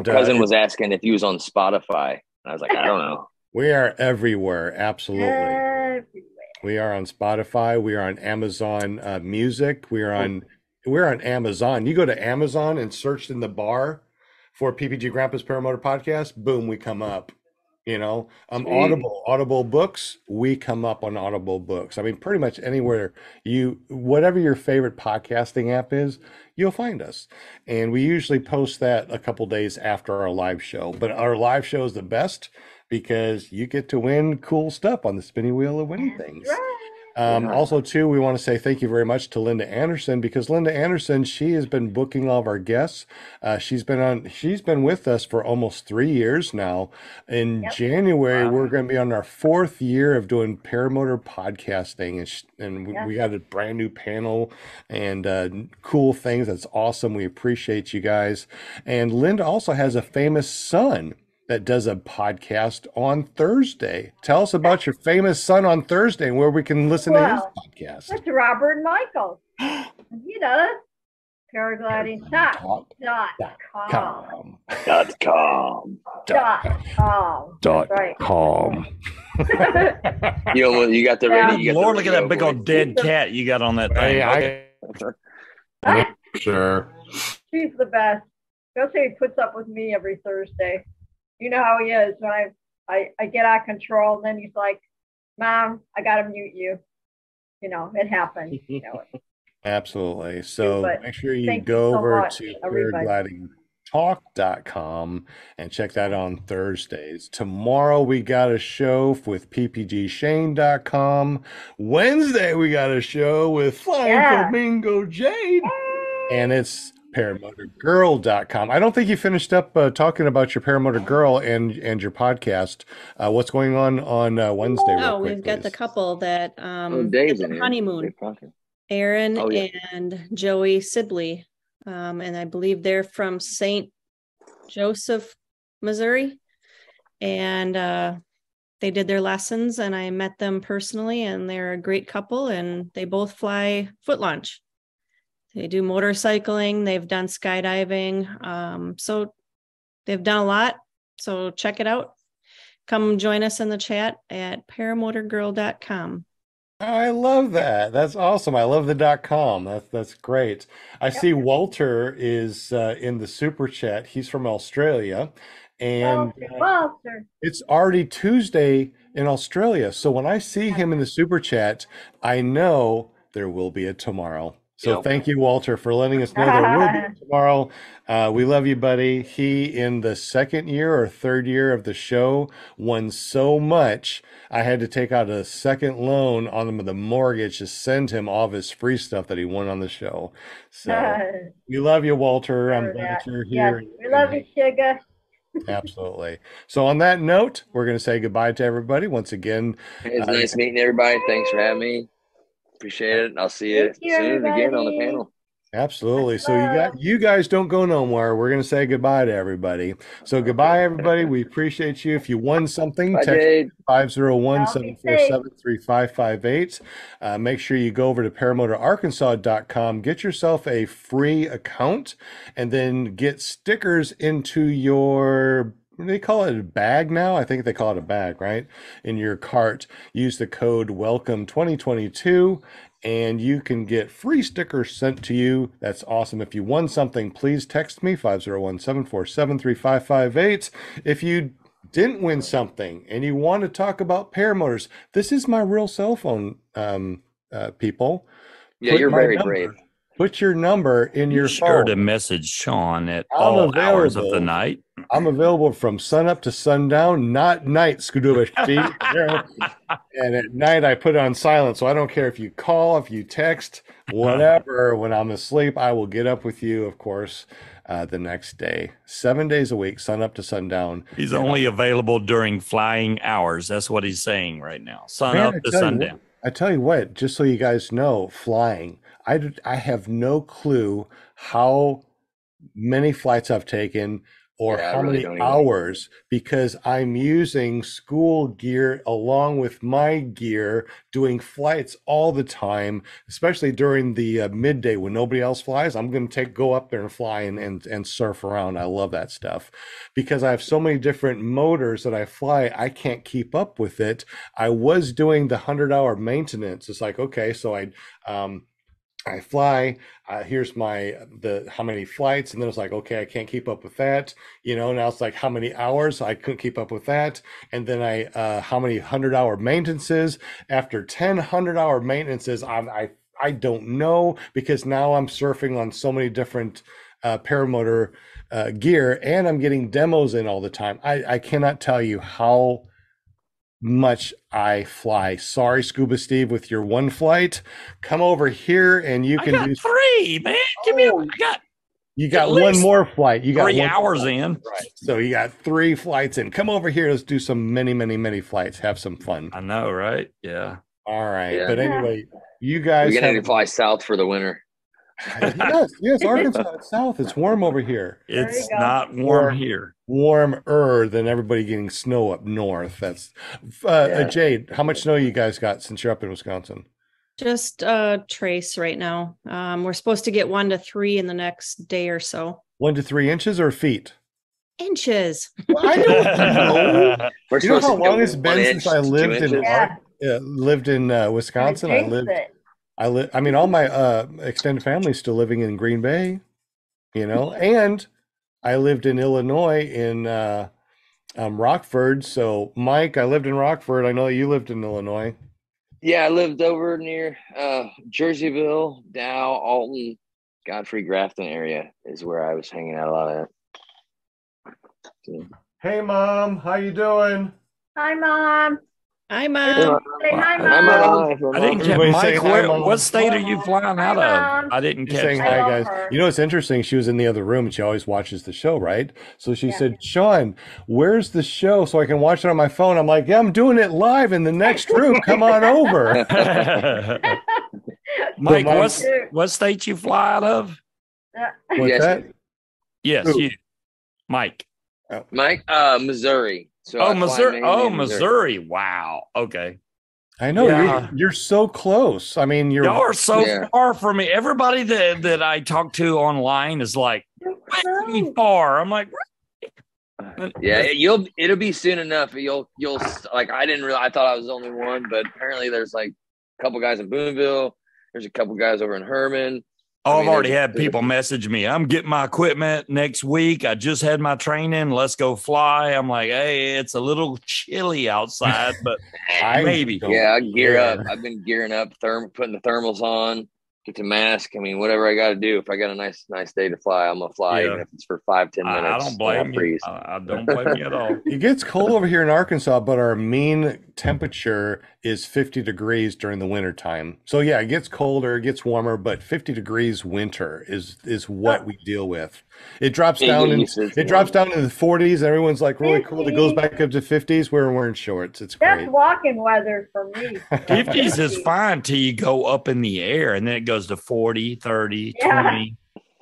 cousin was asking if he was on Spotify. And I was like, I don't know. We are everywhere, absolutely. Everywhere. We are on Spotify. We are on Amazon Music. We're on Amazon. You go to Amazon and search in the bar for PPG Grandpa's Paramotor Podcast. Boom, we come up. Audible Books, we come up on Audible Books. I mean, pretty much anywhere whatever your favorite podcasting app is, you'll find us. And we usually post that a couple days after our live show. But our live show is the best because you get to win cool stuff on the spinning wheel of winning things. Also, too, we want to say thank you very much to Linda Anderson, because Linda Anderson, she has been booking all of our guests. She's been with us for almost 3 years now. In January, we're going to be on our 4th year of doing paramotor podcasting, and we got a brand new panel and cool things. That's awesome. We appreciate you guys. And Linda also has a famous son that does a podcast on Thursday. Tell us about your famous son on Thursday and where we can listen to his podcast. That's Robert Michael. He does paragliding.com. That's right. You got the radio. Lord, look at that big old dead cat you got on that thing. Sure. She's the best. He'll say he puts up with me every Thursday. You know how he is when I get out of control, and then he's like, Mom, I got to mute you. It happens. Absolutely. So make sure you go over to paraglidingtalk.com and check that on Thursdays. Tomorrow we got a show with ppgshane.com. Wednesday we got a show with Flying Flamingo Jade. And it's paramotorgirl.com. I don't think you finished up talking about your Paramotor Girl and your podcast. What's going on Wednesday? We've got the couple that Dave's in honeymoon. Aaron and Joey Sibley. And I believe they're from St. Joseph, Missouri. And they did their lessons, and I met them personally, and they're a great couple, and they both fly foot launch. They do motorcycling. They've done skydiving. So they've done a lot. So check it out. Come join us in the chat at paramotorgirl.com. I love that. That's awesome. I love the .com. That's great. I see Walter is in the super chat. He's from Australia. And Walter. It's already Tuesday in Australia. So when I see him in the super chat, I know there will be a tomorrow. So thank you, Walter, for letting us know there will be tomorrow. We love you, buddy. He, in the 2nd year or 3rd year of the show, won so much, I had to take out a second loan on him with a mortgage to send him all of his free stuff that he won on the show. So we love you, Walter. I'm glad that you're here. Yes, we love you, Sugar. Absolutely. So on that note, we're going to say goodbye to everybody once again. It's nice meeting everybody. Thanks for having me. Appreciate it. I'll see you soon again on the panel. Absolutely. So you guys don't go nowhere. We're going to say goodbye to everybody. So goodbye, everybody. We appreciate you. If you won something, text 501-747-3558. Make sure you go over to paramotorarkansas.com, get yourself a free account, and then get stickers into your, they call it a bag now. I think they call it a bag, right? In your cart. Use the code WELCOME2022 and you can get free stickers sent to you. That's awesome. If you won something, please text me 501-747-3558. If you didn't win something and you want to talk about paramotors, this is my real cell phone, people. Yeah, Put you're my very number. brave. Put your number in Be your sure phone. to message Sean at I'm all hours of the available. night. I'm available from sunup to sundown, not night, Scuba Steve. And at night, I put it on silent. So I don't care if you call, if you text, whatever. When I'm asleep, I will get up with you, of course, the next day. 7 days a week, sun up to sundown. He's only available during flying hours. That's what he's saying right now. Sun Man, up to sundown. I tell you what, just so you guys know, flying, I have no clue how many flights I've taken or Yeah, I how really many don't either. hours, because I'm using school gear along with my gear, doing flights all the time, especially during the midday when nobody else flies. I'm going to go up there and fly and surf around. I love that stuff because I have so many different motors that I fly. I can't keep up with it. I was doing the 100-hour maintenance. It's like, okay, so I fly, here's how many flights, and then it's like, okay, I can't keep up with that, now it's like how many hours, I couldn't keep up with that, and then how many 100-hour maintenances, after 10 100-hour maintenances, I don't know, because now I'm surfing on so many different paramotor gear, and I'm getting demos in all the time. I cannot tell you how much I fly. Sorry, Scuba Steve, with your one flight. Come over here and you can do 3, man. Give me you got one more flight. You got 3 one hours flight. in. Right. So you got 3 flights in. Come over here. Let's do some many flights. Have some fun. I know, right? Yeah. All right. Yeah. But anyway, you guys We're going to fly south for the winter. Yes, Arkansas. It's south. It's warm over here. It's not warm here. Warmer than everybody getting snow up north. That's Jade, how much snow you guys got since you're up in Wisconsin? Just trace right now. We're supposed to get 1 to 3 in the next day or so. 1 to 3 inches or feet? Inches. Well, I don't know. You know how long it's been since I lived in Wisconsin? I mean, all my extended family is still living in Green Bay, and I lived in Illinois in Rockford. So, Mike, I lived in Rockford. I know you lived in Illinois. Yeah, I lived over near Jerseyville, Dow, Alton, Godfrey, Grafton area is where I was hanging out a lot of. Hey, Mom, how you doing? Hi, Mom. Hi, Mom. Say hi, Mom. I didn't get Mike. What state are you flying out of? I didn't catch saying that. hi, guys. It's interesting. She was in the other room and she always watches the show, right? So she said, Sean, where's the show so I can watch it on my phone? I'm like, yeah, I'm doing it live in the next room. Come on over. Mike, what state you fly out of? What's that? Yes, you. Mike. Mike, Missouri. So Missouri. Missouri. Wow. Okay. I know you're so close. I mean, y'all are so far from me. Everybody that I talk to online is like, way far. I'm like, yeah, it'll be soon enough. You'll like, I thought I was the only one, but apparently there's like a couple guys in Boonville. There's a couple guys over in Herman. I've already had people message me. I'm getting my equipment next week. I just had my training. Let's go fly. I'm like, hey, it's a little chilly outside, but maybe. Yeah, I gear up. I've been gearing up, putting the thermals on, get the mask. I mean, whatever I got to do. If I got a nice day to fly, I'm going to fly, even if it's for 5-10 minutes. I don't blame you. I don't blame you at all. It gets cold over here in Arkansas, but our mean temperature is 50 degrees during the winter time. So yeah, it gets colder, it gets warmer, but 50 degrees winter is what we deal with. It drops down in the 40s. And everyone's like really cool. It goes back up to 50s. We're wearing shorts. It's great. That's walking weather for me. 50s is fine till you go up in the air, and then it goes to 40, 30, 20.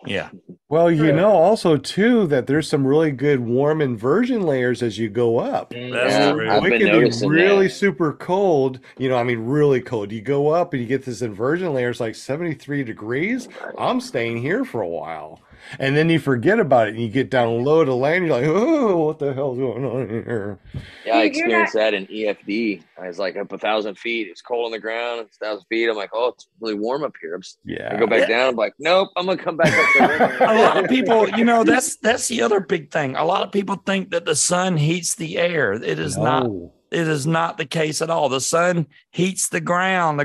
Yeah. Well, also too that there's some really good warm inversion layers as you go up. That's true. I've it been can noticing be really that. super cold. Really cold. You go up and you get this inversion layers like 73 degrees. I'm staying here for a while. And then you forget about it and you get down low to land. You're like, oh, what the hell's going on here? Yeah, I experienced that in EFD. I was like up 1,000 feet. It's cold on the ground. It's 1,000 feet. I'm like, oh, it's really warm up here. I go back down. I'm like, nope, I'm going to come back up there. I lot of people, that's the other big thing. A lot of people think that the sun heats the air. It is not. It is not the case at all. The sun heats the ground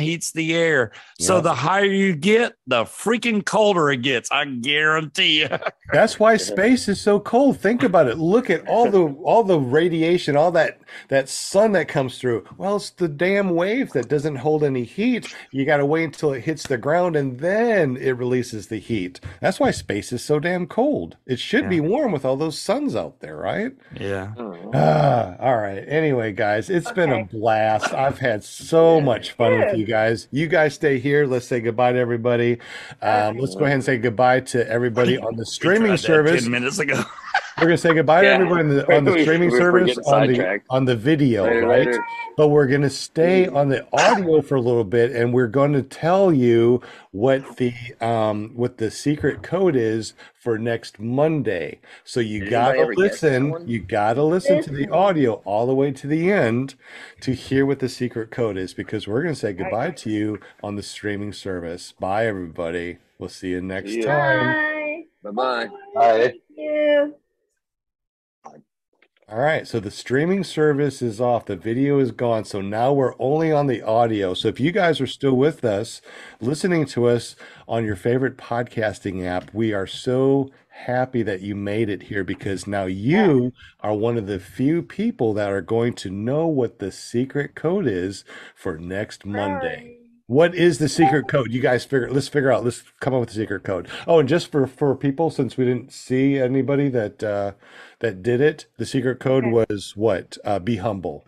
heats the air. So the higher you get, the freaking colder it gets. I guarantee you. That's why space is so cold. Think about it. Look at all the radiation, all that sun that comes through. Well, it's the damn wave that doesn't hold any heat. You got to wait until it hits the ground and then it releases the heat. That's why space is so damn cold. It should be warm with all those suns out there, right? Yeah. All right. Anyway, guys, it's been a blast. I've had so much fun with you guys. You guys stay here. Let's say goodbye to everybody. Let's go ahead and say goodbye to everybody on the streaming service. 10 minutes ago. We're going to say goodbye to everybody on the streaming service on the video, right? Later. But we're going to stay on the audio for a little bit, and we're going to tell you what the secret code is for next Monday. So you got to listen. You got to listen to the audio all the way to the end to hear what the secret code is, because we're going to say goodbye to you on the streaming service. Bye, everybody. We'll see you next time. Bye-bye. Bye. Thank you. All right, so the streaming service is off. The video is gone. So now we're only on the audio. So if you guys are still with us, listening to us on your favorite podcasting app, we are so happy that you made it here, because now you are one of the few people that are going to know what the secret code is for next Monday. What is the secret code? You guys let's figure out, let's come up with the secret code. Oh, and just for people, since we didn't see anybody that did it, the secret code was what? Be humble.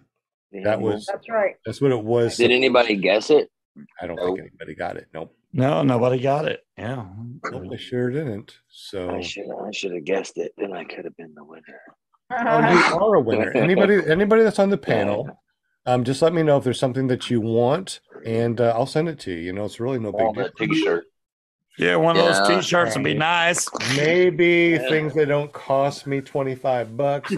That's right. That's what it was. Did anybody guess it? I don't think anybody got it. Nope. No, nobody got it. Yeah. Nope, I sure didn't. So I should have guessed it. Then I could have been the winner. oh, you are a winner. Anybody that's on the panel, just let me know if there's something that you want, and I'll send it to you. It's really no big deal. T-shirt. Yeah, one of those T-shirts would be nice. Maybe things that don't cost me $25.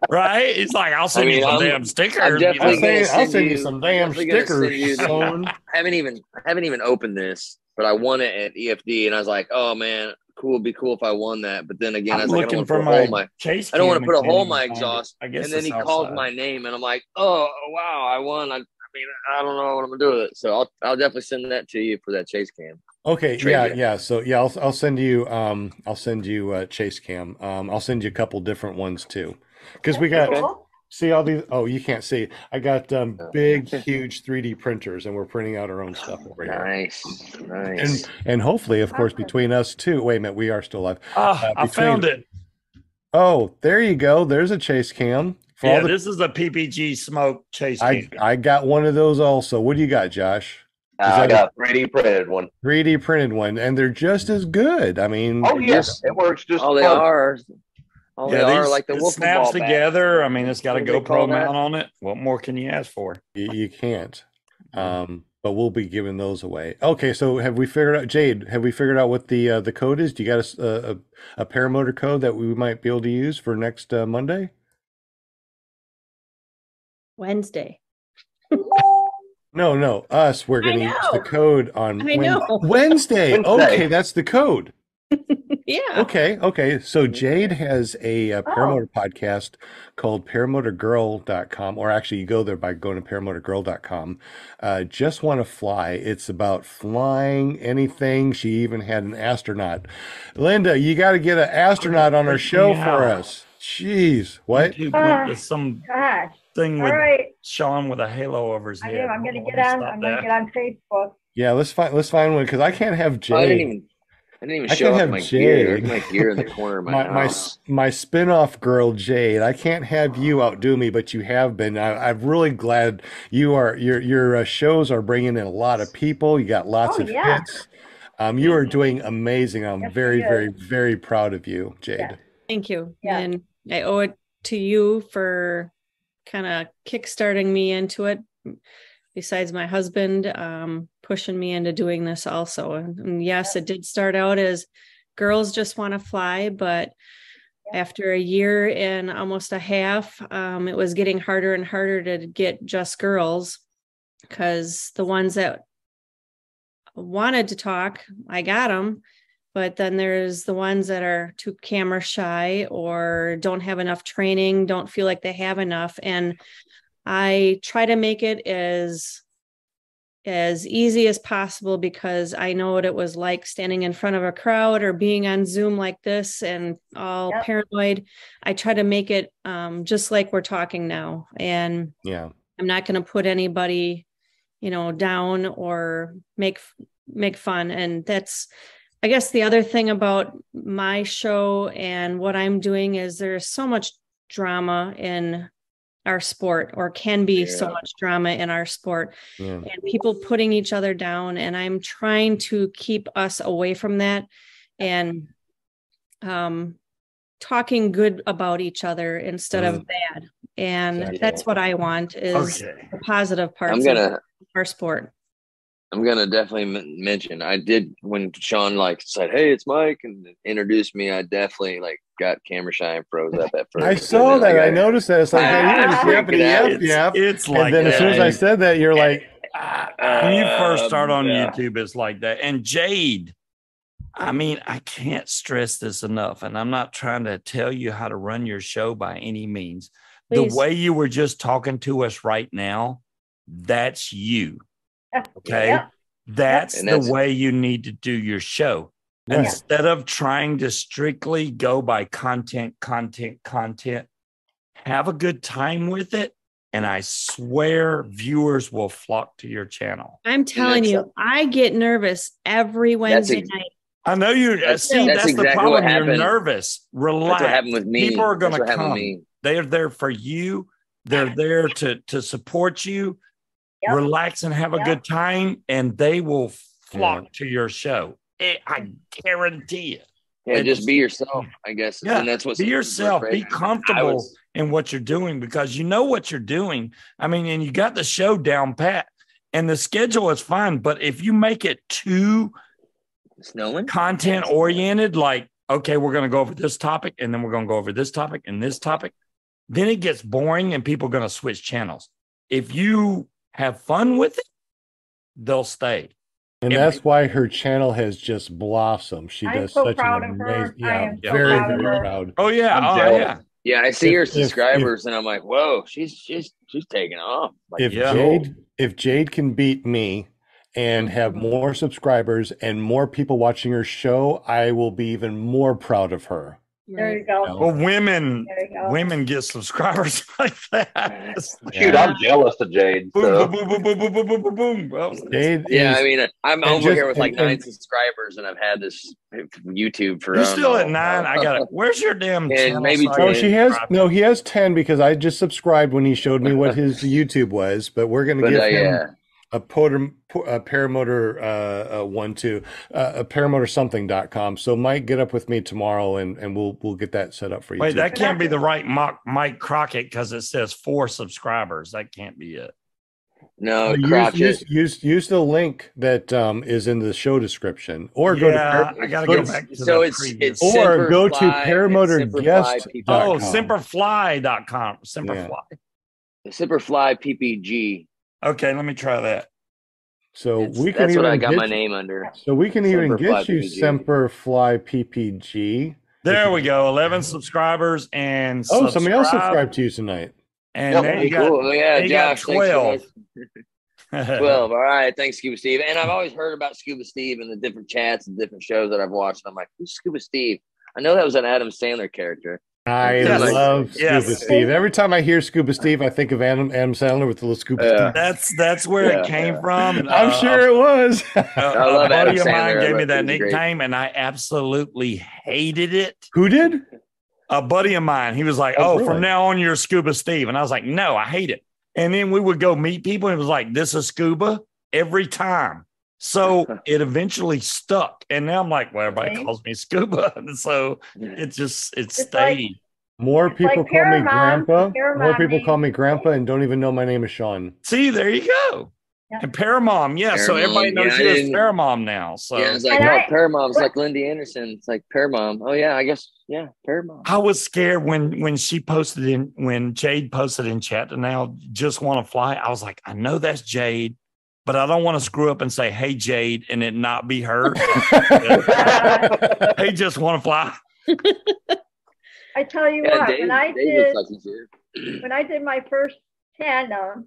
Right? It's like, I'll send you some damn stickers. I'll send you some damn stickers. I haven't even opened this, but I won it at EFD, and I was like, oh man, cool, it'd be cool if I won that. But then again, I was like, I don't want to put a hole in my exhaust. And then he called my name, and I'm like, oh wow, I won. I I don't know what I'm gonna do with it. So I'll definitely send that to you for that chase cam. Okay. Yeah. So I'll send you chase cam. I'll send you a couple different ones too, because we got see all these. Oh, you can't see. I got big, huge 3D printers, and we're printing out our own stuff over here. Nice. And hopefully, of course, between us too. Wait a minute, we are still live. I found it. Oh, there you go. There's a chase cam. This is a PPG smoke chase cam. I got one of those also. What do you got, Josh? I got 3D printed one. 3D printed one, and they're just as good. I mean, yes, it works just. They are. They are like the it wolf snaps ball together. I mean, it's got a GoPro mount on it. What more can you ask for? You can't. But we'll be giving those away. Okay, so have we figured out, Jade? Have we figured out what the code is? Do you got a Paramotor code that we might be able to use for next Monday? Wednesday. No, us. We're going to use the code on Wednesday. Wednesday. Okay, that's the code. Yeah. Okay. So Jade has a Paramotor podcast called paramotorgirl.com, or actually you go there by going to paramotorgirl.com. Just Want to Fly. It's about flying anything. She even had an astronaut. Linda, you got to get an astronaut on our show for us. Jeez. What? Some Gosh. thing with right. Sean with a halo over his head. I'm gonna get on Facebook. Yeah, let's find one, because I can't have Jade. I didn't even show off my gear. My gear in the corner of my house. My spin-off girl, Jade. I can't have you outdo me, but you have been. I'm really glad your shows are bringing in a lot of people. You got lots of hits. You are doing amazing. I'm very, very, very proud of you, Jade. Yeah. Thank you. Yeah. And I owe it to you for kind of kickstarting me into it. Besides my husband pushing me into doing this also. And yes, it did start out as Girls Just Want to Fly, but after a year and almost a half, it was getting harder and harder to get just girls, because the ones that wanted to talk, I got them, But then there's the ones that are too camera shy or don't have enough training, don't feel like they have enough. And I try to make it as easy as possible, because I know what it was like standing in front of a crowd or being on Zoom like this and all paranoid. I try to make it just like we're talking now. And Yeah, I'm not going to put anybody, down or make fun. And that's, I guess, the other thing about my show and what I'm doing is there's so much drama in our sport, or can be so much drama in our sport, and people putting each other down. And I'm trying to keep us away from that and talking good about each other instead of bad. And that's what I want, is the positive parts of our sport. I'm gonna definitely mention, I did, when Sean said, "Hey, it's Mike," and introduced me, I definitely got camera shy and froze up at first. I saw that. I noticed that. It's like, hey, you're just yep. It's like, and then as soon as I said that, you're like, when you first start on YouTube, it's like that. And Jade, I mean, I can't stress this enough, and I'm not trying to tell you how to run your show by any means. Please. The way you were just talking to us right now, that's you. Okay. That's the way you need to do your show. Instead of trying to strictly go by content, have a good time with it. And I swear viewers will flock to your channel. I'm telling you, I get nervous every Wednesday night. I know you see, that's exactly the problem. You're nervous. Relax. That's what happened with me. People are going to come. They're there for you. They're there to support you. Relax and have a good time, and they will flock to your show. I guarantee it. Yeah, just be yourself, I guess. Yeah, and that's what be yourself. Be comfortable in what you're doing, because you know what you're doing. I mean, and you got the show down pat, and the schedule is fine. But if you make it too content oriented, like, okay, we're going to go over this topic, and then we're going to go over this topic and this topic, then it gets boring, and people are going to switch channels. If you have fun with it, they'll stay. And that's why her channel has just blossomed. She does such an amazing, very proud. Oh yeah, yeah. I see her subscribers, and I'm like, whoa, she's taking off. Like, if Jade can beat me and have more subscribers and more people watching her show, I will be even more proud of her. There you go. Well, women get subscribers like that. Shoot, I'm jealous of Jade. So. Boom. Well, Jade I mean, I'm over here with 9 subscribers, and I've had this YouTube for. You're still at 9. I got it. Where's your damn channel? Maybe he has 10, because I just subscribed when he showed me what his YouTube was. But we're gonna give him a paramotor one too, a paramotorsomething.com. So Mike, get up with me tomorrow and we'll get that set up for you. Wait, that can't be the right Mike Crockett, because it says 4 subscribers. That can't be it. No, use the link that is in the show description, or go to I gotta go back to it's or go to paramotorguest.com. Oh, Semperfly.com. Semperfly. Semperfly PPG. Okay, let me try that. So that's what I got my name under. So we can even get you Semperfly PPG. There we go. 11 subscribers and somebody else subscribed to you tonight. And there you go. Cool. Yeah, Josh, 12. 12. All right. Thanks, Scuba Steve. And I've always heard about Scuba Steve in the different chats and different shows that I've watched. I'm like, who's Scuba Steve? I know that was an Adam Sandler character. I love Scuba Steve. Every time I hear Scuba Steve, I think of Adam Sandler with the little Scuba Steve. That's where it came from. I'm sure it was. A buddy of mine gave me that nickname, and I absolutely hated it. Who did? A buddy of mine. He was like, really? From now on, you're Scuba Steve. And I was like, no, I hate it. And then we would go meet people, and it was like, this is Scuba every time. So it eventually stuck. And now I'm like, well, everybody calls me Scuba. And so it stayed. More people call me Grandpa. More people call me Grandpa and don't even know my name is Sean. See, there you go. Yeah. And Paramom, so everybody knows you as Paramom now. So it's like, Paramom's like Lindy Anderson. It's like Paramom. Oh yeah, I guess Paramom. I was scared when she posted when Jade posted in chat to now just want to fly. I was like, I know that's Jade, but I don't want to screw up and say, "Hey, Jade," and it not be her. Hey, just want to fly. I tell you what, Dave, when I Dave did looks like he's here. when I did my first tandem,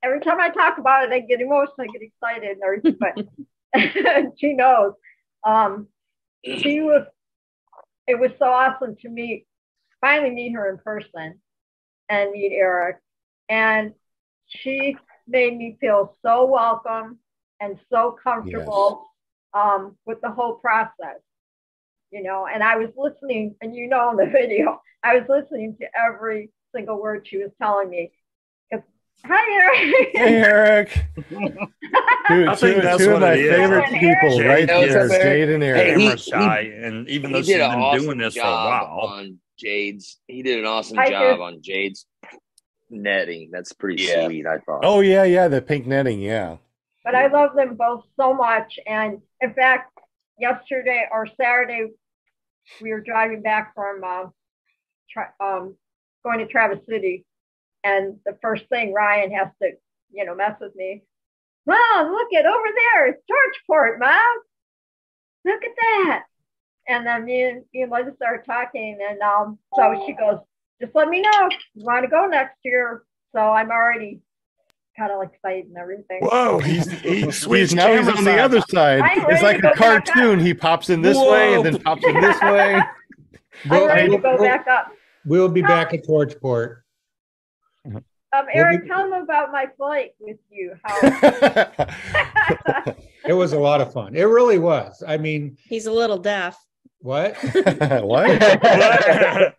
every time I talk about it, I get emotional, I get excited and everything. But she knows. It was so awesome to finally meet her in person and meet Eric. And she made me feel so welcome and so comfortable with the whole process, and I was listening, and in the video, I was listening to every single word she was telling me. Hi, Eric. Hey, Eric. Two of my favorite people right there, Jade and Eric. Hey, shy, and even though he she's did an been awesome doing this for a job while, on Jade's. He did an awesome job on Jade's netting. That's pretty sweet, I thought. Oh yeah, the pink netting, yeah. But I love them both so much, and in fact, yesterday or Saturday, we were driving back from going to Traverse City. And the first thing Ryan has to, mess with me. Mom, look at over there. It's Georgeport, Mom. Look at that. And then me and Liza started talking. And so she goes, just let me know if you want to go next year. So I'm already kind of excited and everything. Whoa, he's now he's on the other side. It's like a cartoon. He pops in this way and then pops in this way. I'm ready to go back up. We'll be back at Georgeport. Eric, tell them about my flight with you. It was a lot of fun. It really was. I mean, he's a little deaf. What? What?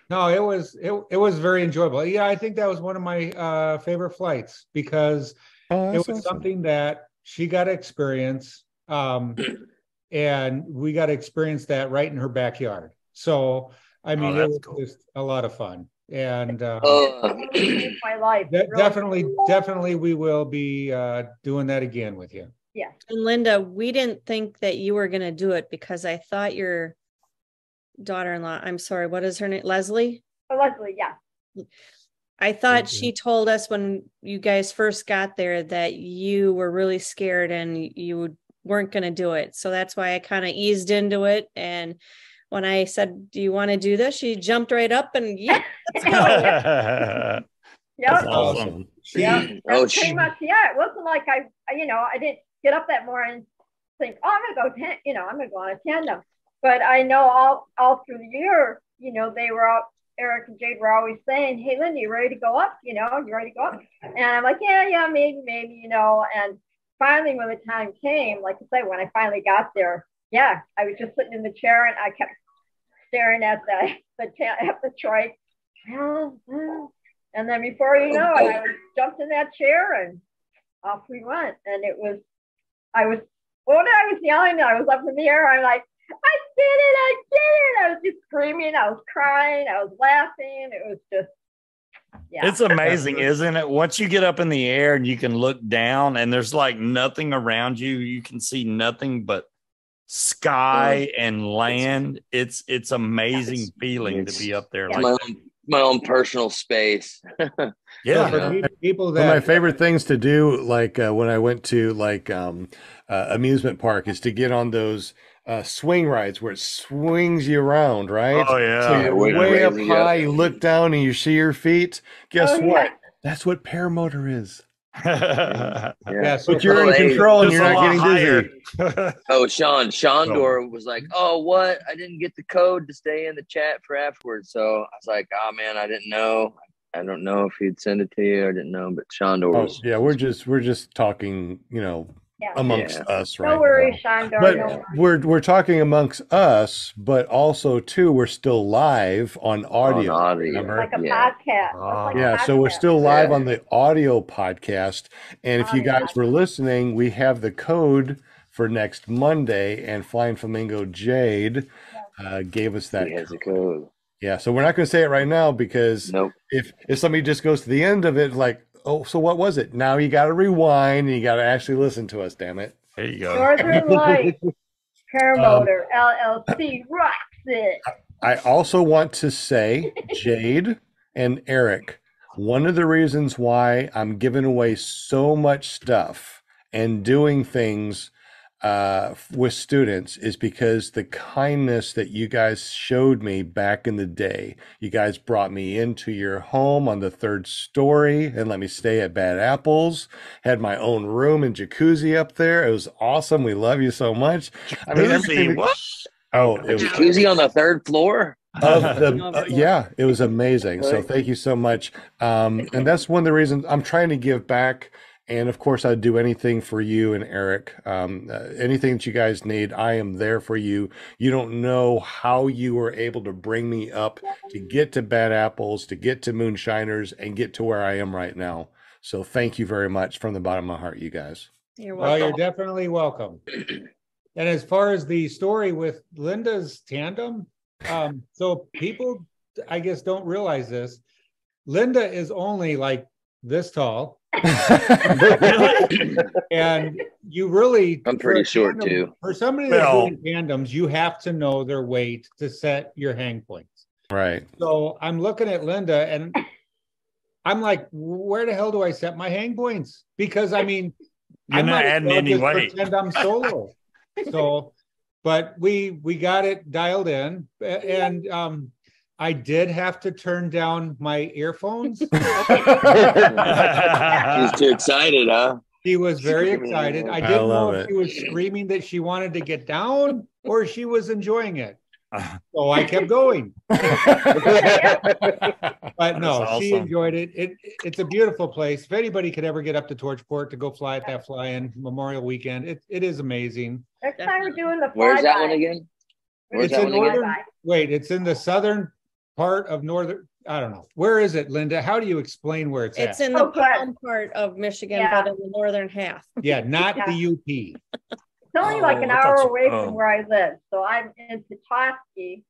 No, it was very enjoyable. Yeah, I think that was one of my favorite flights because it was something that she got to experience, and we got to experience that right in her backyard. So, I mean, it was just a lot of fun. And my life. Definitely we will be doing that again with you. Yeah. And Linda, we didn't think that you were going to do it because I thought your daughter-in-law, I'm sorry, what is her name? Leslie? Oh, Leslie, yeah. I thought she told us when you guys first got there that you were really scared and you weren't going to do it. So that's why I kind of eased into it. And when I said, do you want to do this? She jumped right up and let's go. Yep. That's awesome. Yeah. That's pretty much, it wasn't like I didn't get up that morning and think, oh, I'm going to go, I'm going to go on a tandem. But I know all through the year, they were out, Eric and Jade were always saying, hey, Linda, you ready to go up? You ready to go up? And I'm like, yeah, maybe, and finally when the time came, like I said, when I finally got there, I was just sitting in the chair and I kept staring at the trike. And then before you know it, I jumped in that chair and off we went. And I was yelling, I was up in the air. I'm like, I did it. I was just screaming. I was crying. I was laughing. It was just, It's amazing, isn't it? Once you get up in the air and you can look down and there's like nothing around you, you can see nothing but sky and land. It's amazing feeling to be up there. Like my own personal space. Yeah. So for people that one of my favorite things to do, like when I went to amusement park, is to get on those swing rides where it swings you around, right? Oh yeah. So you're way up high, you look down and you see your feet. Guess what? That's what paramotor is. So but you're in control and you're not getting dizzy. Shondor was like, oh, what? I didn't get the code to stay in the chat for afterwards. So I was like, oh man, I didn't know. I don't know if he'd send it to you. I didn't know, but Shondor was. Yeah, we're just talking, amongst us, right? No worries, Shondor. But we're talking amongst us, but also too, we're still live on audio. Remember? Like a podcast. So we're still live on the audio podcast. And if you guys were listening, we have the code for next Monday, and Flying Flamingo Jade gave us that. He has a code. Yeah, so we're not going to say it right now because if somebody just goes to the end of it, like, oh, so what was it? Now you got to rewind and you got to actually listen to us, damn it. There you go. Northern Light Paramotor LLC rocks it. I also want to say, Jade and Eric, one of the reasons why I'm giving away so much stuff and doing things with students is because the kindness that you guys showed me back in the day. You guys brought me into your home on the 3rd story and let me stay at Bad Apples. Had my own room and jacuzzi up there. It was awesome. We love you so much. I mean, everything. What? Oh, it was Jacuzzi on the 3rd floor. of the yeah, it was amazing. So thank you so much. And that's one of the reasons I'm trying to give back. And of course, I'd do anything for you and Eric. Anything that you guys need, I am there for you. You don't know how you were able to bring me up to get to Bad Apples, to get to Moonshiners, and get to where I am right now. So thank you very much from the bottom of my heart, you guys. You're welcome. Well, you're definitely welcome. And as far as the story with Linda's tandem, so people, I guess, don't realize this. Linda is only like this tall. And you really, I'm pretty short too. For somebody that's doing tandems, you have to know their weight to set your hang points. Right. So I'm looking at Linda and I'm like, where the hell do I set my hang points? Because I mean, I'm not adding any weight. Pretend I'm solo. So, but we got it dialed in, and I did have to turn down my earphones. He's too excited, huh? She was very excited. I didn't know if she was screaming that she wanted to get down or she was enjoying it. So I kept going. But no, awesome. She enjoyed it. It's a beautiful place. If anybody could ever get up to Torchport to go fly at that fly-in Memorial Weekend, it is amazing. Next time we're doing the fly-by. Where's that one again? It's in northern. Wait, it's in the southern part of northern. I don't know. Where is it, Linda? How do you explain where it's at? It's in the bottom part of Michigan, but in the northern half. Yeah, not the UP. It's only like an hour away from where I live. So I'm in Petoskey.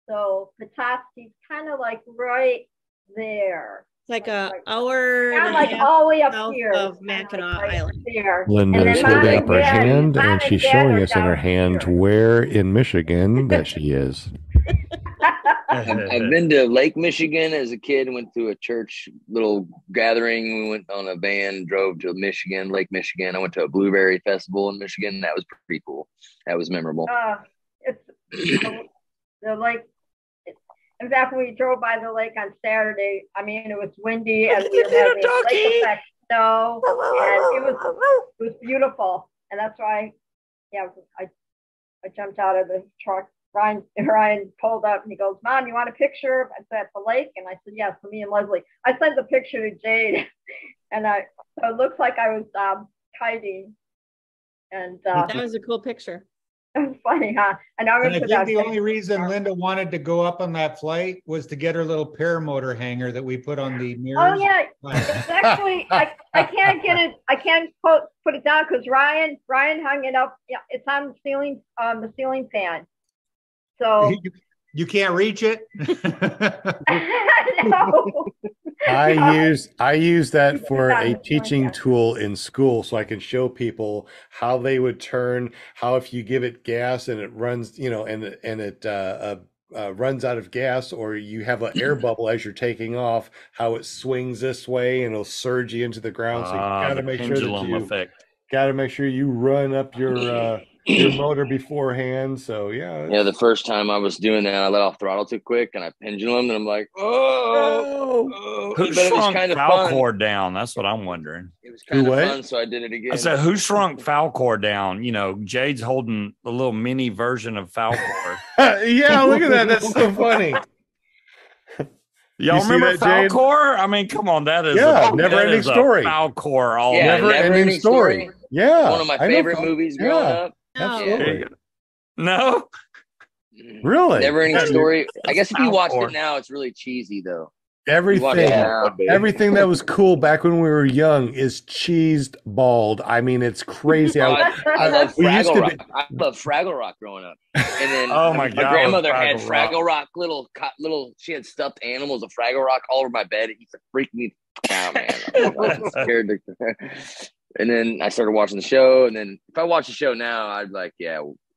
So Petoskey's kind of like right there. It's like an hour. I'm like all the way up here of Mackinac Island. There. Linda's holding up her hand, and she's showing us in her hand where in Michigan that she is. I've been to Lake Michigan as a kid. Went to a church little gathering. We went on a van, drove to Michigan, Lake Michigan. I went to a blueberry festival in Michigan. That was pretty cool. That was memorable. It's the lake. In fact, we drove by the lake on Saturday. I mean, it was windy and we were having lake effect snow, and it was beautiful. And that's why, I jumped out of the truck. Ryan pulled up and he goes, "Mom, you want a picture at the lake?" And I said, "Yes, for me and Leslie." I sent the picture to Jade, and so it looks like I was kiting. And that was a cool picture. It was funny, huh? And I think the only reason Linda wanted to go up on that flight was to get her little paramotor hanger that we put on the mirrors. Oh yeah, it's actually I can't get it. I can't put it down because Ryan hung it up. Yeah, it's on the ceiling fan. So you can't reach it. No. I use that for a teaching tool in school, so I can show people how they would turn. How if you give it gas and it runs, and it runs out of gas, or you have an air bubble as you're taking off, how it swings this way and it'll surge you into the ground. So you got to make sure you run up your motor beforehand. So yeah, the first time I was doing that, I let off throttle too quick and I pendulum, and I'm like, who shrunk Falcor down? That's what I'm wondering. It was kind of fun, so I did it again. I said, who shrunk Falcor down? Jade's holding a little mini version of Falcor. Yeah, look at that. That's so funny. Y'all remember Falcor? I mean, come on, that is never-ending story. Falcor, all never-ending story. Yeah, one of my favorite movies growing up. Absolutely. No, really, never-ending story. I guess if you watched it now, it's really cheesy though. Everything that was cool back when we were young is cheesed bald. I mean, it's crazy. I love Fraggle Rock. I love Fraggle Rock growing up. And then my grandmother had Fraggle Rock little. She had stuffed animals of Fraggle Rock all over my bed. It used to freak me out, man. I'm scared. And then I started watching the show. And then if I watch the show now, I'd be like,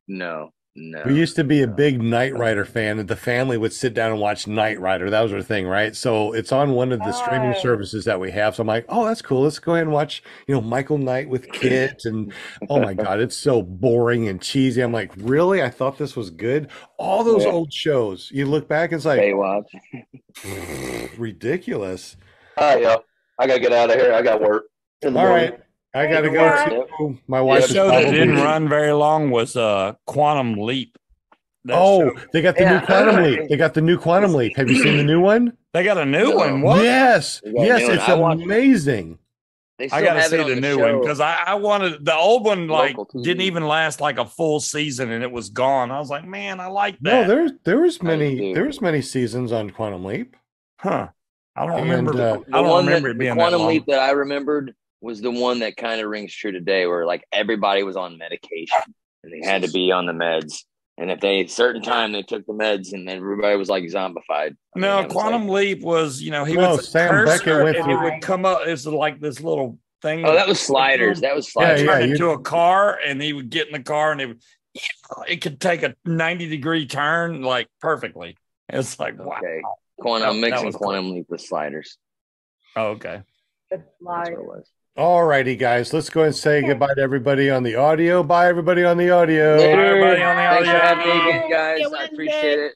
no. No. We used to be a big Knight Rider fan, and the family would sit down and watch Knight Rider. That was our thing, right? So it's on one of the streaming services that we have. So I'm like, oh, that's cool. Let's go ahead and watch, Michael Knight with Kit. And oh my God, it's so boring and cheesy. I'm like, really? I thought this was good. All those old shows, you look back, it's like Baywatch. ridiculous. Yeah. I gotta get out of here. I got work. All right. I got to go too. My wife The show that didn't run very long was Quantum Leap. They got the new Quantum Leap. They got the new Quantum Leap. Have you seen the new one? They got a new one. What? Yes. Yes, it's amazing. I got to see the new one because I wanted the old one. Like didn't even last like a full season and it was gone. I was like, man, I like that. No, there was many seasons on Quantum Leap. Huh? I don't remember. I don't remember it being the Quantum that long. Leap that I remembered was the one that kind of rings true today, where like everybody was on medication and they had to be on the meds. And if they certain time they took the meds and everybody was like zombified. No, Quantum Leap was, he was a cursor and it would come up. It's like this little thing. Oh, that was Sliders. That was Sliders. Turned into a car and he would get in the car and it could take a 90-degree turn like perfectly. It's like, wow. Okay. I'm mixing Quantum Leap with Sliders. Oh, okay. That's what it was. All righty, guys. Let's go ahead and say goodbye to everybody on the audio. Bye, everybody on the audio. Later. Bye, everybody on the audio. Thanks for having me, guys. I appreciate it.